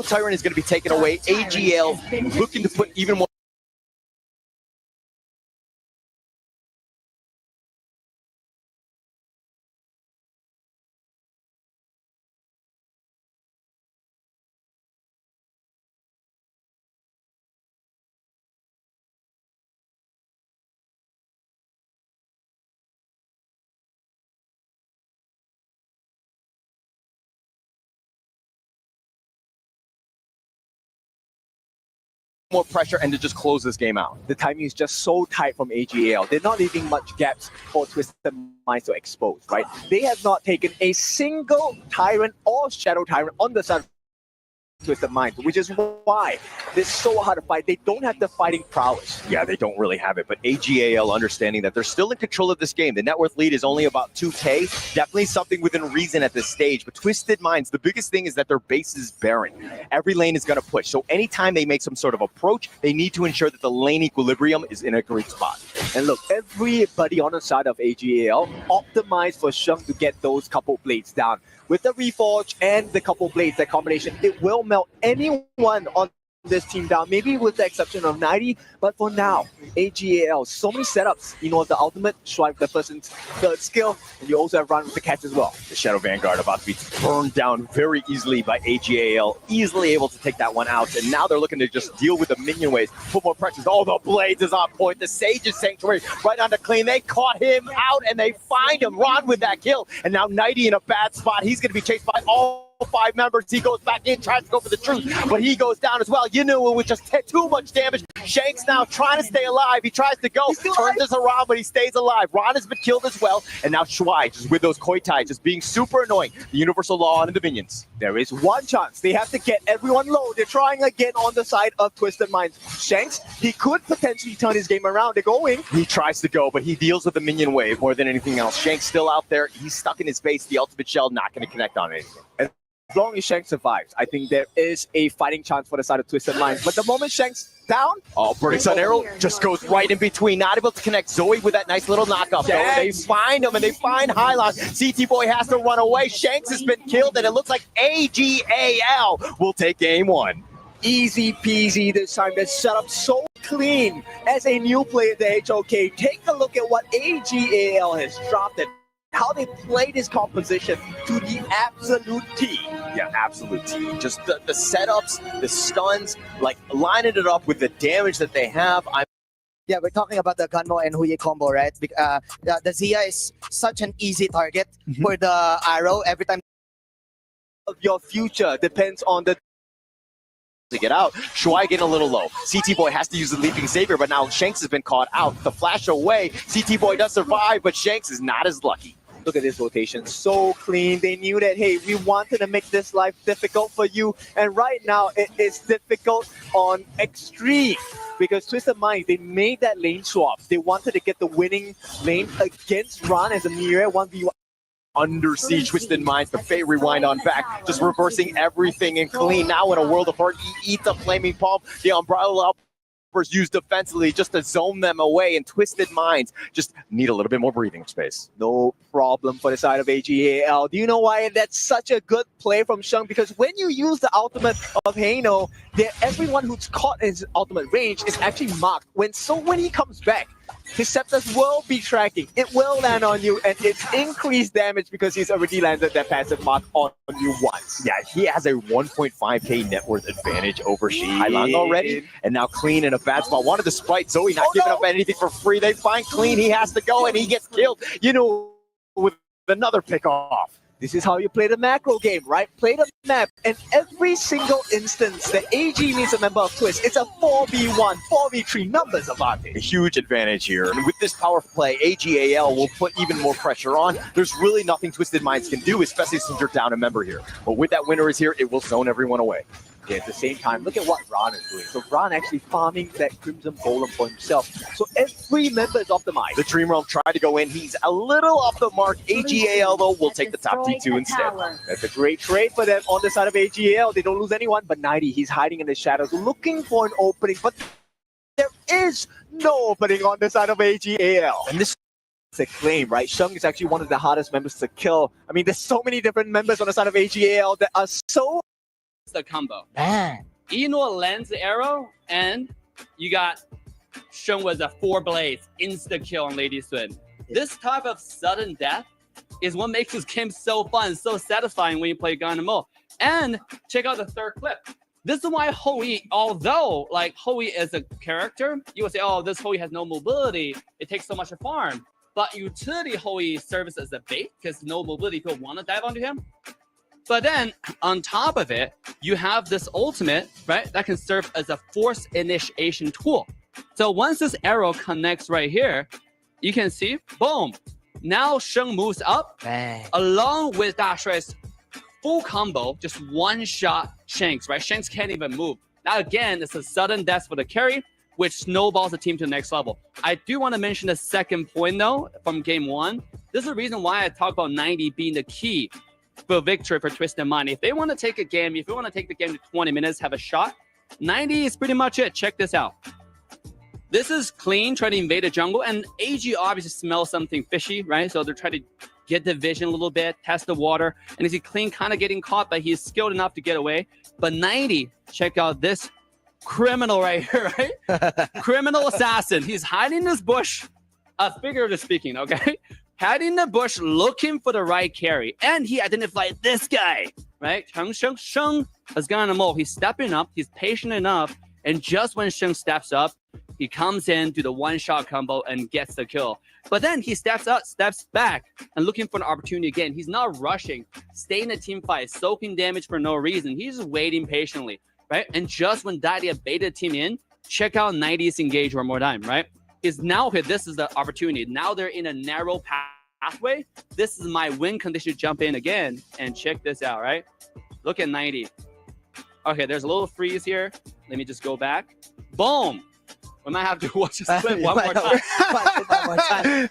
Tyrant is going to be taken away. AGL looking to put even more. More pressure and to just close this game out. The timing is just so tight from AGL. They're not leaving much gaps for Twisted Minds to expose, right? They have not taken a single Tyrant or Shadow Tyrant on the side of Twisted Minds, which is why it's so hard to fight. They don't have the fighting prowess. Yeah, they don't really have it, but AGAL understanding that they're still in control of this game. The net worth lead is only about 2K. Definitely something within reason at this stage, but Twisted Minds, the biggest thing is that their base is barren. Every lane is going to push, so anytime they make some sort of approach, they need to ensure that the lane equilibrium is in a great spot. And look, everybody on the side of AGAL optimized for Sheng to get those couple blades down. With the Reforge and the couple blades, that combination, it will melt anyone on this team down, maybe with the exception of 90, but for now, AGAL, so many setups, you know, the ultimate, swipe the person's third skill, and you also have run with the catch as well. The Shadow Vanguard about to be burned down very easily by AGAL, easily able to take that one out, and now they're looking to just deal with the minion waves, put more pressures. Oh, the Blades is on point, the Sage's Sanctuary right on the clean, they caught him out, and they find him, Ron with that kill, and now 90 in a bad spot, he's going to be chased by all 5 members. He goes back in, tries to go for the truth, but he goes down as well. You knew it would just hit too much damage. Shanks now trying to stay alive. He tries to go, turns this around, but he stays alive. Ron has been killed as well, and now Shuai just with those Koi Tai just being super annoying. The Universal Law on the Minions. There is one chance. They have to get everyone low. They're trying again on the side of Twisted Minds. Shanks, he could potentially turn his game around. They're going. He tries to go, but he deals with the minion wave more than anything else. Shanks still out there. He's stuck in his base. The ultimate shell not going to connect on anything. As long as Shanks survives, I think there is a fighting chance for the side of Twisted Minds. But the moment Shanks down, Burning Sun Arrow just goes right in between. Not able to connect Zoe with that nice little knockup. They find him and they find Hylon. CT Boy has to run away. Shanks has been killed and it looks like AGAL will take game 1. Easy peasy this time. They're set up so clean as a new player at the HOK. Take a look at what AGAL has dropped it. How they played his composition to the absolute T. Yeah, absolute T. Just the setups, the stuns, like lining it up with the damage that they have. Yeah, we're talking about the Gunmo and Huye combo, right? The Zia is such an easy target for the arrow every time. Of your future depends on the to get out. Shuai getting a little low. CT Boy has to use the Leaping Savior, but now Shanks has been caught out. The flash away. CT Boy does survive, but Shanks is not as lucky. Look at this rotation, so clean. They knew that, hey, we wanted to make this life difficult for you, and right now it is difficult on extreme because Twisted Minds, they made that lane swap. They wanted to get the winning lane against Ron as a mirror 1v1. Under siege, Twisted Minds, the Fate Rewind on back, just reversing everything and clean. Now in a world of hurt, he eats the Flaming Palm, the Umbrella used defensively just to zone them away, and Twisted Minds just need a little bit more breathing space. No problem for the side of AGAL. Do you know why that's such a good play from Sheng? Because when you use the ultimate of Heino, everyone who's caught in his ultimate range is actually marked. When he comes back, his Scepters will be tracking. It will land on you, and it's increased damage because he's already landed that passive mark on you once. Yeah, he has a 1.5k net worth advantage over Hailang already, and now Clean in a bad spot. Wanted to sprite Zoe, not giving up anything for free. They find Clean, he has to go, and he gets killed, with another pick off. This is how you play the macro game, right? Play the map, and every single instance that AG meets a member of Twist, it's a 4v1, 4v3 numbers advantage. A huge advantage here. And with this power play, AGAL will put even more pressure on. There's really nothing Twisted Minds can do, especially since you're down a member here. But with that winner is here, it will zone everyone away. Okay, at the same time, look at what Ron is doing. So Ron actually farming that Crimson Golem for himself. So every member is optimized. The Dream Realm tried to go in. He's a little off the mark. AGAL, though, will take the top T2 instead. That's a great trade for them on the side of AGAL. They don't lose anyone, but 90, he's hiding in the shadows, looking for an opening. But there is no opening on the side of AGAL. And this is a claim, right? Sheng is actually one of the hardest members to kill. I mean, there's so many different members on the side of AGAL that are so... The combo. Man. Eno lands the arrow, and you got Sheng with a 4 blades, insta kill on Lady Sun. This type of sudden death is what makes this game so fun, so satisfying when you play Gunmo. And check out the third clip. This is why Hoi, although like Hoi is a character, you would say, oh, this Hoi has no mobility. It takes so much to farm. But utility Hoi serves as a bait because no mobility people want to dive onto him. But then on top of it, you have this ultimate, right? That can serve as a force initiation tool. So once this arrow connects right here, you can see, boom. Now Sheng moves up along with Dashui's full combo, just one shot Shanks, right? Shanks can't even move. Now again, it's a sudden death for the carry, which snowballs the team to the next level. I do want to mention the second point though, from game 1. This is the reason why I talk about 90 being the key for victory for Twisted Mind. If they want to take a game, if you want to take the game to 20 minutes, have a shot, 90 is pretty much it. Check this out. This is Clean trying to invade the jungle, and AG obviously smells something fishy, right? So they're trying to get the vision a little bit, test the water, and you see Clean kind of getting caught, but he's skilled enough to get away. But 90, check out this criminal right here, right? Criminal assassin. He's hiding in this bush, figuratively speaking, okay? Hiding in the bush, looking for the right carry, and he identified this guy, right? Sheng has gone a mole. He's stepping up. He's patient enough, and just when Sheng steps up, he comes in to the one-shot combo and gets the kill. But then he steps up, steps back, and looking for an opportunity again. He's not rushing, staying in a team fight, soaking damage for no reason. He's just waiting patiently, right? And just when Dadia baited the team in, check out 90's engage one more time, right? Is now here. This is the opportunity. Now they're in a narrow pathway. This is my win condition to jump in again. And check this out, right? Look at 90. Okay, there's a little freeze here. Let me just go back. Boom. We might have to watch this clip one more time.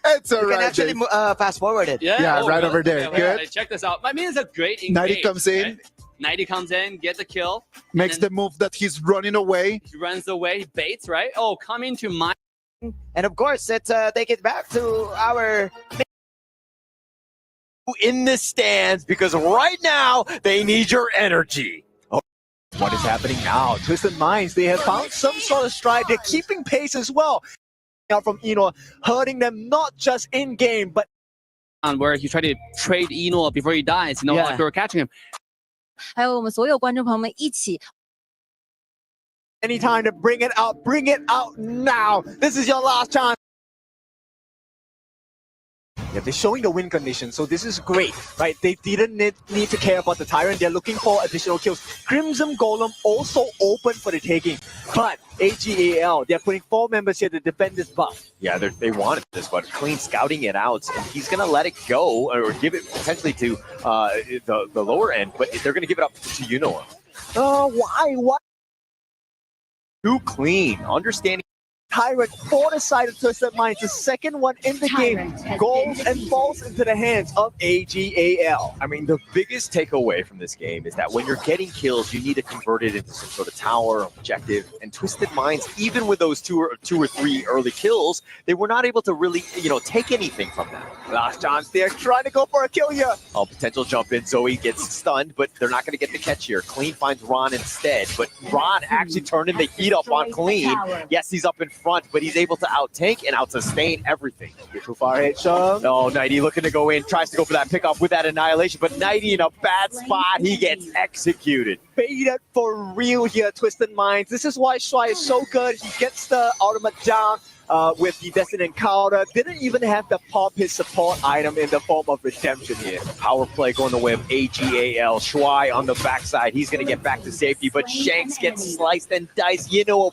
It's all You right. can actually fast forward it. Yeah, right over there. Okay, Good. okay, check this out. I mean, it's a great engage. 90 comes in. Right? 90 comes in, get the kill. Makes the move that he's running away. He runs away, baits, right? Oh, coming to my... And of course, let's take it back to our... in the stands, because right now they need your energy. Oh, what is happening now? Twisted Minds, they have found some sort of stride. They're keeping pace as well. Now from Eno, hurting them not just in game, but where he tried to trade Eno before he dies, like we were catching him. 还有我们所有观众朋友们一起 Anytime to bring it out now. This is your last chance. Yeah, they're showing the win condition, so this is great, right? They didn't need to care about the Tyrant. They're looking for additional kills. Crimson Golem also open for the taking, but AGAL, they're putting 4 members here to defend this buff. Yeah, they wanted this, but Clean scouting it out, and he's going to let it go or give it potentially to the lower end, but they're going to give it up to Yunoa. Why? Too Clean, understanding. Tyrant for the side of Twisted Minds, the second one in the game, goes and falls into the hands of AGAL. I mean, the biggest takeaway from this game is that when you're getting kills, you need to convert it into some sort of tower objective. And Twisted Minds, even with those two or 3 early kills, they were not able to really, take anything from that. Last chance, they're trying to go for a kill here. Oh, potential jump in. Zoe gets stunned, but they're not going to get the catch here. Clean finds Ron instead, but Ron actually turning the heat up on Clean. Yes, he's up in front, but he's able to out-tank and out-sustain everything. Too far hit, Sean. No, Nighty looking to go in, tries to go for that pickoff with that annihilation, but Nighty in a bad spot, he gets executed. Baited for real here, Twisted Minds. This is why Shuai is so good. He gets the ultimate down with the Destined Encounter. Didn't even have to pop his support item in the form of Redemption here. Power play going the way of AGAL. Shuai on the backside. He's going to get back to safety, but Shanks gets sliced and diced.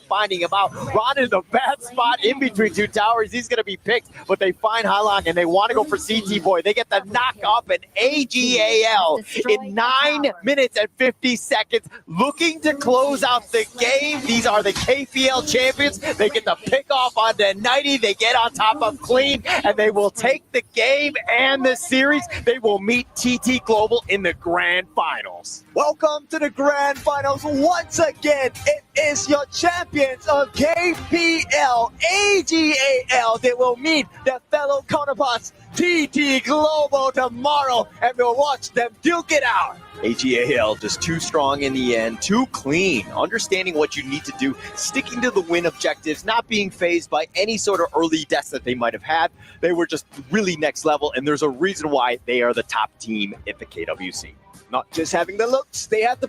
Finding him out. Ron in the bad spot in between 2 towers. He's going to be picked, but they find Hailong and they want to go for CT Boy. They get the knock up, and AGAL in 9 minutes and 50 seconds looking to close out the game. These are the KPL champions. They get the pick off on the Nighty. They get on top of Clean, and they will take the game and the series. They will meet TT Global in the grand finals. Welcome to the grand finals once again. It is your champions of KPL, AGAL. They will meet their fellow counterparts, TT Global, tomorrow, and we'll watch them duke it out. AGAL just too strong in the end, too clean, understanding what you need to do, sticking to the win objectives, not being fazed by any sort of early deaths that they might have had. They were just really next level, and there's a reason why they are the top team at the KWC. Not just having the looks, they have the